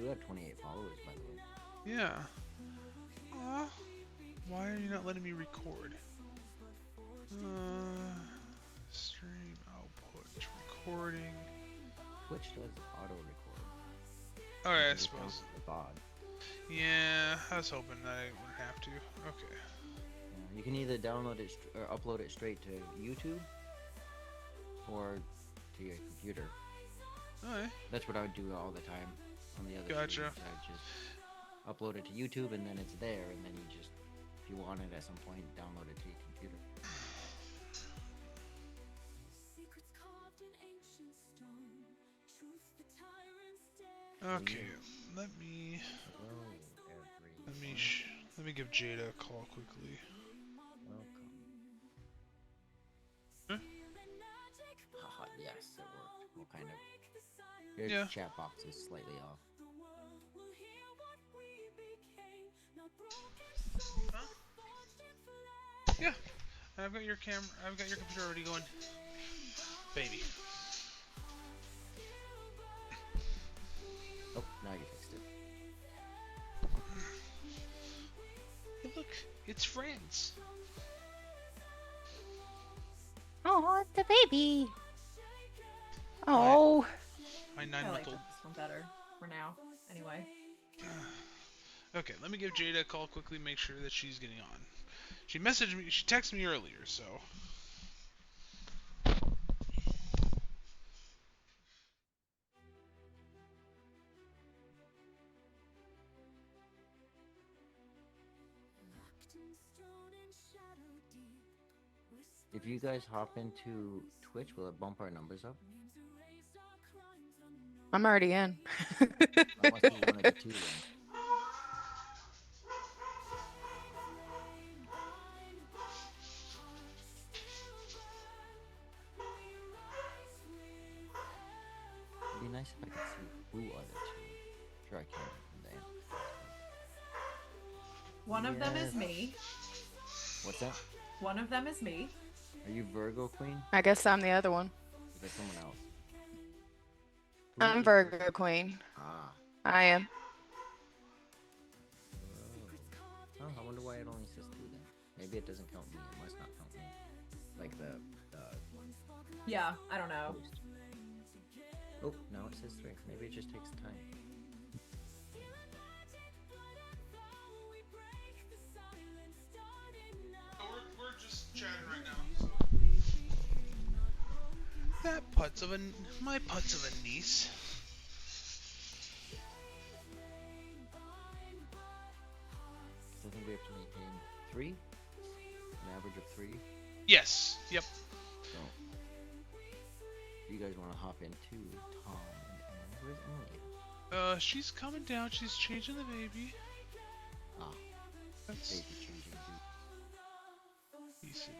do have 28 followers, by the way. Yeah. Aw. Why are you not letting me record? Stream output recording. Twitch does auto record. Alright, I Just down suppose. to the VOD. Yeah, I was hoping that I wouldn't have to. Okay. You can either download it or upload it straight to YouTube or to your computer. Alright. That's what I would do all the time on the other Gotcha. streams. I just upload it to YouTube and then it's there, and then you just, if you want it at some point, download it to your computer. Okay, let me give Jada a call quickly. Welcome. Huh? Haha, yes, it worked. Well, kind of. Your Yeah. chat box is slightly off. Huh? Yeah. I've got your camera. I've got your computer already going. Baby. Oh, now you fixed it. Hey, look, it's friends. Oh, the baby. Oh. My I like 9-month-old. this one better for now. Anyway. Okay, let me give Jada a call quickly, make sure that she's getting on. She messaged me, she texted me earlier, so. If you guys hop into Twitch, will it bump our numbers up? I'm already in. I must be one of the two then. It'd be nice if I could see who are the two. Sure, I can. Damn. One of them is Yes. me. What's that? One of them is me. Are you Virgo Queen? I guess I'm the other one. Or is there someone else? Who I'm is Virgo Queen. Ah. I am. Oh, I wonder why it only says 2 then. Maybe it doesn't count me. It must not count me. Like the Yeah, I don't know. host. Oh, now it says 3. Maybe it just takes time. We're just chatting right now. So. My putz of a niece. So I think we have to maintain 3? An average of 3? Yes. Yep. So, you guys want to hop into Tom and Anna? Where's Emily? She's coming down. She's changing the baby. Ah, That's baby changing duties. decent.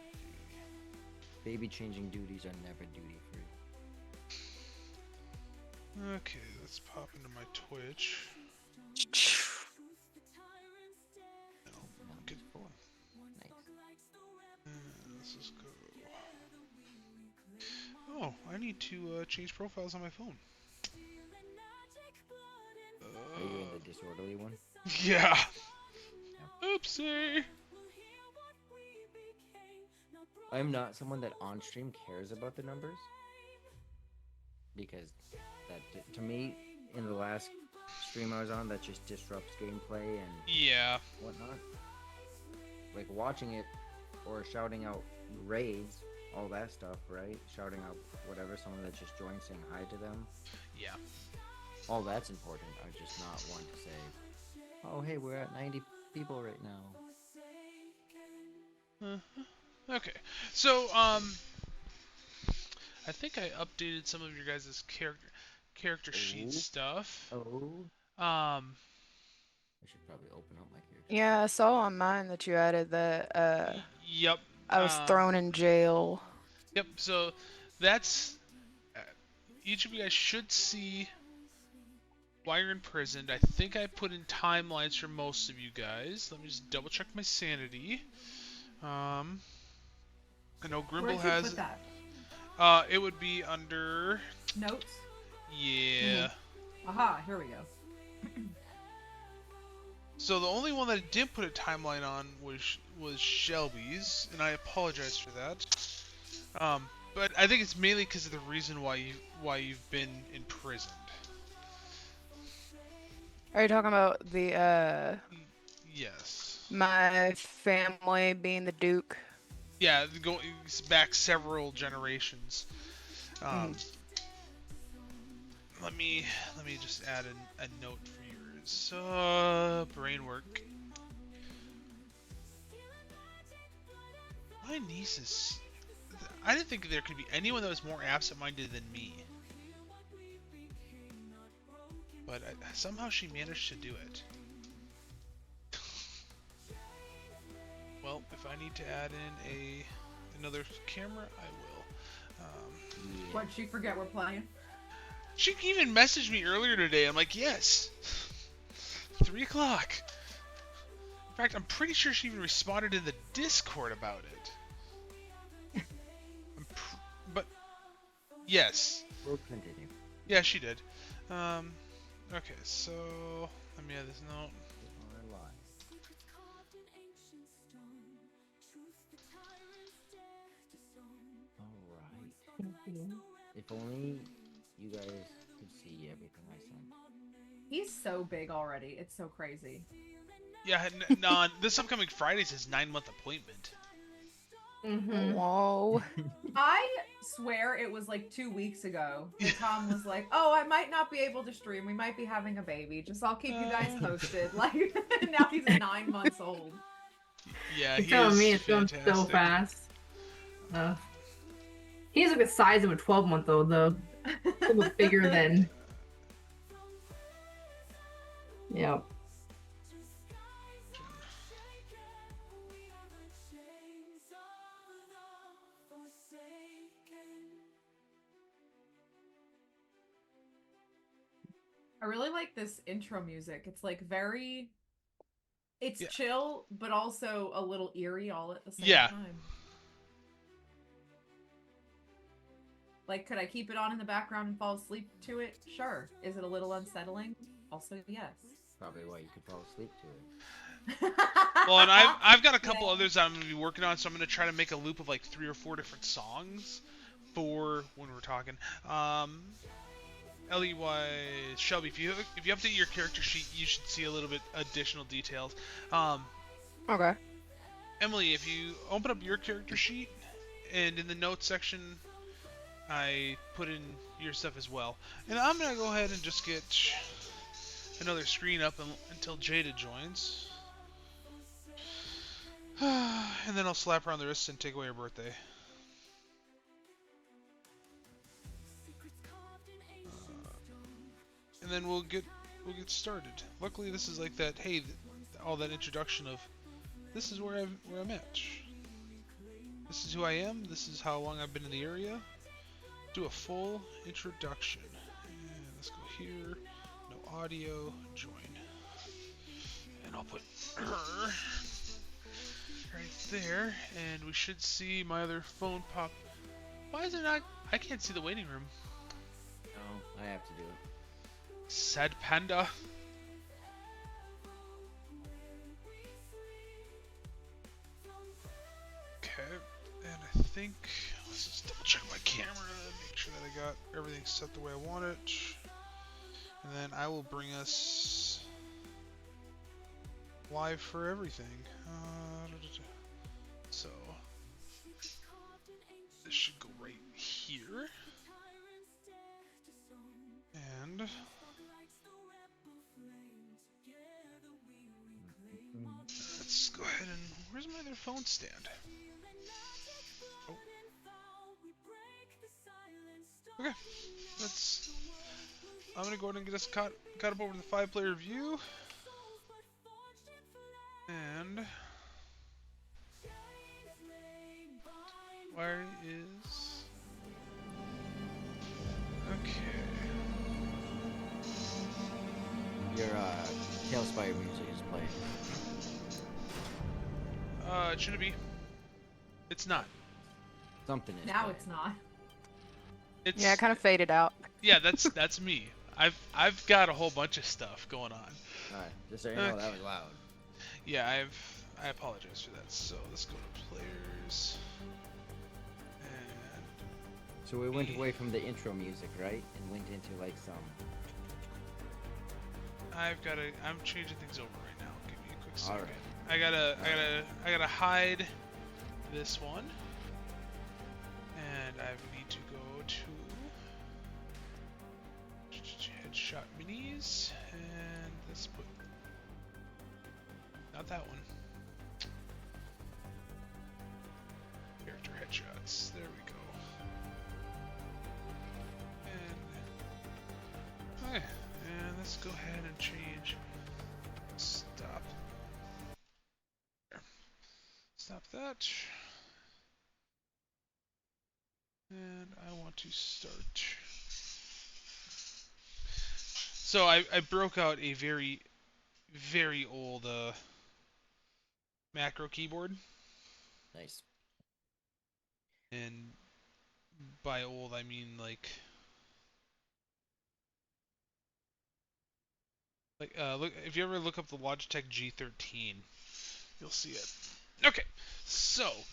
Baby changing duties are never duty free. Okay, let's pop into my Twitch. No, good. Nice. Let's just go. Oh, I need to change profiles on my phone. Are you in the disorderly one? Yeah. Oopsie. I'm not someone that on stream cares about the numbers, because that to me, in the last stream I was on, that just disrupts gameplay and Yeah. whatnot. Like watching it or shouting out raids, all that stuff, right? Shouting out whatever, someone that just joined, saying hi to them. Yeah. All that's important. I'm just not one to say, oh hey, we're at 90 people right now. Okay. So, I think I updated some of your guys' character sheet stuff. Oh. I Um, should probably open up my character. Yeah, I saw on mine that you added that Yep. I was thrown in jail. Yep. So that's each of you guys should see why you're imprisoned. I think I put in timelines for most of you guys. Let me just double check my sanity. I know Where'd Grimble you has. put that? It would be under. Notes? Yeah. Aha, here we go. So the only one that I didn't put a timeline on was Shelby's, and I apologize for that. But I think it's mainly because of the reason why you've been imprisoned. Are you talking about the Yes. my family being the Duke? Yeah, going back several generations. Let me just add a note for yours. Brain work. My niece is. I didn't think there could be anyone that was more absent-minded than me. But somehow she managed to do it. Well, if I need to add in another camera, I will. What'd she forget we're playing? She even messaged me earlier today. I'm like, yes. 3 o'clock. In fact, I'm pretty sure she even responded in the Discord about it. But yes. We'll continue. Yeah, she did. Okay, so let me add this note. Alright. If only you guys could see everything I sent. He's so big already. It's so crazy. Yeah, this upcoming Friday's his 9-month appointment. Mm-hmm. Whoa. I swear it was like 2 weeks ago. And Tom was like, "Oh, I might not be able to stream. We might be having a baby. Just I'll keep you guys posted." Like now he's 9 months old. Yeah, You're telling me it's going fantastic. so fast. He's a good size of a 12-month-old though. A little bigger than. Yep. I really like this intro music. It's like very it's Yeah. chill, but also a little eerie all at the same Yeah. time. Like, could I keep it on in the background and fall asleep to it? Sure. Is it a little unsettling? Also, yes. Probably why you could fall asleep to it. Well, and I've got a couple Yeah. others that I'm gonna be working on, so I'm gonna try to make a loop of like 3 or 4 different songs for when we're talking. Ellie-wise, Shelby, if you update your character sheet, you should see a little bit additional details. Okay. Emily, if you open up your character sheet, and in the notes section, I put in your stuff as well. And I'm gonna go ahead and just get another screen up until Jada joins. And then I'll slap her on the wrist and take away her birthday. And then we'll get started. Luckily, this is like that. Hey, all that introduction of this is where I'm at. This is who I am. This is how long I've been in the area. Do a full introduction. And let's go here. No audio. Join. And I'll put her right there. And we should see my other phone pop. Why is it not? I can't see the waiting room. No, I have to do it. Sad panda. Okay, and I think let's just double check my camera, make sure that I got everything set the way I want it, and then I will bring us live for everything. So this should go right here, and let's go ahead and where's my other phone stand? Oh. Okay, I'm gonna go ahead and get us caught up over the 5-player view, and where is okay? Your Tailspire music is playing. It shouldn't be. It's not. Something is Now playing. it's not. It's Yeah, it kind of faded out. yeah. That's me. I've got a whole bunch of stuff going on. All right, just so you know, Okay. that was loud. Yeah, I apologize for that. So let's go to players. And So we went away from the intro music, right, and went into like some. I'm changing things over right now. Give me a quick second. Alright. I gotta hide this one. And I need to go to headshot minis, and let's put not that one. Character headshots. There we go. And okay, and let's go ahead and change. Stop. There. Stop that. And I want to start. So I broke out a very, very old macro keyboard. Nice. And by old, I mean look, if you ever look up the Logitech G13, you'll see it. Okay, so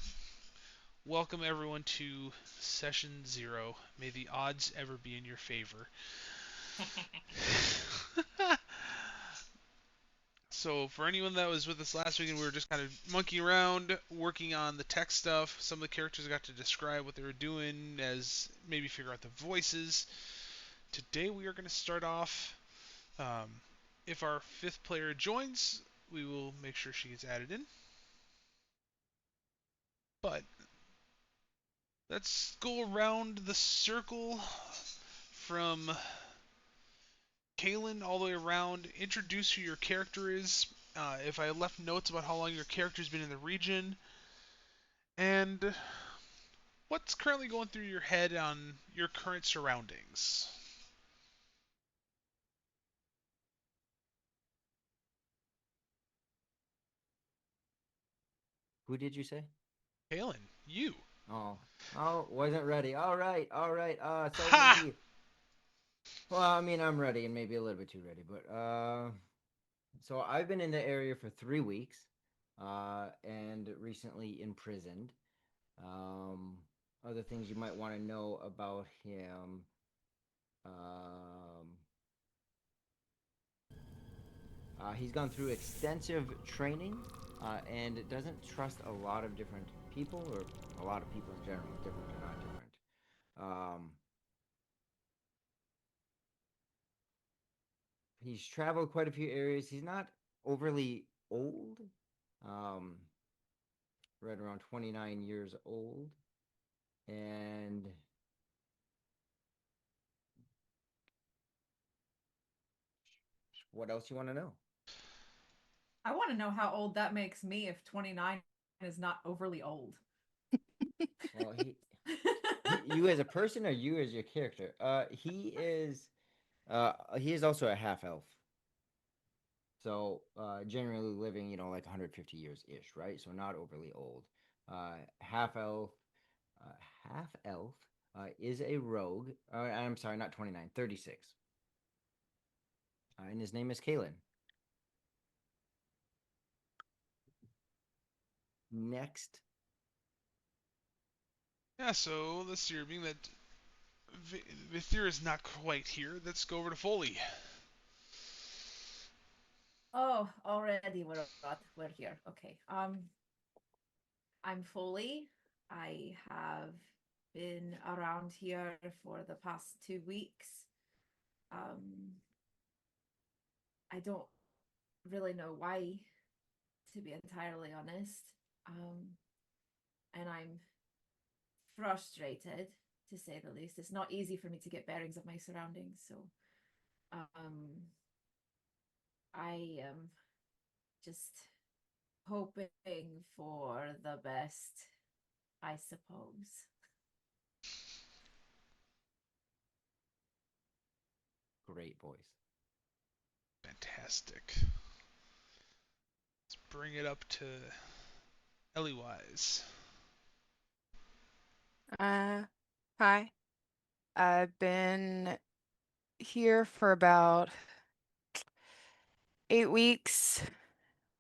welcome everyone to session 0. May the odds ever be in your favor. So for anyone that was with us last week and we were just kind of monkeying around, working on the tech stuff, some of the characters got to describe what they were doing, as maybe figure out the voices. Today we are going to start off. If our 5th player joins, we will make sure she gets added in. But let's go around the circle from Kalen all the way around. Introduce who your character is. If I left notes about how long your character's been in the region, and what's currently going through your head on your current surroundings. Who did you say? Kalen, you. Oh, wasn't ready. All right. So Ha! maybe. Well, I mean, I'm ready and maybe a little bit too ready, but so I've been in the area for 3 weeks, and recently imprisoned. Um, Other things you might want to know about him. Um, he's gone through extensive training, and doesn't trust a lot of different people, or a lot of people in general, different or not different. He's traveled quite a few areas. He's not overly old, um, right around 29 years old, and what else you want to know? I want to know how old that makes me if 29 is not overly old. Well, you as a person, or you as your character? He is also a half elf. So generally living, like 150 years ish, right? So not overly old. Half elf, half elf is a rogue. I'm sorry, not 29, 36. And his name is Kalen. Next. Yeah, so let's see. Being that Vithir is not quite here, let's go over to Foley. Oh, already we're here. Okay. I'm Foley. I have been around here for the past 2 weeks. I don't really know why, to be entirely honest. And I'm frustrated, to say the least. It's not easy for me to get bearings of my surroundings, so I am just hoping for the best, I suppose. Great voice. Fantastic. Let's bring it up to Ellywise. Hi. I've been here for about 8 weeks.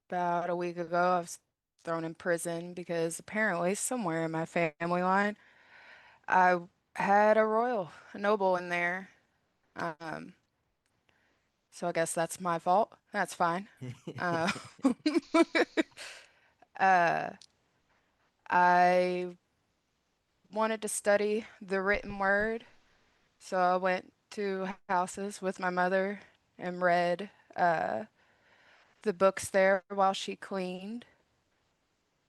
About a week ago, I was thrown in prison because apparently somewhere in my family line, I had a noble in there. Um, so I guess that's my fault. That's fine. Uh, uh, I wanted to study the written word, so I went to houses with my mother and read the books there while she cleaned.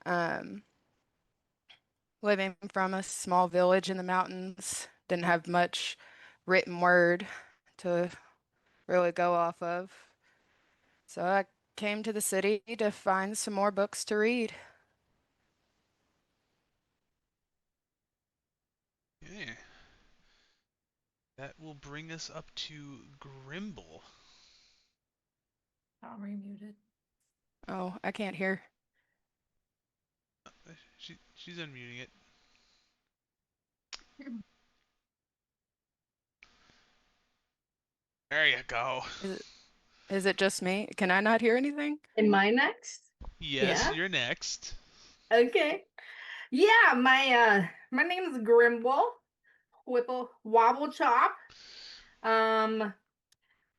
Um, Living from a small village in the mountains, didn't have much written word to really go off of. So I came to the city to find some more books to read. Yeah. That will bring us up to Grimble. Tom, are you muted? Oh, I can't hear. She's unmuting it. There you go. Is it just me? Can I not hear anything? Am I next? Yes, Yeah. you're next. Okay. Yeah, my name is Grimble Whipple Wobble Chop. I've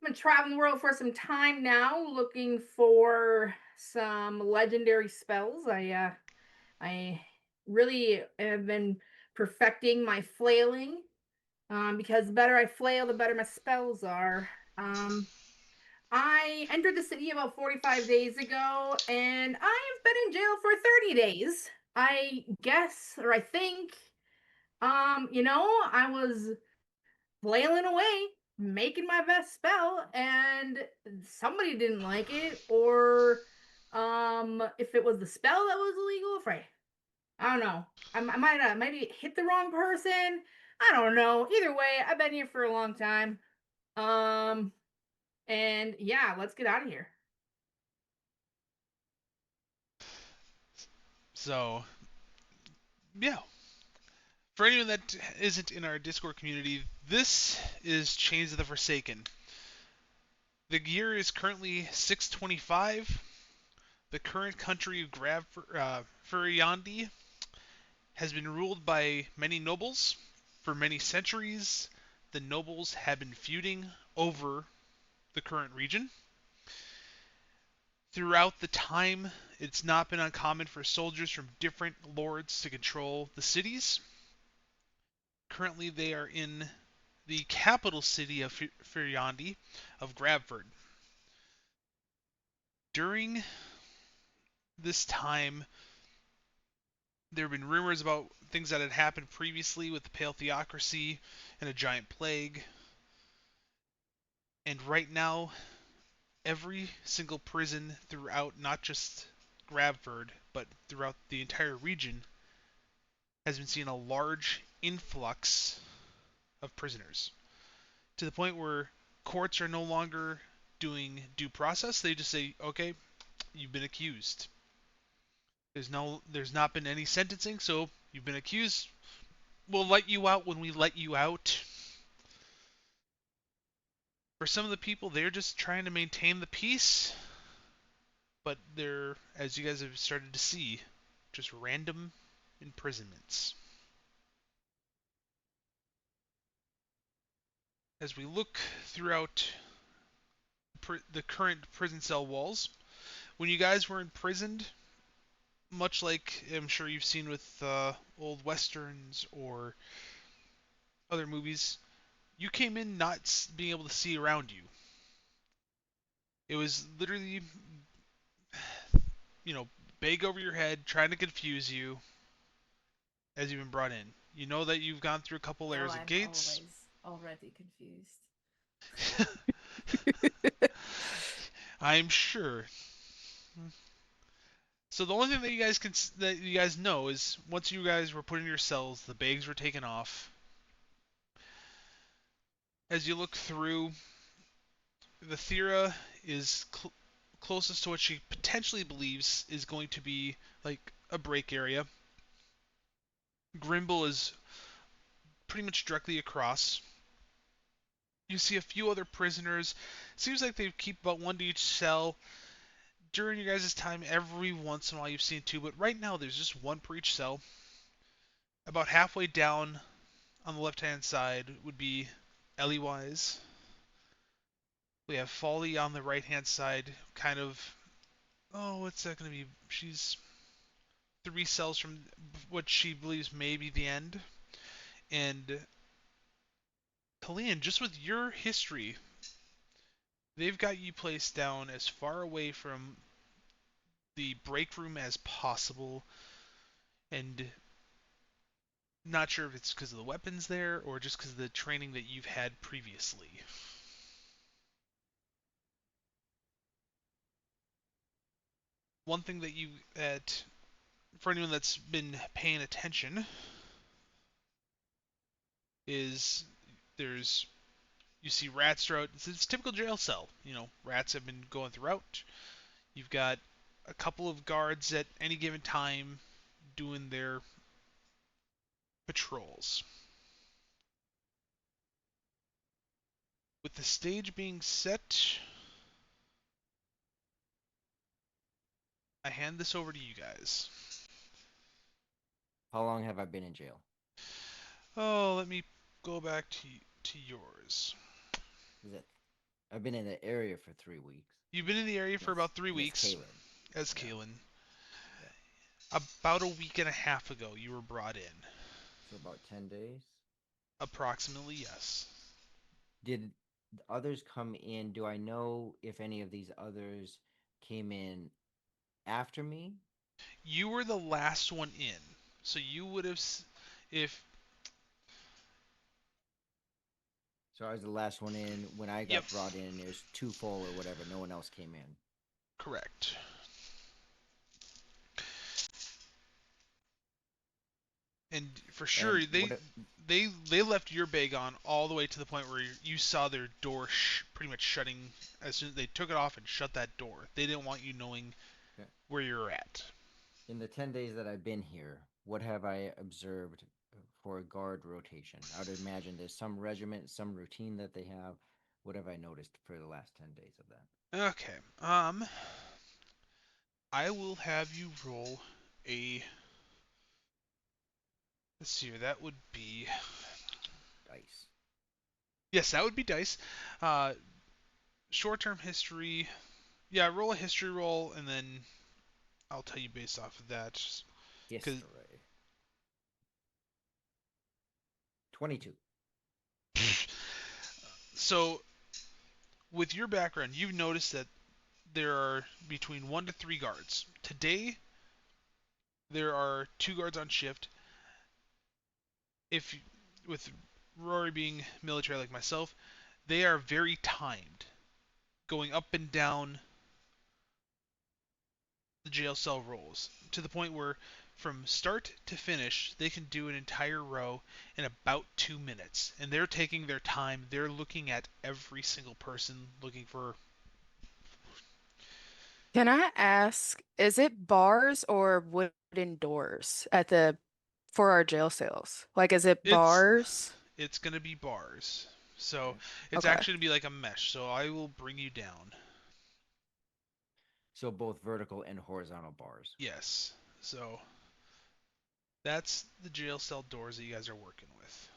been traveling the world for some time now, looking for some legendary spells. I really have been perfecting my flailing. Because the better I flail, the better my spells are. I entered the city about 45 days ago, and I've been in jail for 30 days. I guess, or I think, I was flailing away, making my best spell, and somebody didn't like it, or if it was the spell that was illegal, if I don't know. I might have maybe hit the wrong person. I don't know. Either way, I've been here for a long time. Um, and yeah, let's get out of here. So, yeah. For anyone that isn't in our Discord community, this is Chains of the Forsaken. The year is currently 625. The current country of Furiandi has been ruled by many nobles. For many centuries, the nobles have been feuding over the current region. Throughout the time, it's not been uncommon for soldiers from different lords to control the cities. Currently, they are in the capital city of Furiandi, of Grabford. During this time, there have been rumors about things that had happened previously with the Pale Theocracy and a giant plague. And right now, every single prison throughout not just Grabford, but throughout the entire region, has been seeing a large influx of prisoners. To the point where courts are no longer doing due process. They just say, okay, you've been accused. There's not been any sentencing, so you've been accused. We'll let you out when we let you out. For some of the people, they're just trying to maintain the peace, but they're, as you guys have started to see, just random imprisonments. As we look throughout the current prison cell walls, when you guys were imprisoned, much like I'm sure you've seen with old westerns or other movies, you came in not being able to see around you. It was literally, you know, bag over your head, trying to confuse you as you've been brought in. You know that you've gone through a couple No, layers of I'm gates. already confused. I'm sure. So the only thing that you guys know is once you guys were put in your cells, the bags were taken off. As you look through, the Thera is closest to what she potentially believes is going to be like a break area. Grimble is pretty much directly across. You see a few other prisoners. Seems like they keep about one to each cell. During your guys' time, every once in a while you've seen two, but right now there's just one per each cell. About halfway down on the left-hand side would be Ellie Wise. We have Folly on the right-hand side, kind of. Oh, what's that going to be? She's 3 cells from what she believes may be the end. And Kalian, just with your history, they've got you placed down as far away from the break room as possible. And not sure if it's because of the weapons there or just because of the training that you've had previously. One thing that you at for anyone that's been paying attention is there's you see rats throughout. It's a typical jail cell. Rats have been going throughout. You've got a couple of guards at any given time doing their patrols. With the stage being set, I hand this over to you guys. How long have I been in jail? Oh, let me go back to yours. Is it? I've been in the area for 3 weeks. You've been in the area for about 3 weeks. As Kaylin. Yeah. About a week and a half ago, you were brought in. So about 10 days? Approximately, yes. Did others come in? Do I know if any of these others came in after me? You were the last one in. So you would have, if... So I was the last one in. When I got Yep. brought in, it was 2 full or whatever. No one else came in. Correct. And for sure, And they left your bag on all the way to the point where you saw their door pretty much shutting as soon as they took it off and shut that door. They didn't want you knowing where you're at. in the 10 days that I've been here, what have I observed for a guard rotation? I would imagine there's some regiment, some routine that they have. What have I noticed for the last 10 days of that? Okay. I will have you roll a. Let's see here. That would be. Dice. Yes, that would be dice. Short-term history. Yeah, roll a history roll, and then I'll tell you based off of that. History. 22. So, with your background, you've noticed that there are between 1 to 3 guards. Today, there are 2 guards on shift. If with Rory being military like myself, they are very timed, going up and down the jail cell rolls to the point where from start to finish they can do an entire row in about 2 minutes, and they're taking their time. They're looking at every single person, looking for. Can I ask, is it bars or wooden doors at the for our jail cells? Like, is it it's bars? it's gonna be bars, so Okay. it's Okay. actually gonna be like a mesh, so I will bring you down. So both vertical and horizontal bars. Yes, so that's the jail cell doors that you guys are working with.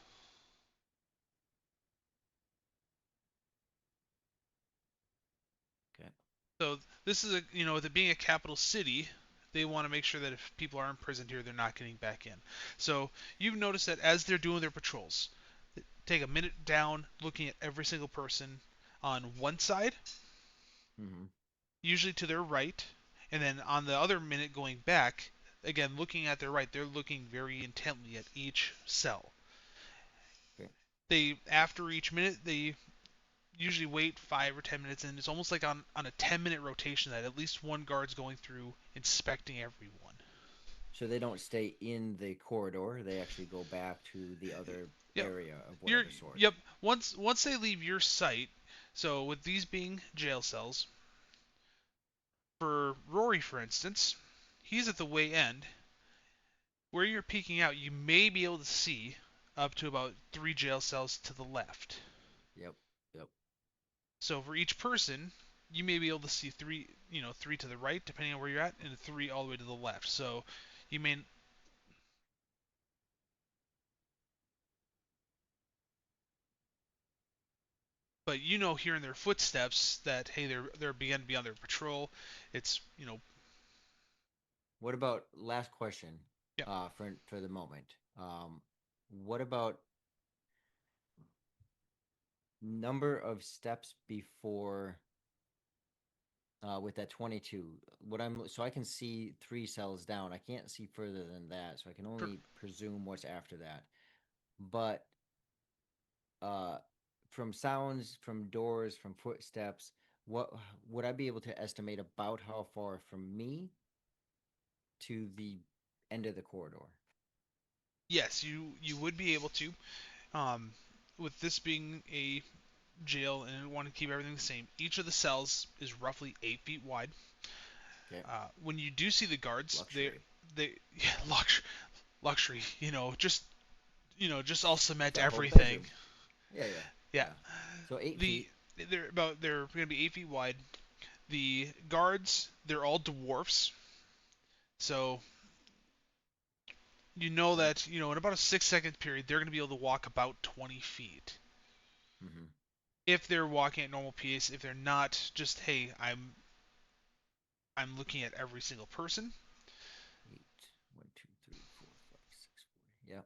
Okay. So this is with it being a capital city, they want to make sure that if people are imprisoned here, they're not getting back in. So you've noticed that as they're doing their patrols, they take a minute down, looking at every single person on one side, Mm-hmm. usually to their right, and then on the other minute going back, again looking at their right, they're looking very intently at each cell. Okay. They after each minute they usually wait 5 or 10 minutes, and it's almost like on a 10-minute rotation that at least one guard's going through inspecting everyone. So they don't stay in the corridor. They actually go back to the other Yep. area of whatever sort. Yep. Once they leave your site, so with these being jail cells, for Rory, for instance, he's at the way end. Where you're peeking out, you may be able to see up to about 3 jail cells to the left. Yep. So for each person, you may be able to see three, three to the right, depending on where you're at, and three all the way to the left. So you may, but hearing their footsteps that hey, they're beginning to be on their patrol. It's What about last question? yeah, For the moment. What about number of steps before with that 22? What I'm so I can see 3 cells down. I can't see further than that, so I can only presume what's after that. But uh from sounds, from doors, from footsteps, what would I be able to estimate about how far from me to the end of the corridor? yes, you would be able to. Um, with this being a jail and want to keep everything the same, each of the cells is roughly 8 feet wide. Okay. When you do see the guards, Luxury. they yeah, luxury, just all cement Got a whole everything. bedroom. Yeah, yeah, Yeah, yeah. So 8 feet. the they're going to be 8 feet wide. The guards, they're all dwarfs, so you know Okay. that in about a 6 second period they're going to be able to walk about 20 feet. Mm-hmm. If they're walking at normal pace, if they're not, just hey, I'm looking at every single person. 8. 1, 2, 3, 4, 5, 6, 4. Yep.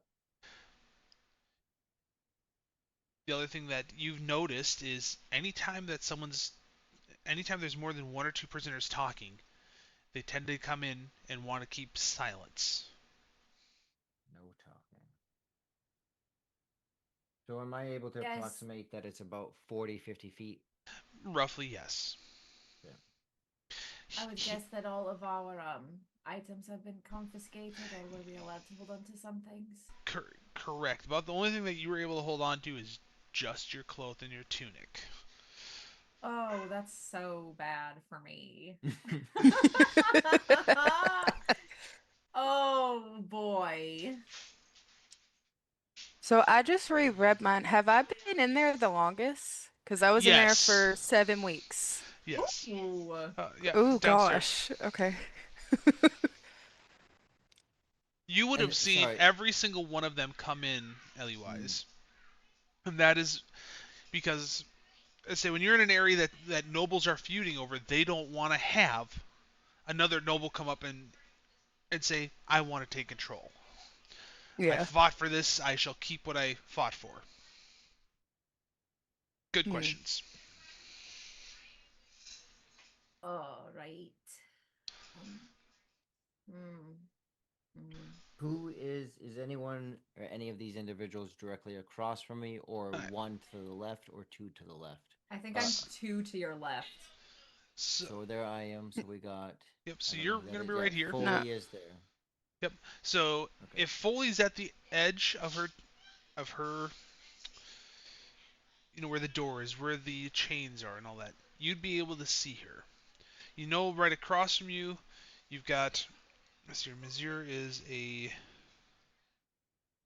The other thing that you've noticed is anytime there's more than one or two prisoners talking, they tend to come in and want to keep silence. No talking. So am I able to Yes. approximate that it's about 40, 50 feet? Roughly, yes. Yeah. I would He, guess that all of our items have been confiscated, or were we allowed to hold on to some things? correct. About the only thing that you were able to hold on to is just your clothes and your tunic. Oh, that's so bad for me. Oh boy. So I just reread mine. Have I been in there the longest? Because I was in there Yes. for 7 weeks. Yes. Ooh. Yeah, Oh downstairs. gosh. Okay. You would And have seen sorry. every single one of them come in, Ellie Mm, Wise. And that is because, let's say, when you're in an area that nobles are feuding over, they don't want to have another noble come up and say, I want to take control. I Yeah. fought for this, I shall keep what I fought for. Good Hmm. questions. All right. Um, hmm. Hmm. who is anyone or any of these individuals directly across from me, or Alright. one to the left, or two to the left? I think Uh, I'm 2 to your left. So, so there I am. So we got. yep, I so don't know you're who going that to be is. Yeah, right here. No. Foley is there. Yep. So, Okay. if Foley's at the edge of her, where the door is, where the chains are and all that, you'd be able to see her. Right across from you, you've got Mr. Mizir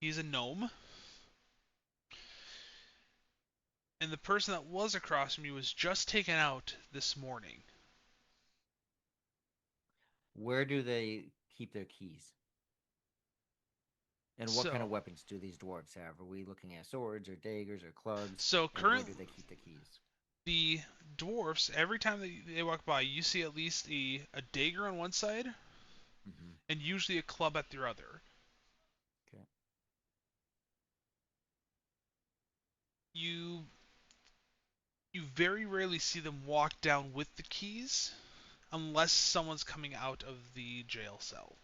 he's a gnome, and the person that was across from you was just taken out this morning. Where do they keep their keys? And what kind of So, weapons do these dwarves have? Are we looking at swords or daggers or clubs? so And where current do they keep the keys? the dwarfs, every time they walk by, you see at least a dagger on one side Mm-hmm. and usually a club at their other. Okay. You you very rarely see them walk down with the keys unless someone's coming out of the jail cell.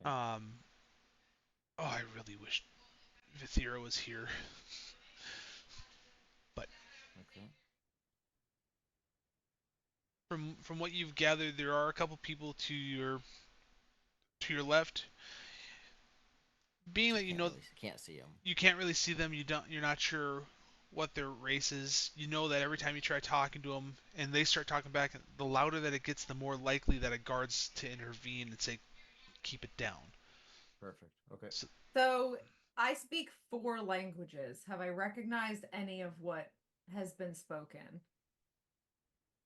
Okay. Um, oh, I really wish Vithira was here, but Okay. from what you've gathered, there are a couple people to your left. Being that Just can't see them. you can't really see them, you're not sure what their race is. You know that every time you try talking to them and they start talking back, the louder that it gets, the more likely that a guard's to intervene and say, "Keep it down." Perfect. Okay. So, So I speak 4 languages. Have I recognized any of what has been spoken?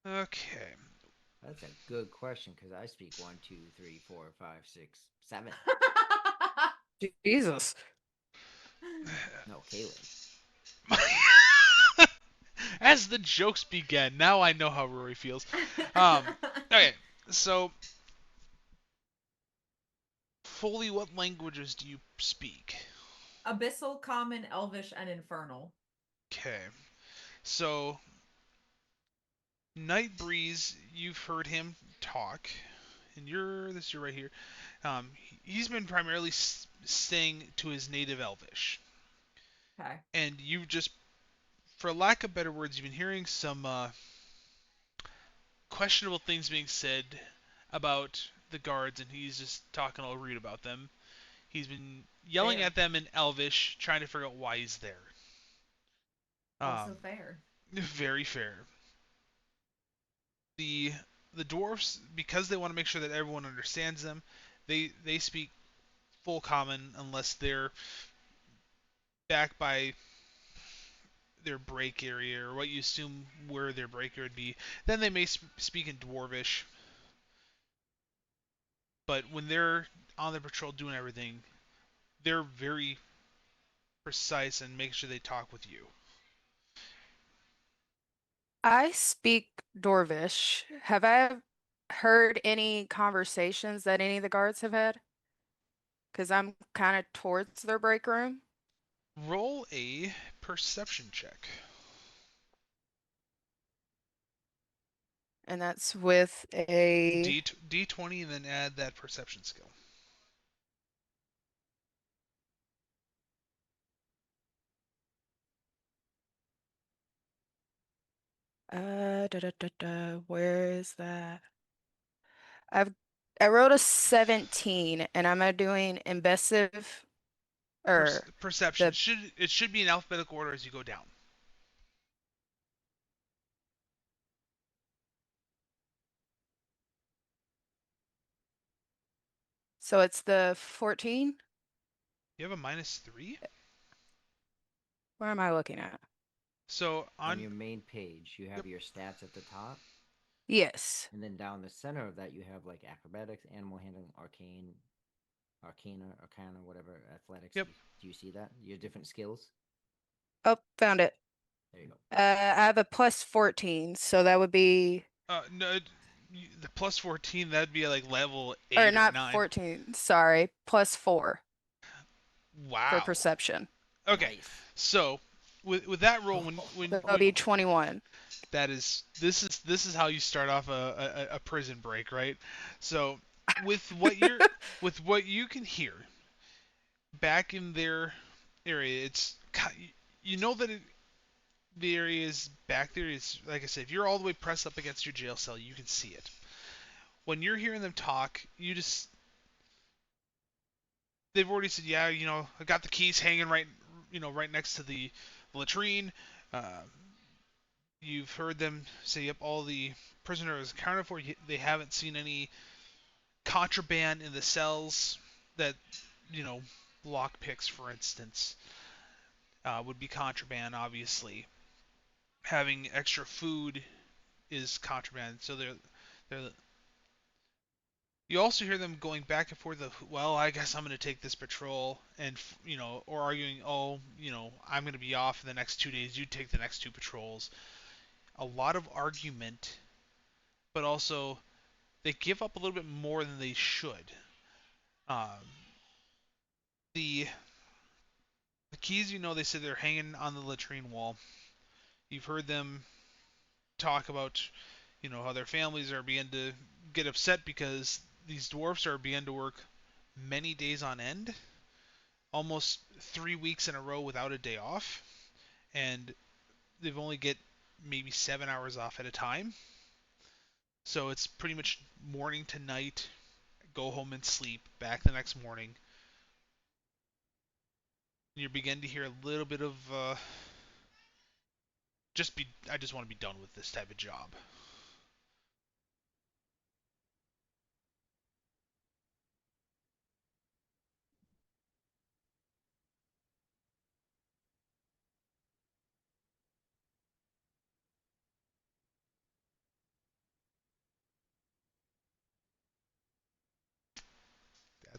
Okay. That's a good question because I speak one, two, three, four, five, six, seven. Jesus. No, Caleb. As the jokes began, now I know how Rory feels. Okay, so fully, what languages do you speak? Abyssal, Common, Elvish, and Infernal. Okay, so Night Breeze, you've heard him talk, and you're right here. He's been primarily staying to his native Elvish, Okay. and you've just, for lack of better words, you've been hearing some questionable things being said about the guards, and he's just talking all rude about them. He's been yelling Fair. at them in Elvish, trying to figure out why he's there. Also Um, fair. very fair. The the dwarfs, because they want to make sure that everyone understands them, they speak full common unless they're back by their break area or what you assume where their break area would be. Then they may speak in dwarvish, but when they're on the patrol doing everything, they're very precise and make sure they talk with you. I speak Dorvish. Have I heard any conversations that any of the guards have had? Because I'm kind of towards their break room, Roll a perception check. and that's with a D20 and then add that perception skill. where is that? I've I wrote a 17 and I'm doing imbessive or Perception. the It should be in alphabetical order as you go down. so it's the 14? You have a -3. Where am I looking at? So On on your main page, you yep, have your stats at the top, Yes. and then down the center of that, you have like acrobatics, animal handling, arcana, whatever, athletics. yep. Do you see that? Your different skills. Oh, found it. There you go. I have a plus 14, so that would be, No, the +14 that'd be like level or 8 or not 9. 14, sorry, plus 4 for Wow. perception. Okay, Nice. so with that roll, So that'll be 21. this is how you start off a prison break, right? So with with what you can hear back in their area, it's you know that the area is back there. Is like I said, if you're all the way pressed up against your jail cell, you can see it. When you're hearing them talk, they've already said, yeah, I got the keys hanging right next to the latrine. Uh, you've heard them say, yep, all the prisoners accounted for. They haven't seen any contraband in the cells that, you know, lock picks, for instance, would be contraband, obviously. Having extra food is contraband. So they're you also hear them going back and forth of, well, I guess I'm going to take this patrol, and or arguing, oh, I'm going to be off in the next 2 days. You take the next two patrols. A lot of argument, but also they give up a little bit more than they should. Um, the the keys, they say they're hanging on the latrine wall. You've heard them talk about, how their families are beginning to get upset because these dwarfs are beginning to work many days on end, almost 3 weeks in a row without a day off, and they've only get maybe 7 hours off at a time. So it's pretty much morning to night, go home and sleep, back the next morning. You begin to hear a little bit of I just want to be done with this type of job.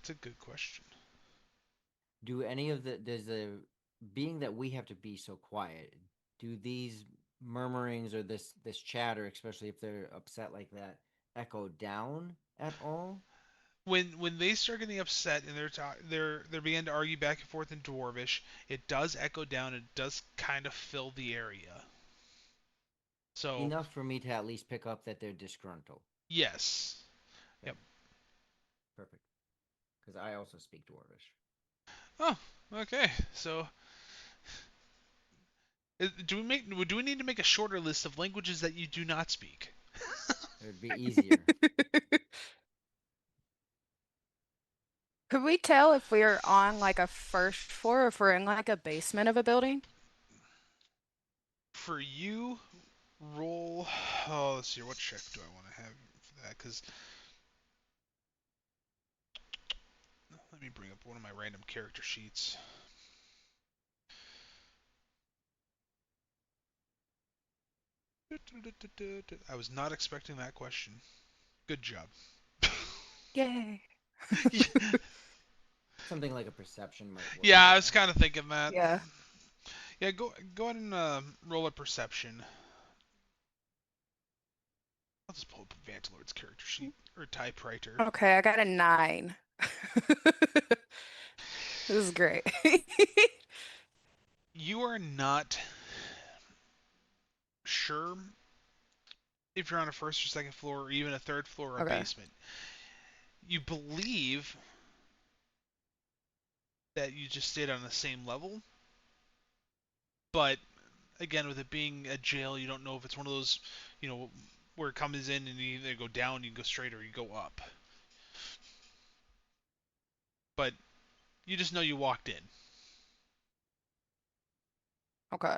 That's a good question. Do any of the does the being that we have to be so quiet? Do these murmurings or this chatter, especially if they're upset like that, echo down at all? When they start getting upset and they're beginning to argue back and forth in Dwarvish, it does echo down. It does kind of fill the area. So Enough for me to at least pick up that they're disgruntled. yes, Okay. yep. Perfect. Because I also speak Dwarvish. Oh, okay. So do we need to make a shorter list of languages that you do not speak? It would be easier. Could we tell if we're on like a first floor or if we're in like a basement of a building? For you, roll. Oh, let's see. What check do I want to have for that? Because let me bring up one of my random character sheets. I was not expecting that question. Good job. Yay. Something like a perception might work. Yeah, I Yeah. was kind of thinking that. Yeah. Yeah, go ahead and roll a perception. I'll just pull up Vantalord's character sheet or typewriter. Okay, I got a 9. This is great. You are not sure if you're on a first or second floor or even a third floor or a Okay. basement. You believe that you just stayed on the same level, but again, with it being a jail, you don't know if it's one of those, where it comes in and you either go down, you go straight, or you go up. But you just know you walked in. Okay.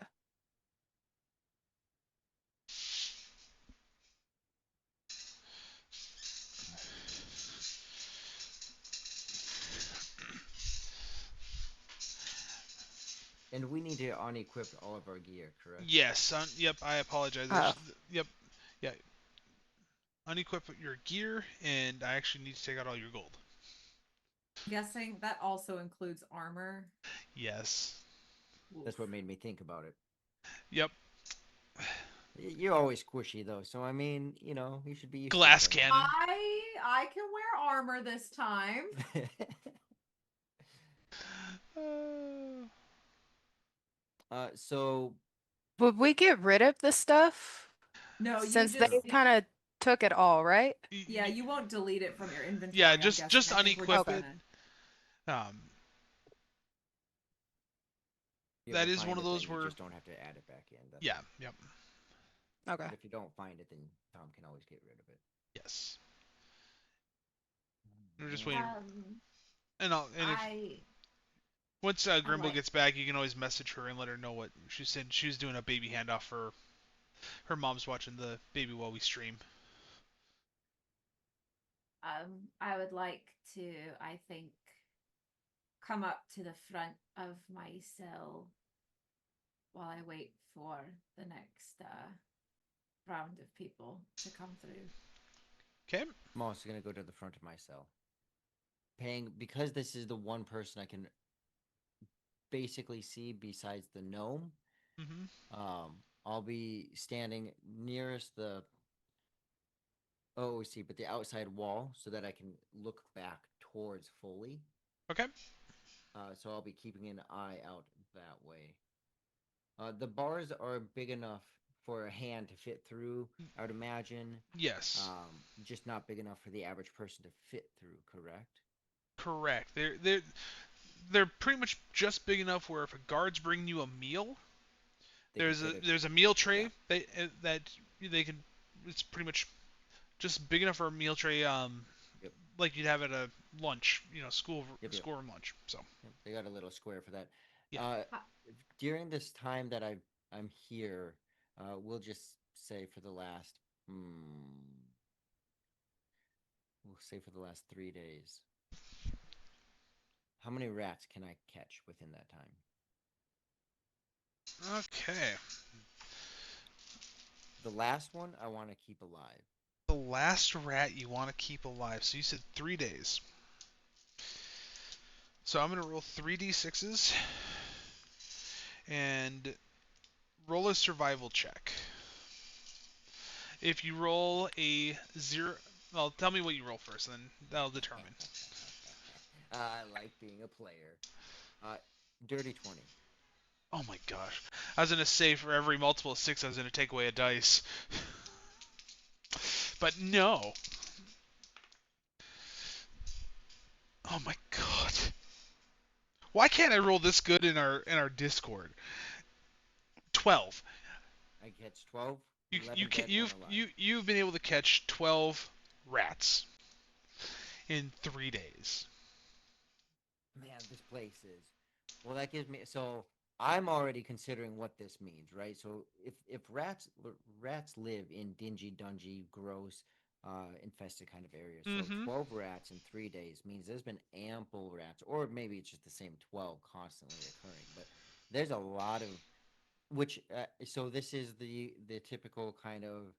And we need to unequip all of our gear, correct? Yes. Yep. I apologize. Oh, Yep. Yeah. Unequip your gear, and I actually need to take out all your gold. Guessing that also includes armor. Yes. That's Oof. what made me think about it. Yep. You're always squishy though, so I mean, you should be used Glass to it. cannon. I can wear armor this time. Uh, So would we get rid of the stuff No, you since they no. just kind of took it all, right? yeah, you won't delete it from your yeah. inventory, I'm Just guessing. just I think we're unequip just Okay. it. gonna Um, You that ever is one find of it, then those you where. just don't have to add it back in. That's Yeah. all. Yep. Okay. But if you don't find it, then Tom can always get rid of it. Yes. We're just Man. waiting. And if I once I Grimble like gets back, you can always message her and let her know what she said. She was doing a baby handoff for her mom's watching the baby while we stream. I would like to, I think, come up to the front of my cell while I wait for the next round of people to come through. Okay. I'm also gonna go to the front of my cell. Paying because this is the one person I can basically see besides the gnome. Mm-hmm. I'll be standing nearest the OOC, but the outside wall, so that I can look back towards Foley. Okay. So I'll be keeping an eye out that way. The bars are big enough for a hand to fit through, I would imagine. Yes. Just not big enough for the average person to fit through, correct? Correct. They're pretty much just big enough where if a guard's bringing you a meal, They can fit there's a meal tray yeah. that they can. It's pretty much just big enough for a meal tray. Yep. Like you'd have at a lunch, Yep. schoolroom lunch. So Yep. They got a little square for that. yeah. During this time that I'm here, we'll just say for the last, we'll say for the last 3 days. How many rats can I catch within that time? Okay. The last one I want to keep alive. The last rat you want to keep alive. So you said 3 days. So I'm gonna roll 3d6s and roll a survival check. If you roll a zero, well, tell me what you roll first, then that'll determine. I like being a player. Uh, Dirty 20. Oh my gosh. I was gonna say for every multiple of 6, I was gonna take away a dice. But no. Oh my god. Why can't I roll this good in our Discord? 12. I catch 12, You 11 you can dead, 1 you've alive. you've been able to catch 12 rats in 3 days. Man, this place is. Well, that gives me. So I'm already considering what this means, right? So if rats live in dingy, dungy, gross, infested kind of areas, so Mm-hmm. 12 rats in 3 days means there's been ample rats, or maybe it's just the same 12 constantly occurring. But there's a lot of which. So this is the typical kind of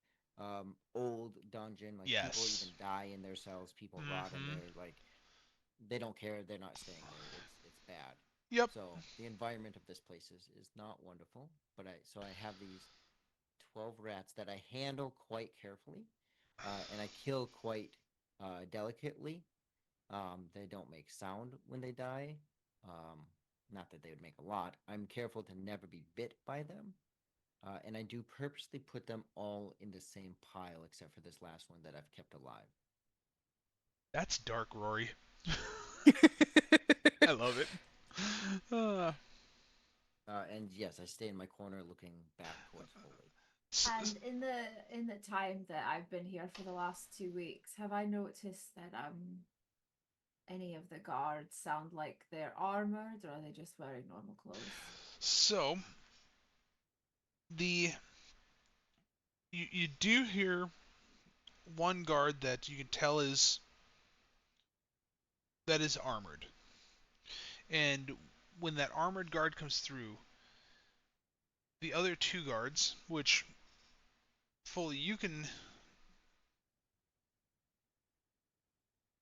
old dungeon. Like people even Yes. die in their cells, people rot in Mm-hmm. there. Like they don't care. They're not staying there. It's bad. Yep. So the environment of this place is not wonderful. But I have these 12 rats that I handle quite carefully, and I kill quite delicately. They don't make sound when they die. Um, Not that they would make a lot. I'm careful to never be bit by them. And I do purposely put them all in the same pile, except for this last one that I've kept alive. That's dark, Rory. I love it. Uh, And yes, I stay in my corner looking back towards Foley. And in the time that I've been here for the last 2 weeks, have I noticed that any of the guards sound like they're armored, or are they just wearing normal clothes? so the you do hear one guard that you can tell is armored. And when that armored guard comes through, the other two guards, which fully you can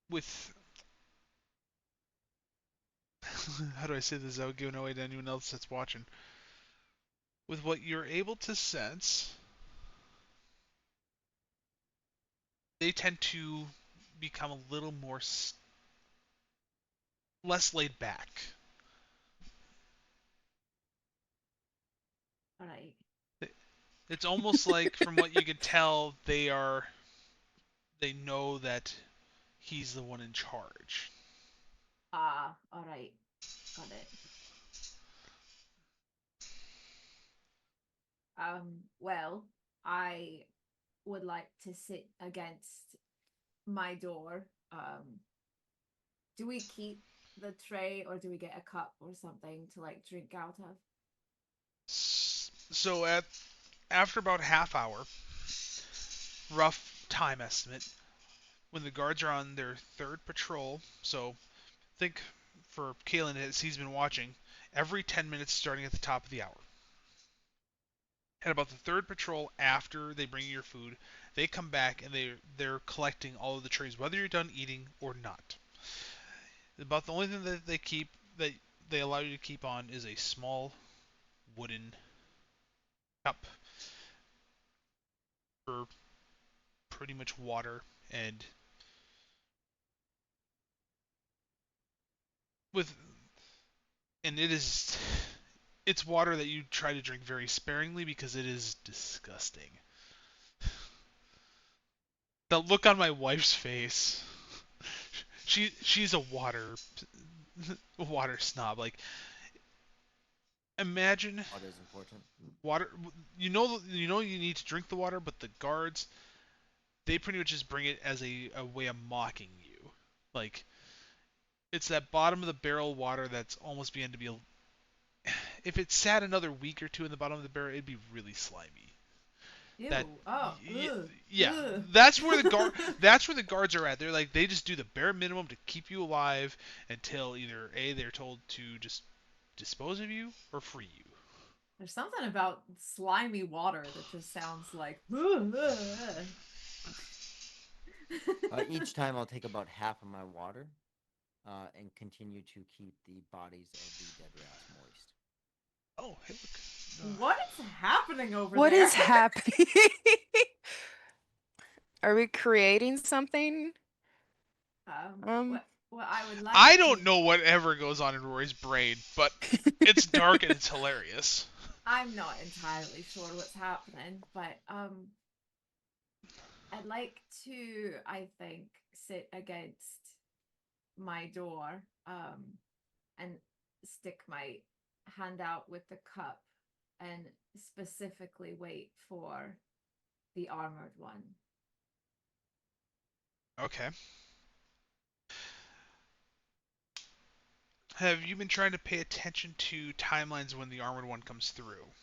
with how do I say this without giving away to anyone else that's watching? With what you're able to sense, they tend to become a little more less laid back. All right. It's almost like, from what you can tell, they know that he's the one in charge. Ah, all right. Got it. Well, I would like to sit against my door. Do we keep the tray, or do we get a cup or something to like drink out of? So after about half hour, rough time estimate, when the guards are on their third patrol, so think for Kalen as he's been watching, every 10 minutes starting at the top of the hour. At about the third patrol after they bring you your food, they come back and they're collecting all of the trays, whether you're done eating or not. About the only thing that they allow you to keep on is a small wooden cup for pretty much water, and with and it's water that you try to drink very sparingly because it is disgusting. The look on my wife's face. She's a water snob. Like, imagine Water is important. water. You need to drink the water, but the guards, they pretty much just bring it as a way of mocking you. Like, it's that bottom of the barrel water that's almost beginning to be. If it sat another week or two in the bottom of the barrel, it'd be really slimy. That Ew. Oh. Ugh. yeah, Ugh. that's where the guards are at. They're like, they just do the bare minimum to keep you alive until either A, they're told to just dispose of you or free you. There's something about slimy water that just sounds like. Each time I'll take about half of my water, and continue to keep the bodies of the dead rats moist. Oh, hey, look. What is happening over What there? is happening? Are we creating something? Um, what I would like I to don't know whatever goes on in Rory's brain, but it's dark and it's hilarious. I'm not entirely sure what's happening, but I'd like to, I think, sit against my door and stick my hand out with the cup and specifically wait for the armored one. Okay. Have you been trying to pay attention to timelines when the armored one comes through?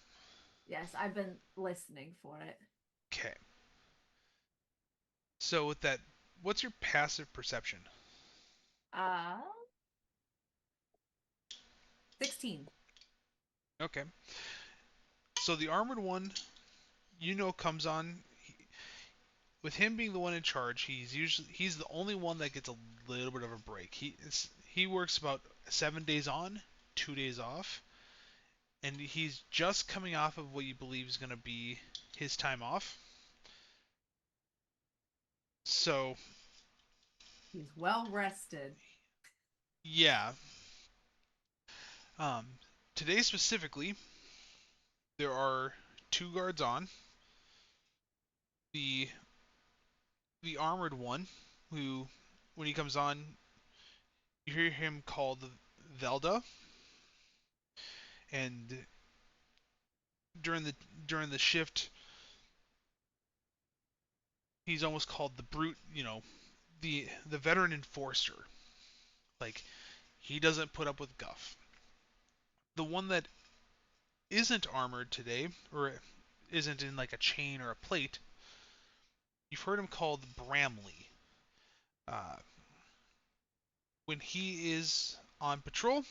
Yes, I've been listening for it. Okay. So with that, what's your passive perception? Uh 16. Okay. So the armored one, comes on. With him being the one in charge, he's the only one that gets a little bit of a break. He works about 7 days on, 2 days off, and he's just coming off of what you believe is going to be his time off. So He's well rested. yeah, um, today specifically, there are two guards on. The the armored one, who when he comes on, you hear him called Velda, and during the during the shift, he's almost called the brute. The veteran enforcer. Like he doesn't put up with guff. The one that isn't armored today, or isn't in like a chain or a plate, you've heard him called Bramley. Uh, when he is on patrol,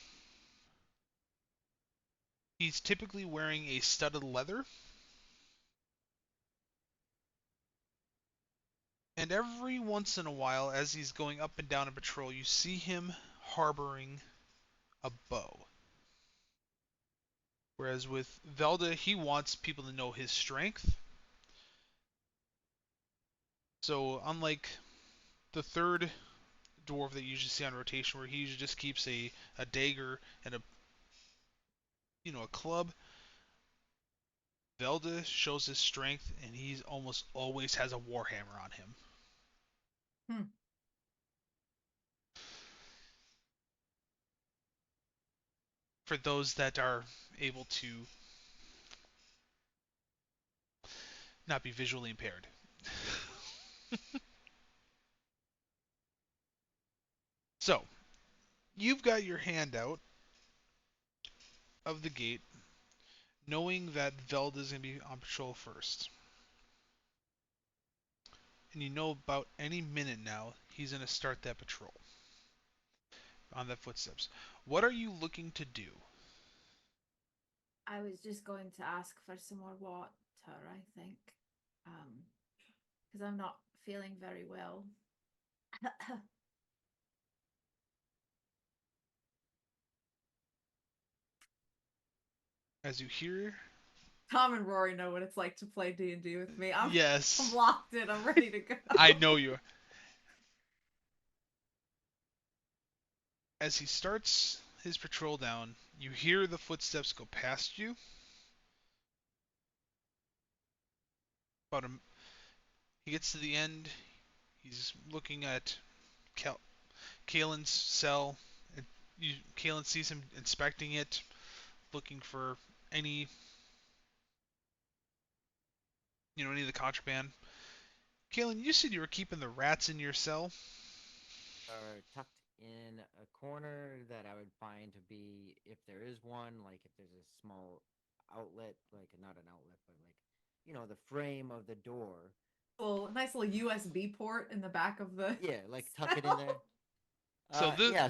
he's typically wearing a studded leather, and every once in a while, as he's going up and down a patrol, you see him harboring a bow. Whereas with Velda, he wants people to know his strength. So unlike the third dwarf that you usually see on rotation, where he usually just keeps a dagger and a club, Velda shows his strength, and he almost always has a warhammer on him. Hmm. For those that are able to not be visually impaired. So, you've got your hand out of the gate, knowing that Velda's going to be on patrol first. And you know about any minute now he's going to start that patrol on that footsteps. What are you looking to do? I was just going to ask for some more water, I think. Because I'm not feeling very well. As you hear, Tom and Rory know what it's like to play D&D with me. I'm yes, locked in. I'm ready to go. I know you. As he starts his patrol down, you hear the footsteps go past you. About a, he gets to the end. He's looking at Kalen's cell. And Kalen sees him inspecting it, looking for any, any of the contraband. Kalen, you said you were keeping the rats in your cell. Are tucked in a corner that I would find to be, if there is one, like if there's a small outlet, like not an outlet, but like, the frame of the door. Nice little USB port in the back of the Yeah, like tuck it in there. So this, Yeah,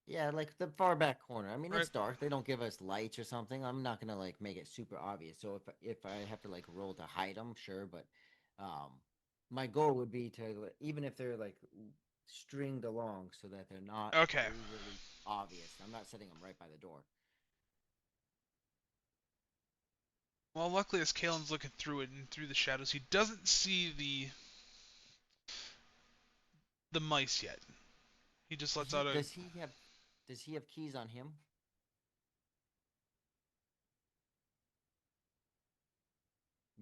yeah, like the far back corner. I mean, right? it's dark. They don't give us lights or something. I'm not gonna like make it super obvious. So if I have to like roll to hide them, sure. But um, my goal would be to even if they're like stringed along so that they're not Okay. overly obvious. I'm not setting them right by the door. Well, luckily, as Kalen's looking through it and through the shadows, he doesn't see the mice yet. He just lets out a. Does he have keys on him?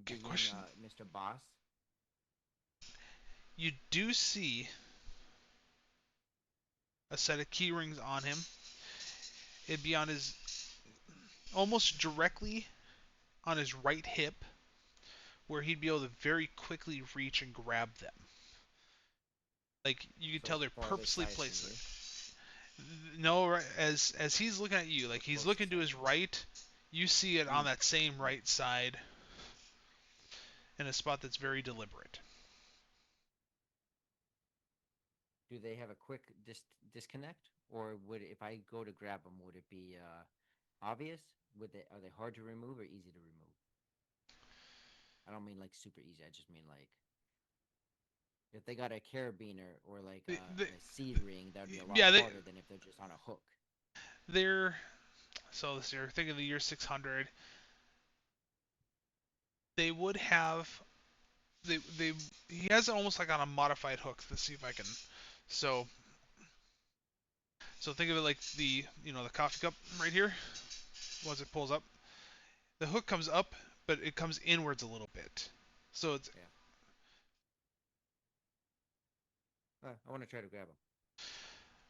Good Being question. Mr. Boss. You do see a set of key rings on him. It'd be on his almost directly on his right hip, where he'd be able to very quickly reach and grab them. Like you could So tell it's they're farthest purposely side from placed you. there. No, right, as he's looking at you, like he's Closest looking to side his from you. right, you see it on Mm. that same right side in a spot that's very deliberate. Do they have a quick disconnect, or would if I go to grab them, would it be obvious? Are they hard to remove or easy to remove? I don't mean like super easy. I just mean like if they got a carabiner or like The, the, a seed ring, that would be a lot yeah, harder than if they're just on a hook. they're so this year. Think of the year 600. They would have they he has it almost like on a modified hook. Let's see if I can. So think of it like the coffee cup right here. Once it pulls up, the hook comes up, but it comes inwards a little bit. So it's Yeah. I want to try to grab them.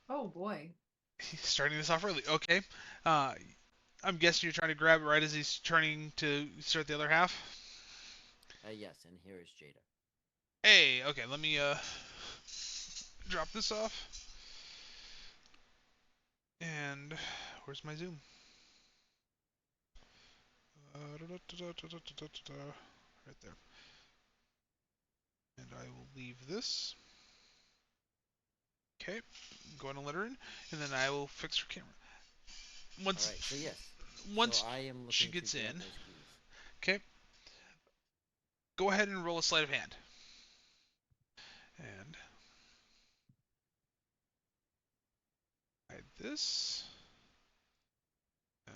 Oh boy. he's starting this off early. Okay. Uh, I'm guessing you're trying to grab it right as he's turning to start the other half. Yes, and here is Jada. Hey, okay, let me drop this off. And where's my zoom? Right there. And I will leave this. Okay, go ahead and let her in, and then I will fix her camera. All right. So yes. So Once I am she looking to gets grab in, those keys. okay, go ahead and roll a sleight of hand. And hide this. And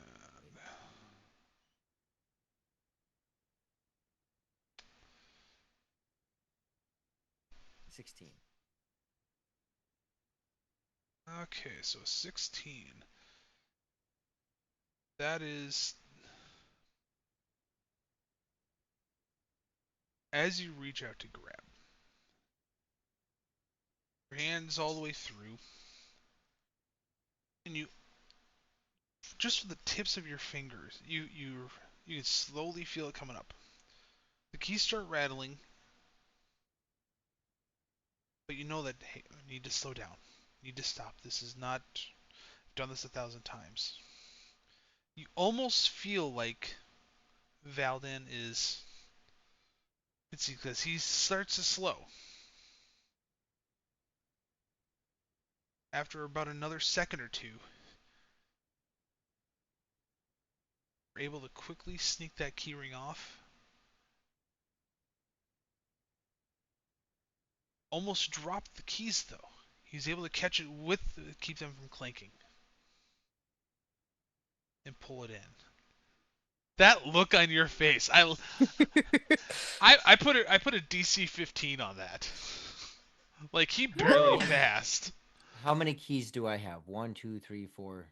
16. okay, so 16. That is as you reach out to grab. Your hands all the way through, and you just with the tips of your fingers, you can slowly feel it coming up. The keys start rattling, but you know that hey, I need to slow down. I need to stop. This is not. I've done this 1,000 times. You almost feel like Valden is. Let's see, because he starts to slow. After about another second or two, you're able to quickly sneak that keyring off. Almost dropped the keys though. He's able to catch it with keep them from clanking and pull it in. That look on your face, I put a DC 15 on that. Like he barely passed. How many keys do I have? One, two, three, four.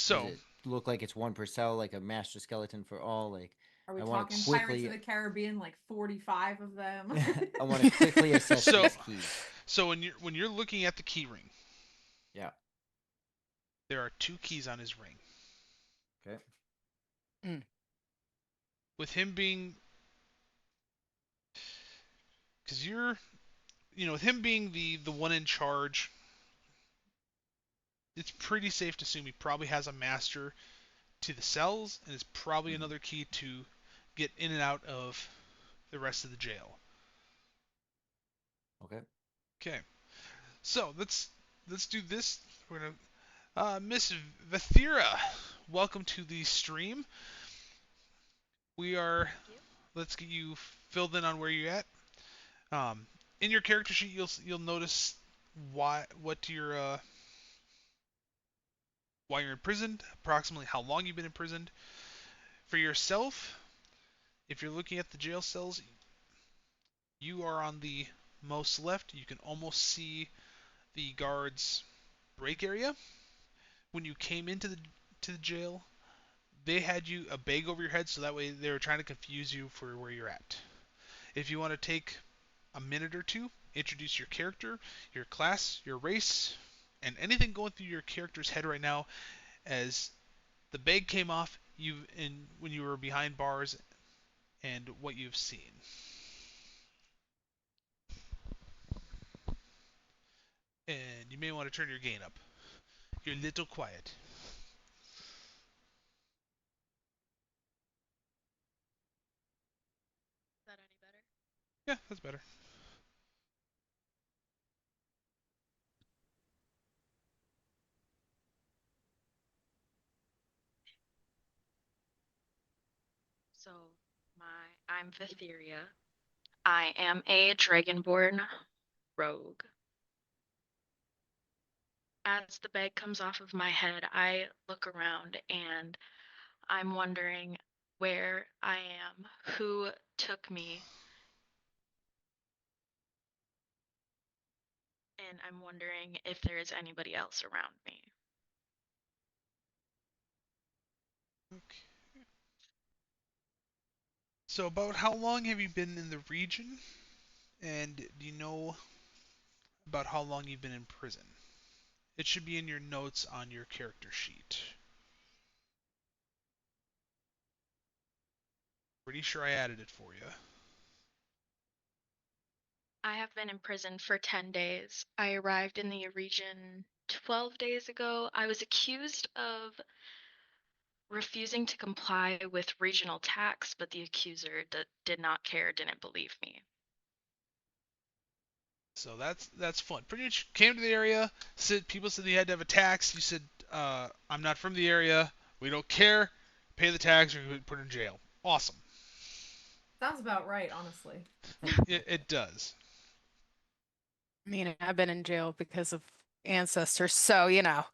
Does So it look like it's one per cell, like a master skeleton for all? Like Are we I want to talking Pirates of quickly. the Caribbean, like 45 of them? I want to quickly assess so these keys. so when you're looking at the key ring, Yeah. there are two keys on his ring. Okay. With him being, because with him being the one in charge, it's pretty safe to assume he probably has a master to the cells, and it's probably another key to get in and out of the rest of the jail. Okay. Okay, so let's do this. We're gonna Miss Vathira, welcome to the stream. We are. Let's get you filled in on where you're at. In your character sheet, you'll notice what your why you're imprisoned, approximately how long you've been imprisoned. For yourself, if you're looking at the jail cells, you are on the most left. You can almost see the guards' break area. When you came into the jail, they had you a bag over your head, so that way they were trying to confuse you for where you're at. If you want to take a minute or two, introduce your character, your class, your race, and anything going through your character's head right now as the bag came off when you were behind bars and what you've seen. And you may want to turn your gain up. You're a little quiet. Is that any better? Yeah, that's better. So, I'm Vitheria. I am a dragonborn rogue. As the bag comes off of my head, I look around and I'm wondering where I am, who took me, and I'm wondering if there is anybody else around me. Okay. So about how long have you been in the region? And do you know about how long you've been in prison? It should be in your notes on your character sheet. Pretty sure I added it for you. I have been in prison for 10 days. I arrived in the region 12 days ago. I was accused of refusing to comply with regional tax, but the accuser did not care, didn't believe me. So that's fun. Pretty much came to the area. People said you had to have a tax. You said, "I'm not from the area. We don't care. Pay the tax or you're put in jail." Awesome. Sounds about right, honestly. It does. I mean, I've been in jail because of ancestors, so you know.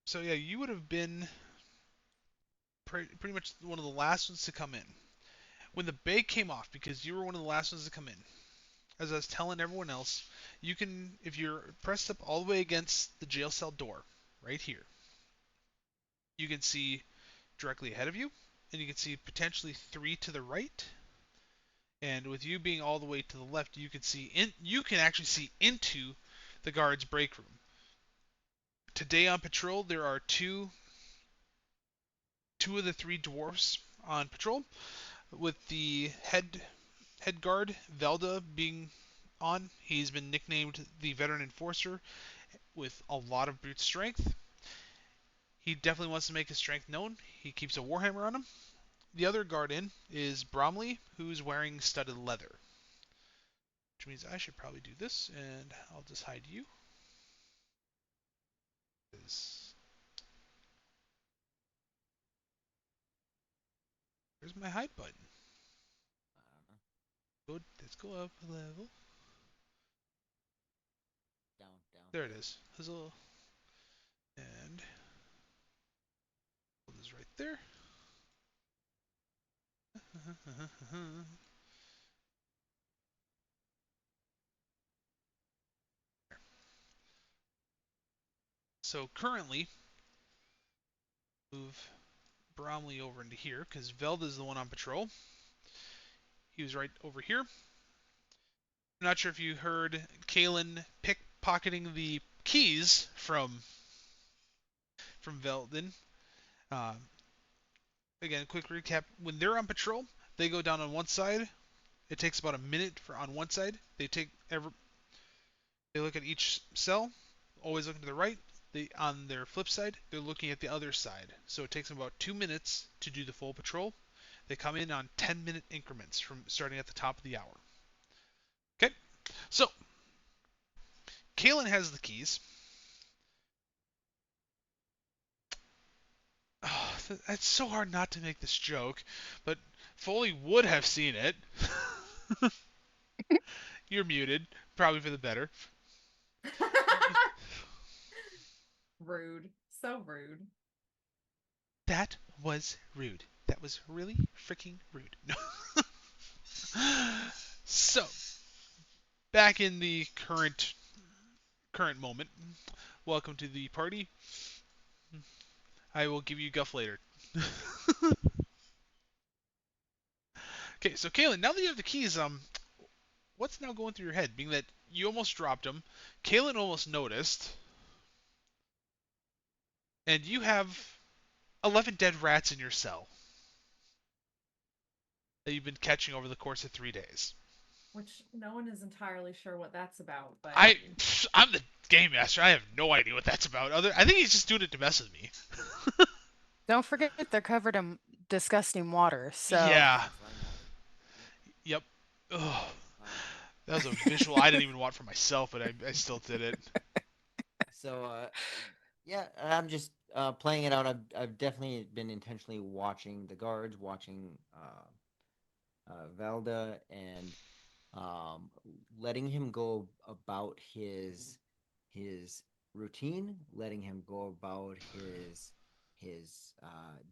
So yeah, you would have been pretty much one of the last ones to come in. When the bag came off, because you were one of the last ones to come in, as I was telling everyone else, you can, if you're pressed up all the way against the jail cell door, right here, you can see directly ahead of you, and you can see potentially 3 to the right. And with you being all the way to the left, you can you can actually see into the guard's break room. Today on patrol, there are two of the 3 dwarfs on patrol, with the head guard Velda being on. He's been nicknamed the Veteran Enforcer with a lot of brute strength. He definitely wants to make his strength known. He keeps a warhammer on him. The other guard in is Bromley, who's wearing studded leather. Which means I should probably do this, and I'll just hide you. Where's my hide button? Let's go up a level. Down, down. There it is. Huzzle. And it is right there. So currently, move Bromley over into here because Velda's the one on patrol. He was right over here. I'm not sure if you heard Kalen pickpocketing the keys from Veldin. Uh, Again, quick recap: when they're on patrol, they go down on one side. It takes about a minute on one side. They look at each cell, always looking to the right. On their flip side, they're looking at the other side. So it takes them about 2 minutes to do the full patrol. They come in on 10-minute increments from starting at the top of the hour. Okay, so Kalen has the keys. Oh, it's so hard not to make this joke, but Foley would have seen it. You're muted, probably for the better. Rude. So rude. That was rude. That was really freaking rude. No. So, back in the current moment. Welcome to the party. I will give you guff later. Okay, so Kaylin, now that you have the keys, what's now going through your head? Being that you almost dropped them, Kaylin almost noticed, and you have 11 dead rats in your cell that you've been catching over the course of 3 days. Which no one is entirely sure what that's about, but I'm the game master. I have no idea what that's about. I think he's just doing it to mess with me. Don't forget they're covered in disgusting water, so Yeah. Some slime water. Yep. Ugh. Um, That was a visual I didn't even want for myself, but I still did it. so yeah, I'm just playing it out. I've definitely been intentionally watching the guards, watching Velda, and um, letting him go about his routine, letting him go about his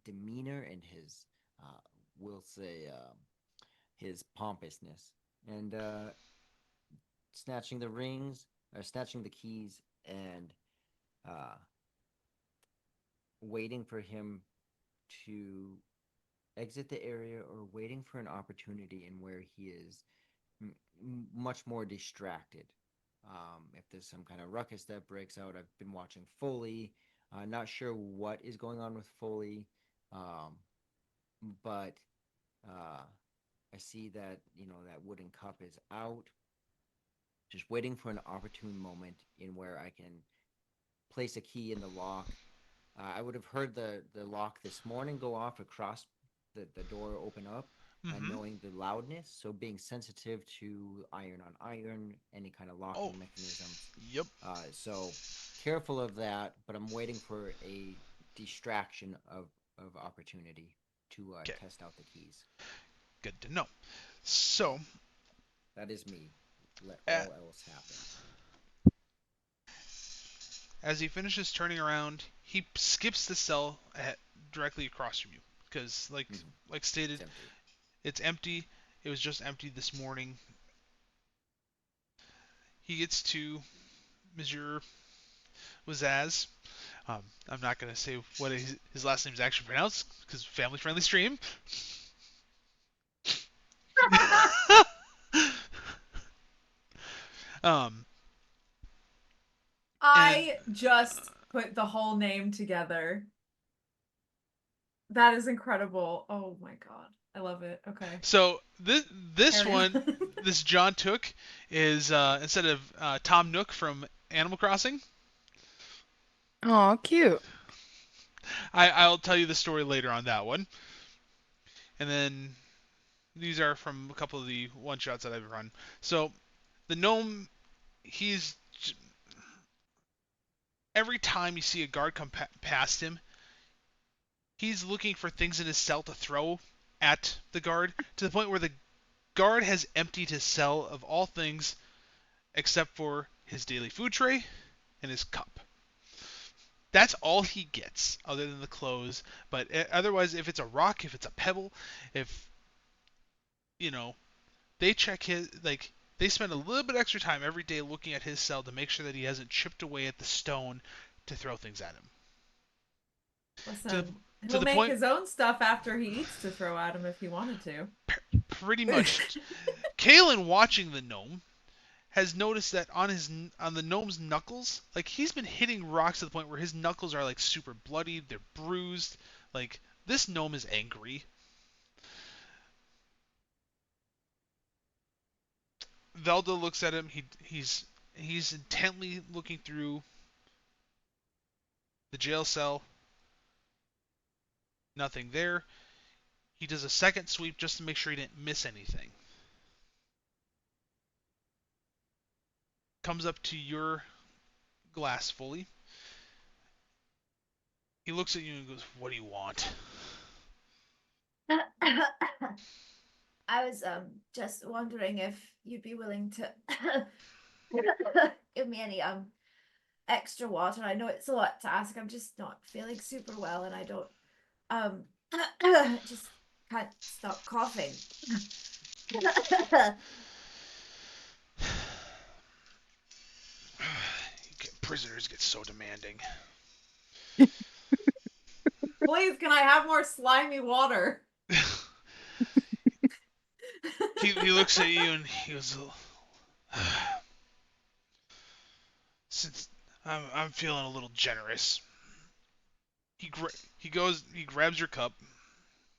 demeanor and his we'll say his pompousness, and snatching the rings or snatching the keys and uh, waiting for him to exit the area or waiting for an opportunity in where he is much more distracted. If there's some kind of ruckus that breaks out, I've been watching Foley. Not sure what is going on with Foley, um, but uh, I see that that wooden cup is out. Just waiting for an opportune moment in where I can place a key in the lock. I would have heard the lock this morning go off across the door open up, Mm-hmm. knowing the loudness. So being sensitive to iron on iron, any kind of Oh, locking mechanisms. yep. So careful of that, but I'm waiting for a distraction of opportunity to Okay, test out the keys. good to know. So, That is me. Let a- all else happen. as he finishes turning around, he skips the cell directly across from you because, Mm-hmm. like It's stated, empty. it's empty. It was just empty this morning. He gets to Monsieur Wazaz. I'm not gonna say what his last name is actually pronounced because family-friendly stream. um, and I just put the whole name together. That is incredible. Oh my god. I love it. Okay. so this Carry one, on. this John Took is instead of Tom Nook from Animal Crossing. oh, cute. I'll tell you the story later on that one. And then these are from a couple of the one shots that I've run. So the gnome, he's every time you see a guard come past him, he's looking for things in his cell to throw at the guard to the point where the guard has emptied his cell of all things except for his daily food tray and his cup. That's all he gets other than the clothes. But otherwise, if it's a rock, if it's a pebble, if you know, they check his they spend a little bit extra time every day looking at his cell to make sure that he hasn't chipped away at the stone to throw things at him. To the Listen, to he'll the make point, his own stuff after he eats to throw at him if he wanted to. pretty much, Kalen watching the gnome has noticed that on the gnome's knuckles, like he's been hitting rocks to the point where his knuckles are like super bloody, they're bruised. Like this gnome is angry. Velda looks at him. He's intently looking through the jail cell. Nothing there. He does a second sweep just to make sure he didn't miss anything. Comes up to your glass fully. He looks at you and goes, "What do you want?" I was just wondering if you'd be willing to give me any extra water. I know it's a lot to ask. I'm just not feeling super well, and I don't um just can't stop coughing. Prisoners get so demanding. Please, can I have more slimy water? He looks at you and he goes, since I'm feeling a little generous. He grabs your cup.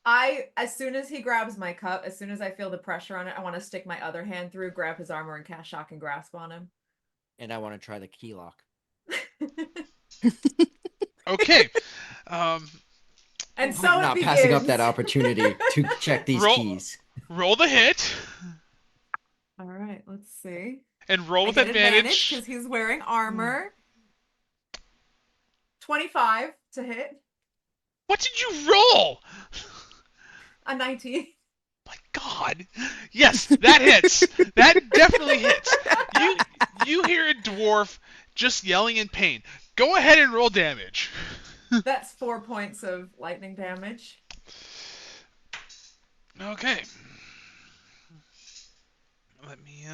As soon as he grabs my cup, as soon as I feel the pressure on it, I want to stick my other hand through, grab his armor, and cast Shock and Grasp on him. And I want to try the key lock. Okay. Um, And I'm so it not passing up that begins. opportunity to check these keys. roll the hit All right, let's see. and roll I with get advantage. because he's wearing armor. 25 to hit. What did you roll? A 19. My God. Yes, that hits. That definitely hits. You hear a dwarf just yelling in pain. Go ahead and roll damage. That's 4 points of lightning damage. Okay. Let me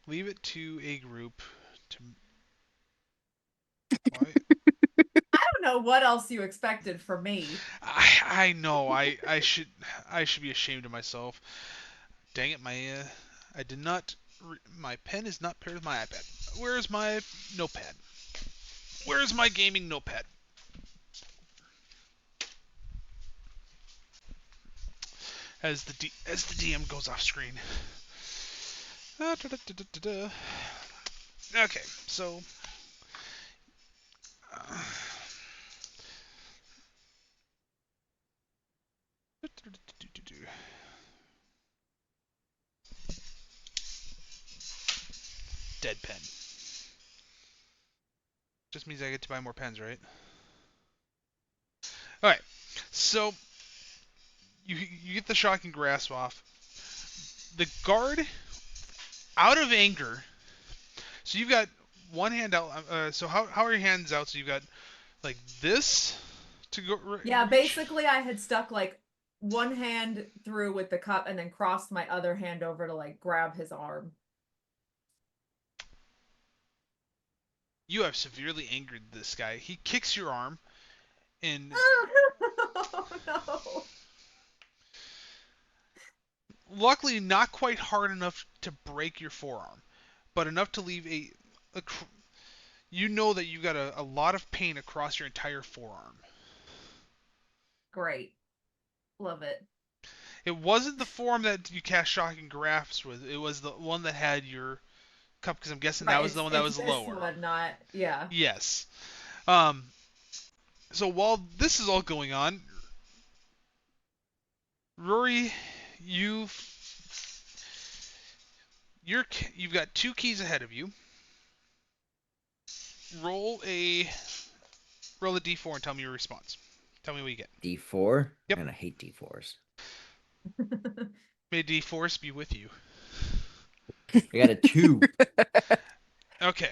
leave it to a group to. Why? I don't know what else you expected from me. I know. I should be ashamed of myself. Dang it! I did not. My pen is not paired with my iPad. Where's my notepad? Where's my gaming notepad? As the DM goes off screen. Okay, so. Uh, Dead pen. Just means I get to buy more pens, right? Alright, so you get the shocking grasp off. The guard, out of anger, so you've got one hand out. So how are your hands out? So you've got like this to go Yeah, reach. basically I had stuck like one hand through with the cup and then crossed my other hand over to like grab his arm. You have severely angered this guy. He kicks your arm, and Oh no. luckily not quite hard enough to break your forearm, but enough to leave a you know that you got a lot of pain across your entire forearm. Great. Love it. It wasn't the forearm that you cast shocking grasps with. It was the one that had your cup, because I'm guessing that Right, was the one that it's was this lower. one, not yeah. Yes. Um. So while this is all going on, Rory, you've got two keys ahead of you. Roll a roll a d4 and tell me your response. Tell me what you get. D4? Yep. And I hate D4s. May d4s be with you. I got a 2. Okay.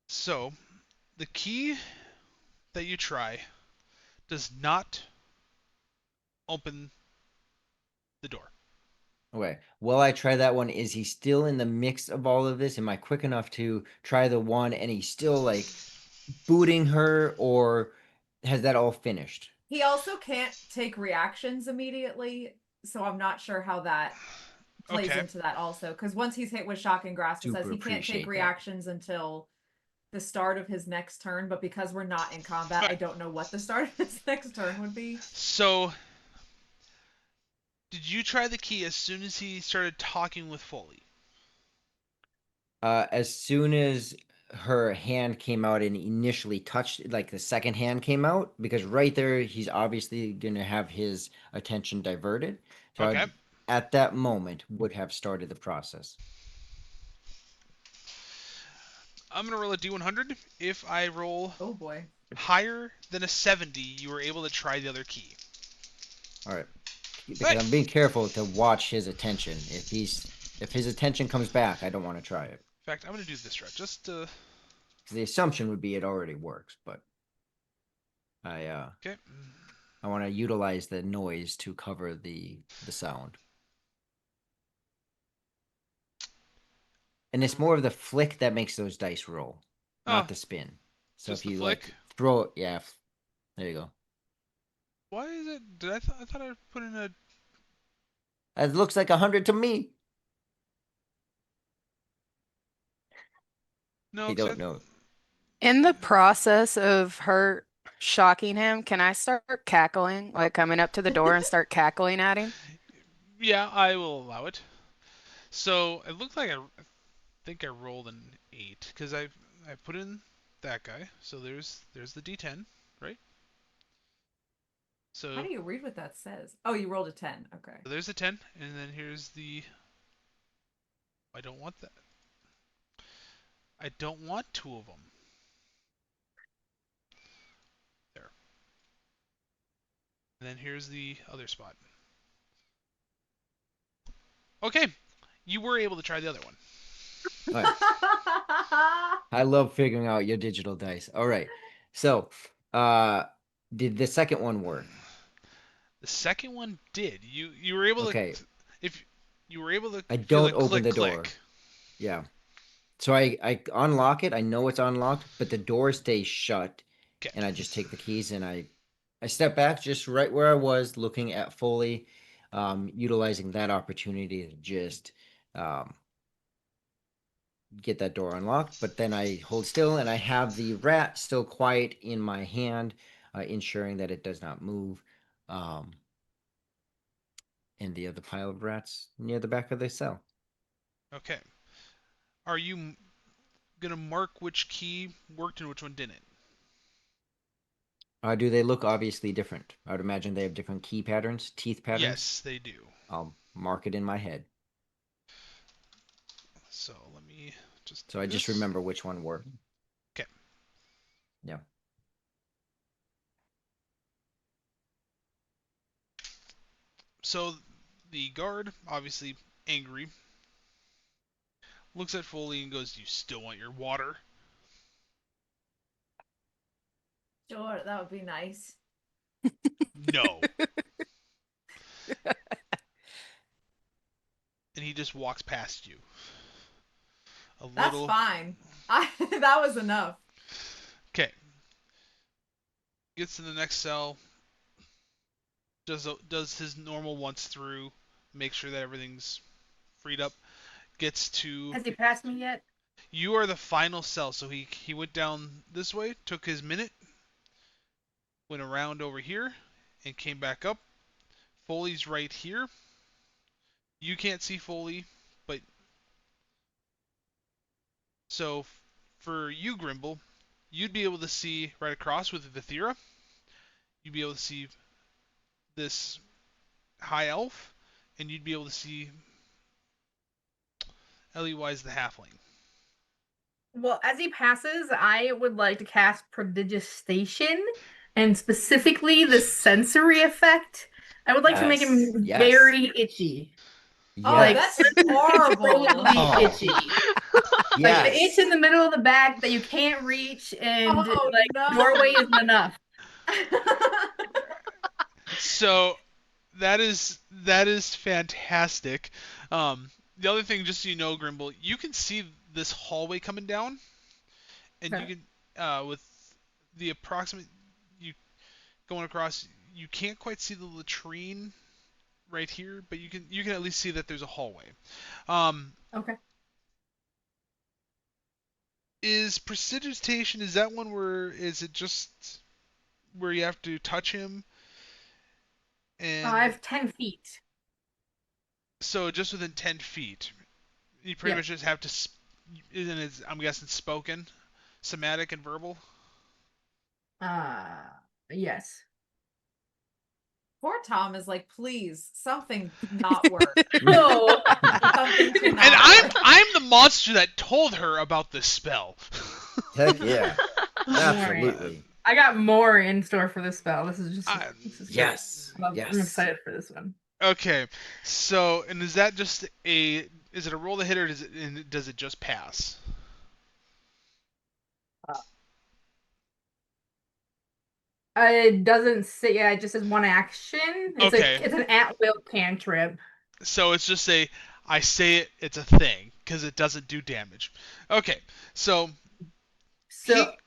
So the key that you try does not open the door. Okay. While I try that one, is he still in the mix of all of this? Am I quick enough to try the one and he's still like booting her, or has that all finished? He also can't take reactions immediately, so I'm not sure how that plays Okay. into that also. Because once he's hit with shock and grasp, it says Super he can't take appreciate that. reactions until the start of his next turn. But because we're not in combat, I don't know what the start of his next turn would be. So, did you try the key as soon as he started talking with Foley? As soon as her hand came out and initially touched, like the second hand came out, because right there he's obviously gonna have his attention diverted. So Okay. at that moment would have started the process. I'm gonna roll a d100. If I roll Oh boy. higher than a 70, you were able to try the other key. All right. Because Right. I'm being careful to watch his attention. If his attention comes back, I don't want to try it. In fact, I'm going to do this right. Just to... Because the assumption would be it already works, but Okay. I want to utilize the noise to cover the sound. And it's more of the flick that makes those dice roll, not the spin. So just if you the like flick? throw it, yeah, there you go. Why is it? I thought I put in a... It looks like 100 to me. No, I because don't know. In the process of her shocking him, can I start cackling, like coming up to the door and start cackling at him? Yeah, I will allow it. So it looked like I think I rolled an 8 because I put in that guy. So there's the D10, right? How So do you read what that says? Oh, you rolled a 10. Okay. there's the 10, and then here's the... I don't want that. I don't want two of them. There. And then here's the other spot. Okay, you were able to try the other one. All right. I love figuring out your digital dice. All right. So, did the second one work? The second one did. You were able Okay. to... If you were able to I feel the don't open click the door. click. Yeah. So I unlock it. I know it's unlocked, but the door stays shut. Okay. And I just take the keys and I step back just right where I was looking at Foley, utilizing that opportunity to just get that door unlocked. But then I hold still and I have the rat still quiet in my hand, ensuring that it does not move. And the other pile of rats near the back of the cell. Okay. Are you gonna mark which key worked and which one didn't? Do they look obviously different? I would imagine they have different key patterns, teeth patterns. Yes, they do. I'll mark it in my head. So let me just do So I just this. remember which one worked. Okay. Yeah. So the guard, obviously angry, looks at Foley and goes, "You still want your water?" Sure, that would be nice. No. And he just walks past you. That's fine. That was enough. Okay. Gets to the next cell. Does his normal once through, make sure that everything's freed up. Gets to... Has he passed me yet? You are the final cell, so he went down this way, took his minute, went around over here, and came back up. Foley's right here. You can't see Foley, but... So, for you, Grimble, you'd be able to see right across with Vithira. You'd be able to see this high elf, and you'd be able to see Ellie-wise the halfling. Well, as he passes, I would like to cast Prodigitation, and specifically the sensory effect. I would like to make him Yes. very itchy. Oh, Like, Yes. that's horrible. Uncontrollably itchy. Like the itch Yes. in the middle of the back that you can't reach, and Oh, like no. doorway isn't enough. So that is fantastic. The other thing, just so you know, Grimble, you can see this hallway coming down, and Okay. you can with the approximate you going across. You can't quite see the latrine right here, but you can at least see that there's a hallway. Okay. Is prestidigitation, is that one where is it just where you have to touch him? And I have 10 feet. so just within 10 feet, you pretty Yeah. much just have to. Isn't it? I'm guessing spoken, somatic, and verbal. Yes. Poor Tom is like, please, something not work. No. Something to And not work. I'm the monster that told her about this spell. Heck yeah. Alright. Absolutely. I got more in store for this spell. I, This is great. Yes. I'm Yes. excited for this one. okay, so and is that just a is it a roll to hit or does it just pass? It doesn't say. Yeah, it just says one action. Okay, It's an at will cantrip. so it's just a I say it, it's a thing because it doesn't do damage. Okay, so So he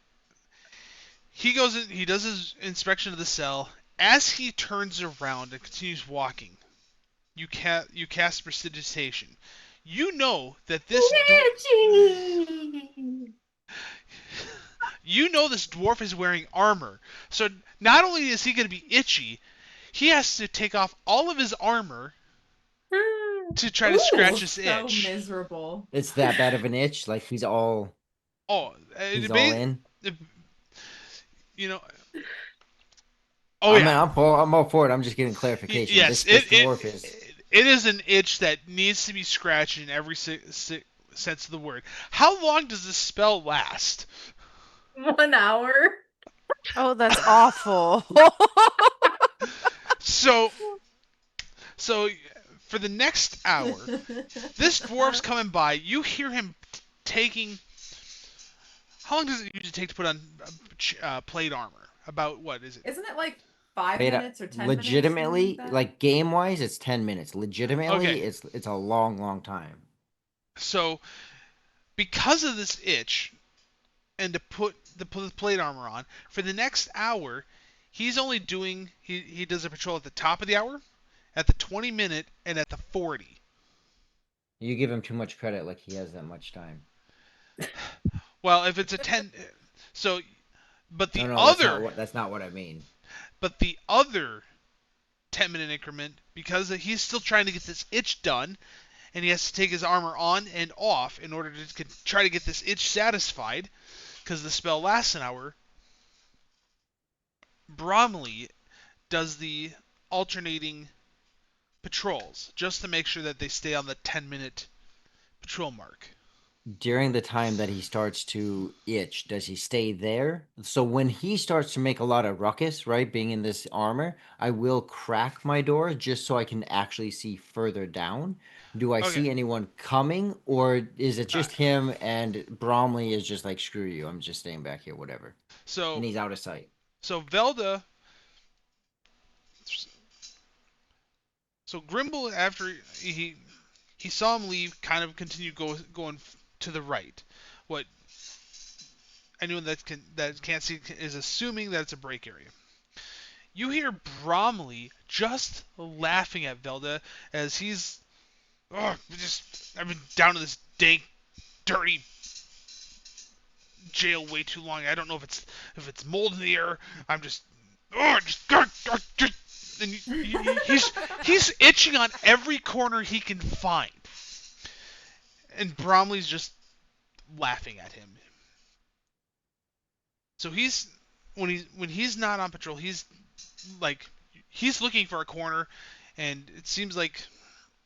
he goes in, he does his inspection of the cell. As he turns around and continues walking, you cast prestidigitation. You know that Witchy! you know this dwarf is wearing armor. So not only is he going to be itchy, he has to take off all of his armor to try to scratch Ooh. his So itch. miserable. It's that bad of an itch. Like Oh, he's all in. you know. Oh I mean, yeah. I'm all for it. I'm just getting clarification. Yes, This dwarf is. it is an itch that needs to be scratched in every sense of the word. How long does this spell last? 1 hour. Oh, that's awful. So so for the next hour, this dwarf's coming by. You hear him taking. How long does it usually take to put on plate armor? About what is it? Isn't it like 5 Wait, minutes or 10 minutes? Something like legitimately, that? like game wise, it's 10 minutes. Okay, Legitimately, it's a long, long time. so because of this itch, and to put the plate armor on for the next hour, he's only doing he does a patrol at the top of the hour, at the 20-minute, and at the 40. You give him too much credit, like he has that much time. Well, if it's a 10, so but No, the no, other that's not what I mean. but the other 10-minute increment, because he's still trying to get this itch done, and he has to take his armor on and off in order to try to get this itch satisfied, because the spell lasts an hour. Bromley does the alternating patrols just to make sure that they stay on the 10-minute patrol mark. During the time that he starts to itch, does he stay there? So when he starts to make a lot of ruckus, right, being in this armor, I will crack my door just so I can actually see further down. Do I Okay. see anyone coming, or is it Uh, just him and Bromley is just like, screw you, I'm just staying back here, whatever. And so he's out of sight. so Velda so Grimble, after he saw him leave, kind of continued going to the right. What anyone that can't see is assuming that it's a break area. You hear Bromley just laughing at Velda as he's I've been down to this dank, dirty jail way too long. I don't know if it's mold in the air. I'm just and he's itching on every corner he can find, and Bromley's just laughing at him. So when he's not on patrol, like he's looking for a corner, and it seems like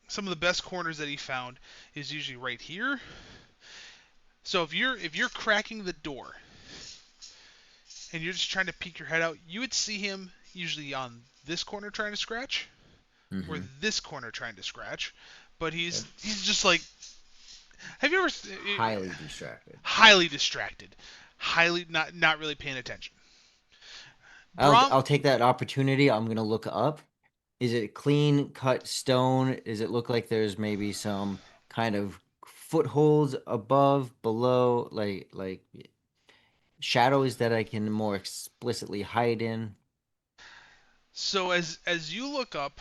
some of the best corners that he found is usually right here. So if you're cracking the door and you're just trying to peek your head out, you would see him usually on this corner trying to scratch, or Mm-hmm. this corner trying to scratch. But Yep. he's just like, have you ever Highly distracted. highly distracted, highly not really paying attention. I'll Brom, take that opportunity. I'm gonna look up. Is it clean cut stone? Does it look like there's maybe some kind of footholds above, below, like shadows that I can more explicitly hide in? so as you look up,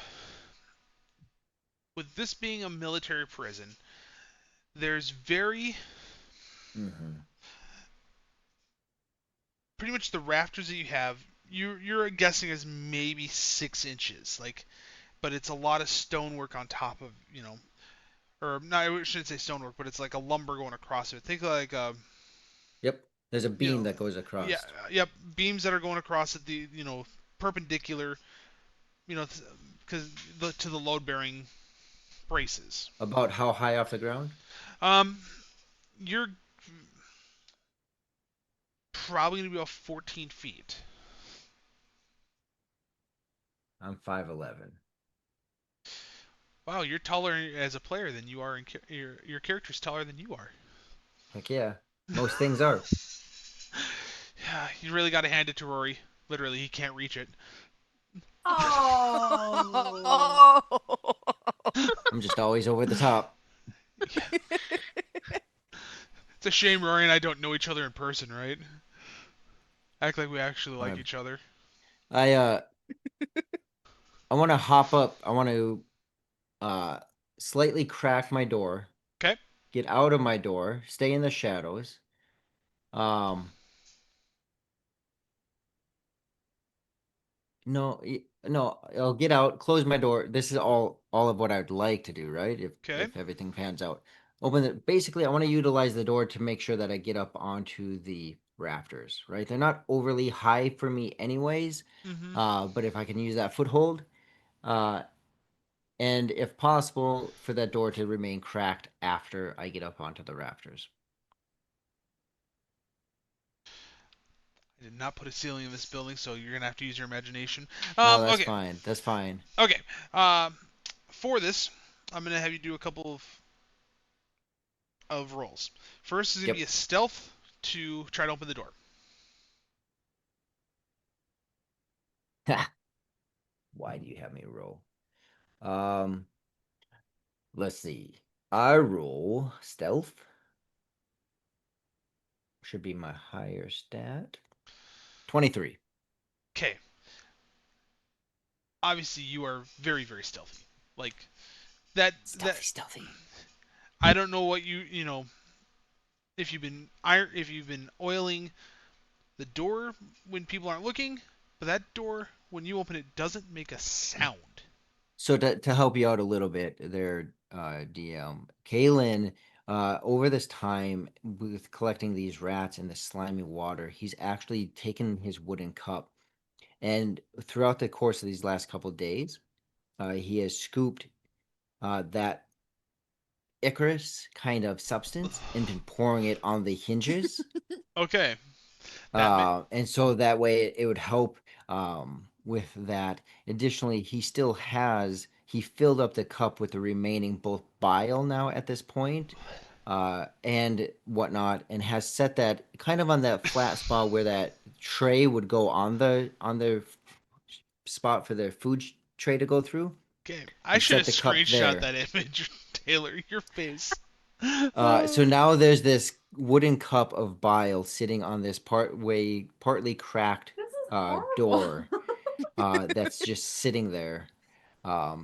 with this being a military prison, there's Mm-hmm. pretty much the rafters that you have. You're guessing is maybe 6 inches, like, but it's a lot of stonework on top of or not. I shouldn't say stonework, but it's like a lumber going across it. Think like Yep. There's a you beam know, that goes yeah, across. yep, beams that are going across at the perpendicular, because to the load bearing braces. About how high off the ground? Um, you're probably going to be about 14 feet. I'm 5'11". Wow, you're taller as a player than you are your character's taller than you are. Heck yeah. Most things are. Yeah, you really got to hand it to Rory. Literally, he can't reach it. Oh. I'm just always over the top. Yeah. It's a shame Rory and I don't know each other in person, right? Act like we actually like I each other. I I want to hop up. I want to uh slightly crack my door, Okay. get out of my door, stay in the shadows. Um no, no, I'll get out, close my door. This is all of what I'd like to do, right? Okay. If everything pans out. Open it. Basically, I want to utilize the door to make sure that I get up onto the rafters, right? They're not overly high for me anyways. Mm-hmm. But if I can use that foothold, uh and if possible, for that door to remain cracked after I get up onto the rafters. I did not put a ceiling in this building, so you're gonna have to use your imagination. No, that's Okay. fine. That's fine. Okay. Um, for this, I'm gonna have you do a couple of rolls. First is gonna be Yep. a stealth to try to open the door. Why do you have me roll? Um, let's see. I roll stealth. Should be my higher stat. 23. Okay. Obviously, you are very, very stealthy. Like that. Stealthy, stealthy. I don't know what you know if you've been oiling the door when people aren't looking, but that door when you open it doesn't make a sound. So to help you out a little bit there, DM, Kalen, over this time with collecting these rats in the slimy water, he's actually taken his wooden cup, and throughout the course of these last couple of days, he has scooped that Icarus kind of substance and been pouring it on the hinges. Okay, that may, And so that way it would help with that. Additionally, he filled up the cup with the remaining both bile now at this point, and whatnot, and has set that kind of on that flat spot where that tray would go on the spot for the food tray to go through. okay. I He should set have the cup screenshot there. that image, Taylor. Your face. So now there's this wooden cup of bile sitting on this partly cracked This is horrible. door that's just sitting there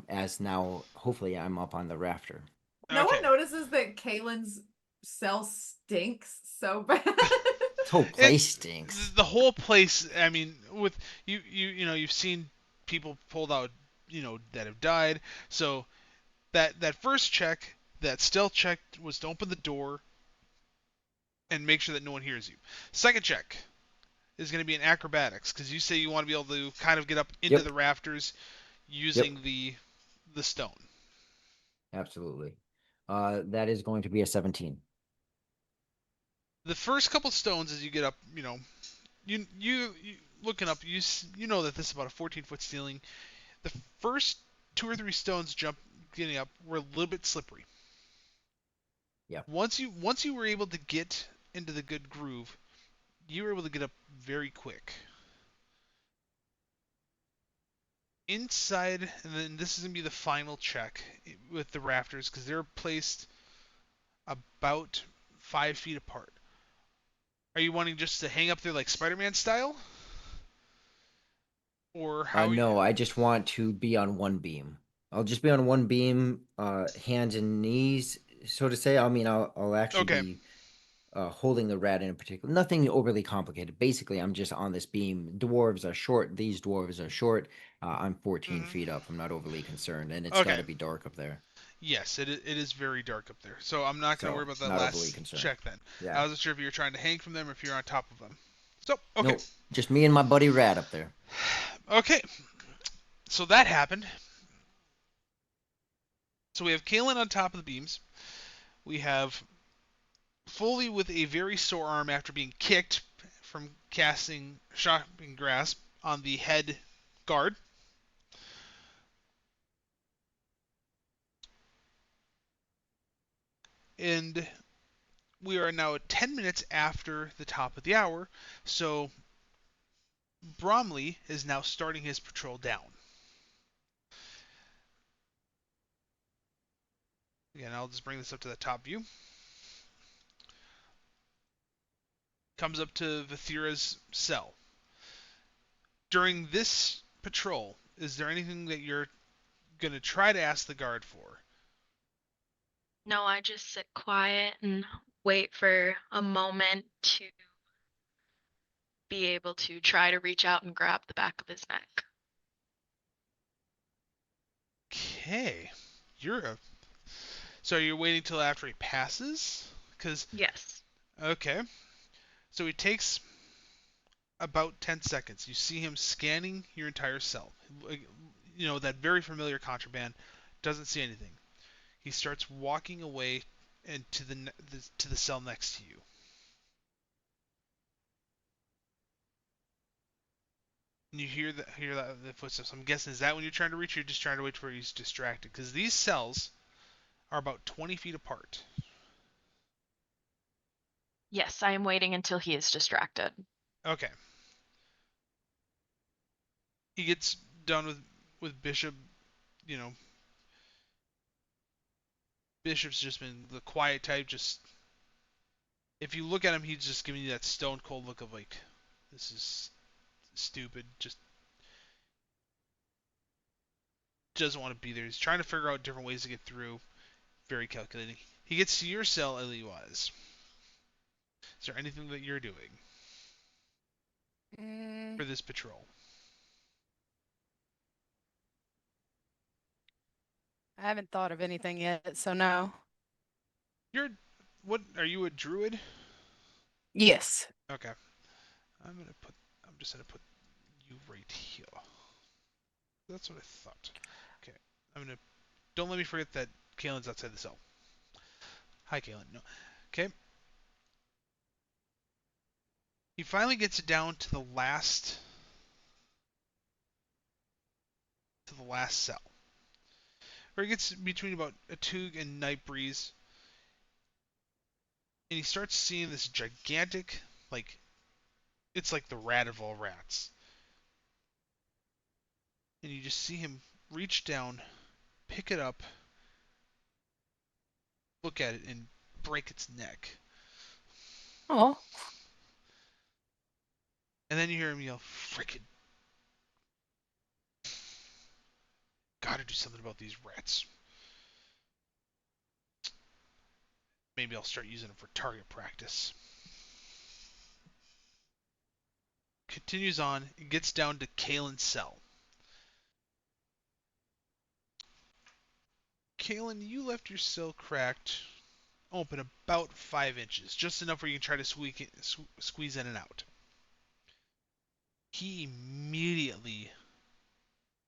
as now hopefully I'm up on the rafter. No Okay. one notices that Kaylin's cell stinks so bad. This whole It place stinks. the whole place. I mean, with you've seen people pulled out that have died. So that first check, that stealth check, was to open the door and make sure that no one hears you. Second check is going to be in acrobatics because you say you want to be able to kind of get up into Yep. the rafters Yep. using the stone. Absolutely. That is going to be a 17. The first couple stones as you get up, you looking up, you know that this is about a 14-foot ceiling. The first two or three stones getting up were a little bit slippery. Yeah. Once you were able to get into the good groove, you were able to get up very quick. Inside, and then this is gonna be the final check with the rafters because they're placed about 5 feet apart. Are you wanting just to hang up there like Spider-Man style, or how? No, I just want to be on one beam. I'll just be on one beam, hands and knees, so to say. I mean, I'll actually Okay. be holding the rat in particular. Nothing overly complicated. Basically, I'm just on this beam. Dwarves are short. These dwarves are short. I'm 14 Mm-hmm. feet up. I'm not overly concerned, and it's got Okay. to be dark up there. Yes, it is very dark up there. So I'm not going to worry So, about that not overly last concerned. check then. Yeah. I wasn't sure if you were trying to hang from them or if you're on top of them. So, okay. Nope. Just me and my buddy Rat up there. Okay. So that happened. So we have Kalen on top of the beams. We have Foley with a very sore arm after being kicked from casting Shocking Grasp on the head guard. And we are now 10 minutes after the top of the hour, so Bromley is now starting his patrol down. Again, I'll just bring this up to the top view. Comes up to Vithira's cell. During this patrol, is there anything that you're going to try to ask the guard for? No, I just sit quiet and wait for a moment to be able to try to reach out and grab the back of his neck. Okay. You're a... So you're waiting till after he passes? Because, Yes. okay. So he takes about 10 seconds. You see him scanning your entire cell. You know, that very familiar contraband. Doesn't see anything. He starts walking away and to the cell next to you. And you hear the footsteps. I'm guessing, is that when you're trying to reach, or you're just trying to wait for he's distracted? Because these cells are about 20 feet apart. Yes, I am waiting until he is distracted. Okay. He gets done with Bishop. You know, Bishop's just been the quiet type. Just if you look at him, he's just giving you that stone cold look of like, this is stupid. Just doesn't want to be there. He's trying to figure out different ways to get through. Very calculating. He gets to your cell, Eliwaz. Is there anything that you're doing for this patrol? I haven't thought of anything yet, so no. You're what? Are you a druid? Yes. Okay. I'm just gonna put you right here. That's what I thought. Okay. I'm gonna. Don't let me forget that Kalen's outside the cell. Hi, Kalen. No. Okay. He finally gets it down to the last cell, where he gets between about a Tug and Nightbreeze, and he starts seeing this gigantic, like, it's like the rat of all rats. And you just see him reach down, pick it up, look at it, and break its neck. Oh. And then you hear him yell, "Frickin' gotta do something about these rats. Maybe I'll start using them for target practice." Continues on and gets down to Kalen's cell. Kalen, you left your cell cracked open about 5 inches, just enough where you can try to squeeze in and out. He immediately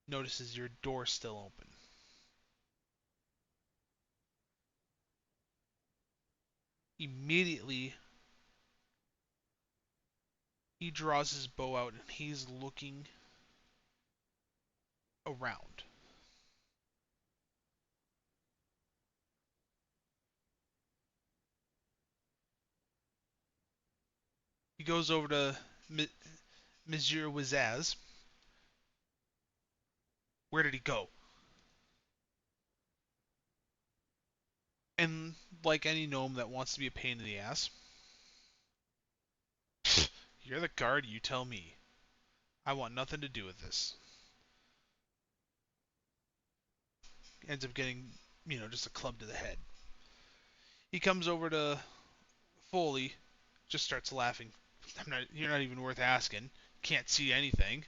notices your door still open. Immediately, he draws his bow out and he's looking around. He goes over to Monsieur Wazaz. Where did he go? And like any gnome that wants to be a pain in the ass, you're the guard, you tell me. I want nothing to do with this. Ends up getting, just a club to the head. He comes over to Foley, just starts laughing. You're not even worth asking. Can't see anything.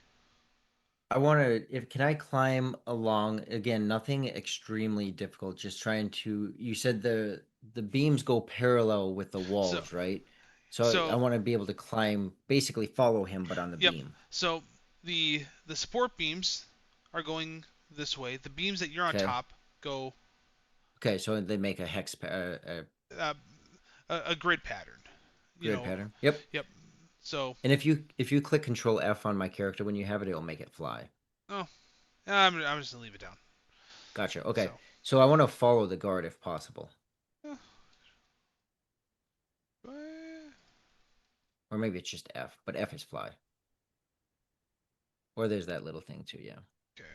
I want to, if can I climb along again, nothing extremely difficult, just trying to, you said the beams go parallel with the So, walls, right? So I so, want to be able to climb, basically follow him, but on the yep. beam. So the support beams are going this way. The beams that you're on Okay. top go Okay, so they make a hex uh, a grid pattern. grid pattern. Yep. Yep. So, And if you click Control F on my character when you have it, it'll make it fly. oh, I'm just gonna leave it down. Gotcha. Okay. So, So I want to follow the guard if possible, uh, or maybe it's just F, but F is fly. Or there's that little thing too. Yeah. okay,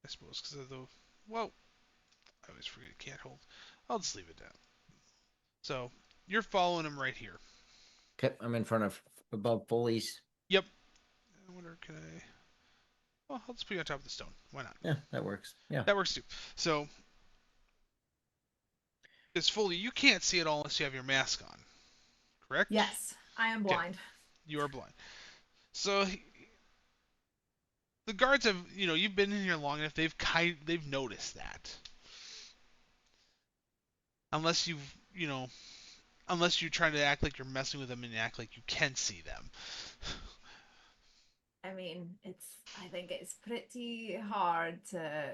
I suppose because of the well, I always forget can't hold. I'll just leave it down. So you're following him right here. Okay. I'm in front of above Foley's. Yep. I wonder, can I? Well, I'll just put you on top of the stone. Why not? Yeah, that works. Yeah. That works too. So, it's Foley. You can't see it all unless you have your mask on. Correct? Yes, I am Okay. blind. You are blind. So the guards have, you've been in here long enough. They've noticed that. Unless unless you're trying to act like you're messing with them and act like you can see them. I mean, I think it's pretty hard to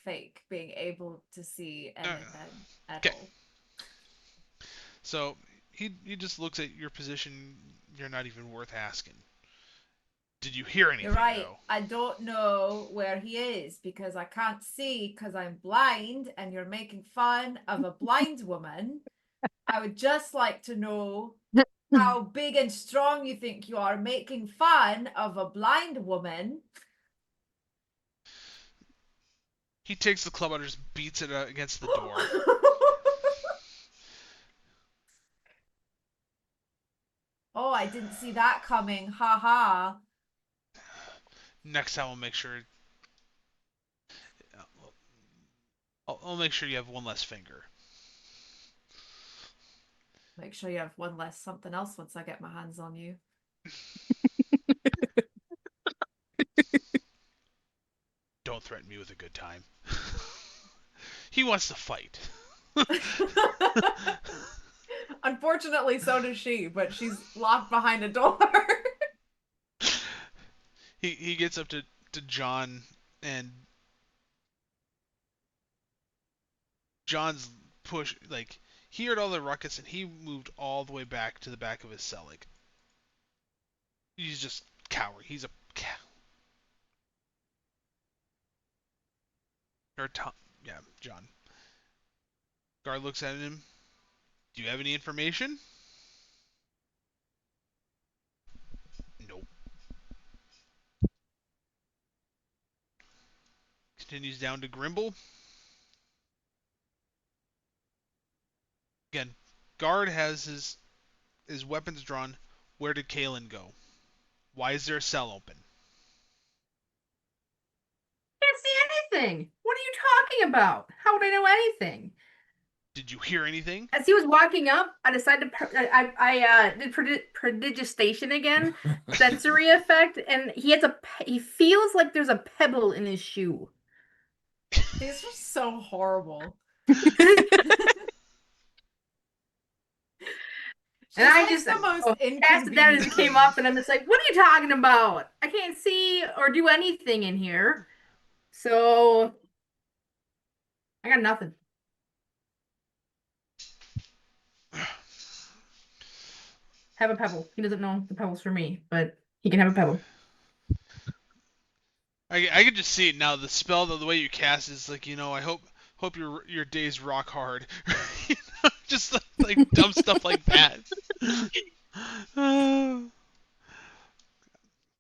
fake being able to see anything at okay. all. So he just looks at your position. You're not even worth asking. Did you hear anything? You're right. Though? I don't know where he is because I can't see because I'm blind and you're making fun of a blind woman. I would just like to know how big and strong you think you are making fun of a blind woman. He takes the club out and just beats it against the door. Oh, I didn't see that coming. Ha ha. Next time I'll make sure. I'll make sure you have one less finger. Make sure you have one less something else once I get my hands on you. Don't threaten me with a good time. He wants to fight. Unfortunately, so does she, but she's locked behind a door. He gets up to John, and John's he heard all the ruckus and he moved all the way back to the back of his cell. Like, he's just coward. He's a cow. Or Tom, yeah, John. Guard looks at him. Do you have any information? Nope. Continues down to Grimble. Again, guard has his weapons drawn. Where did Kalen go? Why is there a cell open? Can't see anything. What are you talking about? How would I know anything? Did you hear anything? As he was walking up, I decided to. I did prodigitation again, sensory effect, and he feels like there's a pebble in his shoe. These are so horrible. And I like just the most asked that as it came up, and I'm just like, "What are you talking about? I can't see or do anything in here." So I got nothing. Have a pebble. He doesn't know the pebble's for me, but he can have a pebble. I can just see it now. The spell, the way you cast is like, I hope your days rock hard. Just like dumb stuff like that.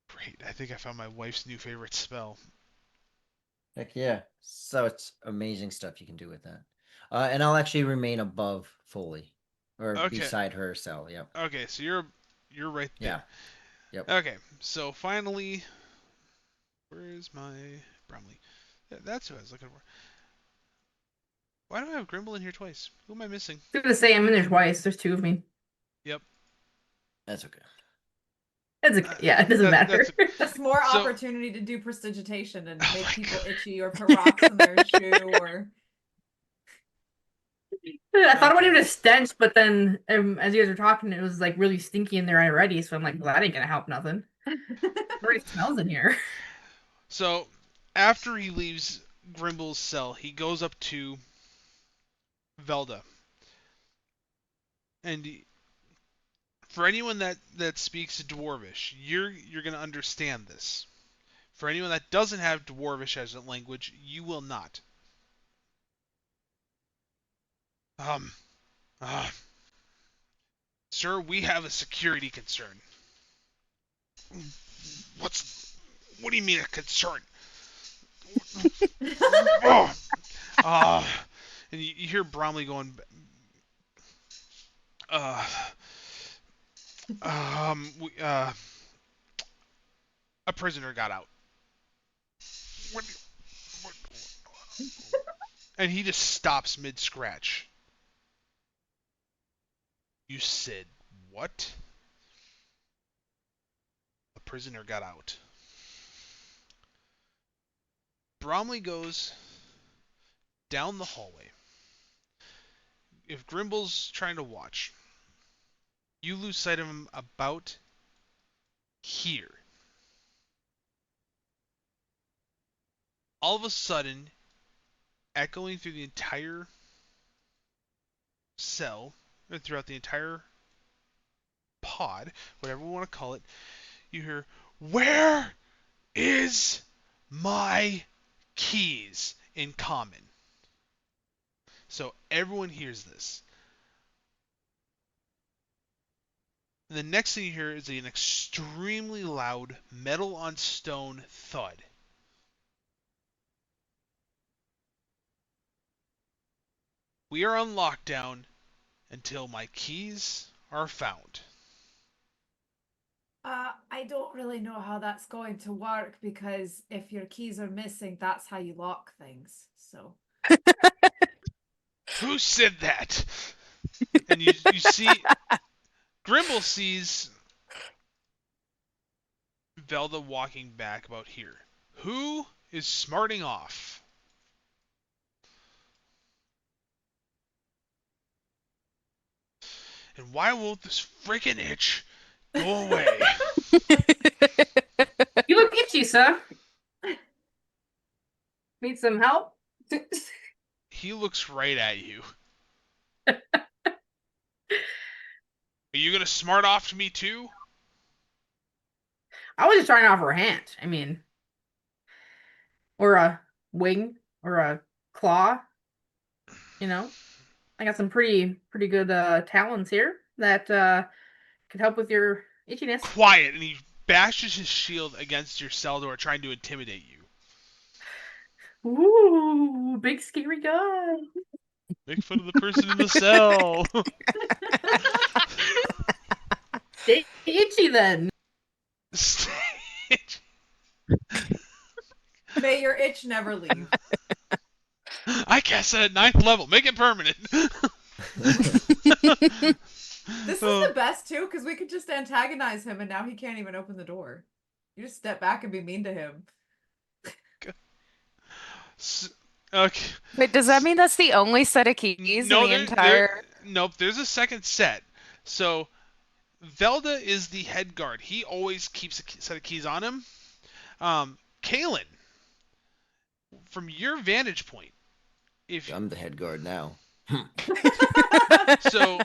Great. I think I found my wife's new favorite spell. Heck yeah. So it's amazing stuff you can do with that. And I'll actually remain above Foley. Or beside her cell, yep. Okay, so you're right there. Yeah. Yep. Okay, so finally, where is my Bromley? That's who I was looking for. Why do I have Grimble in here twice? Who am I missing? I was gonna say I'm in there twice. There's two of me. Yep. That's okay. It's okay. Yeah, it doesn't matter. That's more opportunity to do prestidigitation and make people itchy or put rocks in their shoe or. I thought about even a stench, but then as you guys were talking, it was like really stinky in there already. So I'm like, well, that ain't gonna help nothing. It already smells in here. So after he leaves Grimble's cell, he goes up to Velda. And for anyone that speaks Dwarvish, you're going to understand this. For anyone that doesn't have Dwarvish as a language, you will not. Um, uh, Sir, we have a security concern. What do you mean a concern? Oh, uh, and you hear Bromley going, uh, we, a prisoner got out. What, what? And he just stops mid scratch. You said what? A prisoner got out. Bromley goes down the hallway. If Grimble's trying to watch, you lose sight of him about here. All of a sudden, echoing through the entire cell, or throughout the entire pod, whatever we want to call it, you hear, "Where is my keys?" in common. So everyone hears this. And the next thing you hear is an extremely loud metal on stone thud. We are on lockdown until my keys are found. I don't really know how that's going to work because if your keys are missing, that's how you lock things. So. Who said that? And you see, Grimble sees Velda walking back about here. Who is smarting off? And why won't this freaking itch go away? You look itchy, sir. Need some help? He looks right at you. Are you gonna smart off to me too? I was just trying to offer a hand. I mean, or a wing, or a claw. You know, I got some pretty good talons here that could help with your itchiness. Quiet, and he bashes his shield against your cell door, trying to intimidate you. Ooh, big scary guy. Make fun of the person in the cell. Stay itchy then. May your itch never leave. I cast it at 9th level. Make it permanent. This is the best too, because we could just antagonize him and now he can't even open the door. You just step back and be mean to him. Okay. Wait, does that mean that's the only set of keys No, in the entire... nope, there's a second set. So, Velda is the head guard. He always keeps a set of keys on him. Kalen, from your vantage point, if I'm the head guard now. so,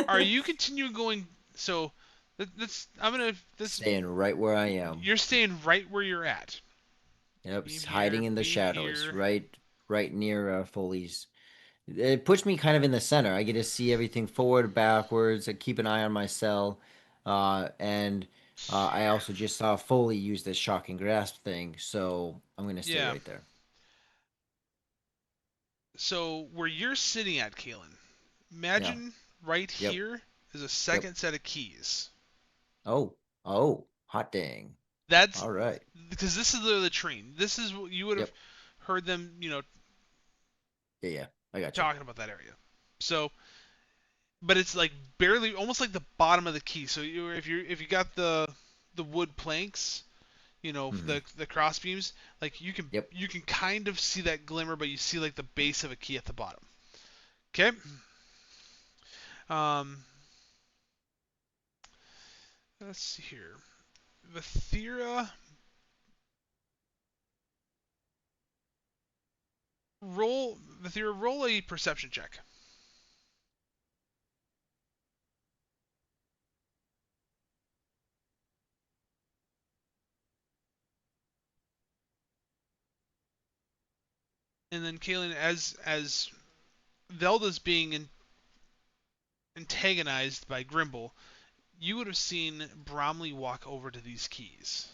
are you continuing going? So, Staying right where I am. You're staying right where you're at. Yep, Beam hiding here, in the beam shadows, here. right near Foley's. It puts me kind of in the center. I get to see everything forward, backwards. I keep an eye on my cell, and I also just saw Foley use this shock and grasp thing, so I'm gonna stay Yeah. right there. So where you're sitting at, Kalen, Yeah. imagine right Yep. here is a second set of keys. Oh, hot dang. That's All right. because this is the latrine. This is what you would have Yep. heard them, Yeah, I got you. talking about that area. So, but it's like barely, almost like the bottom of the key. So if you got the wood planks, the cross beams, like you can Yep. you can kind of see that glimmer, but you see like the base of a key at the bottom. Okay. Let's see here. Vithira, roll a perception check. And then Kaylin, as Velda's being antagonized by Grimble, you would have seen Bromley walk over to these keys.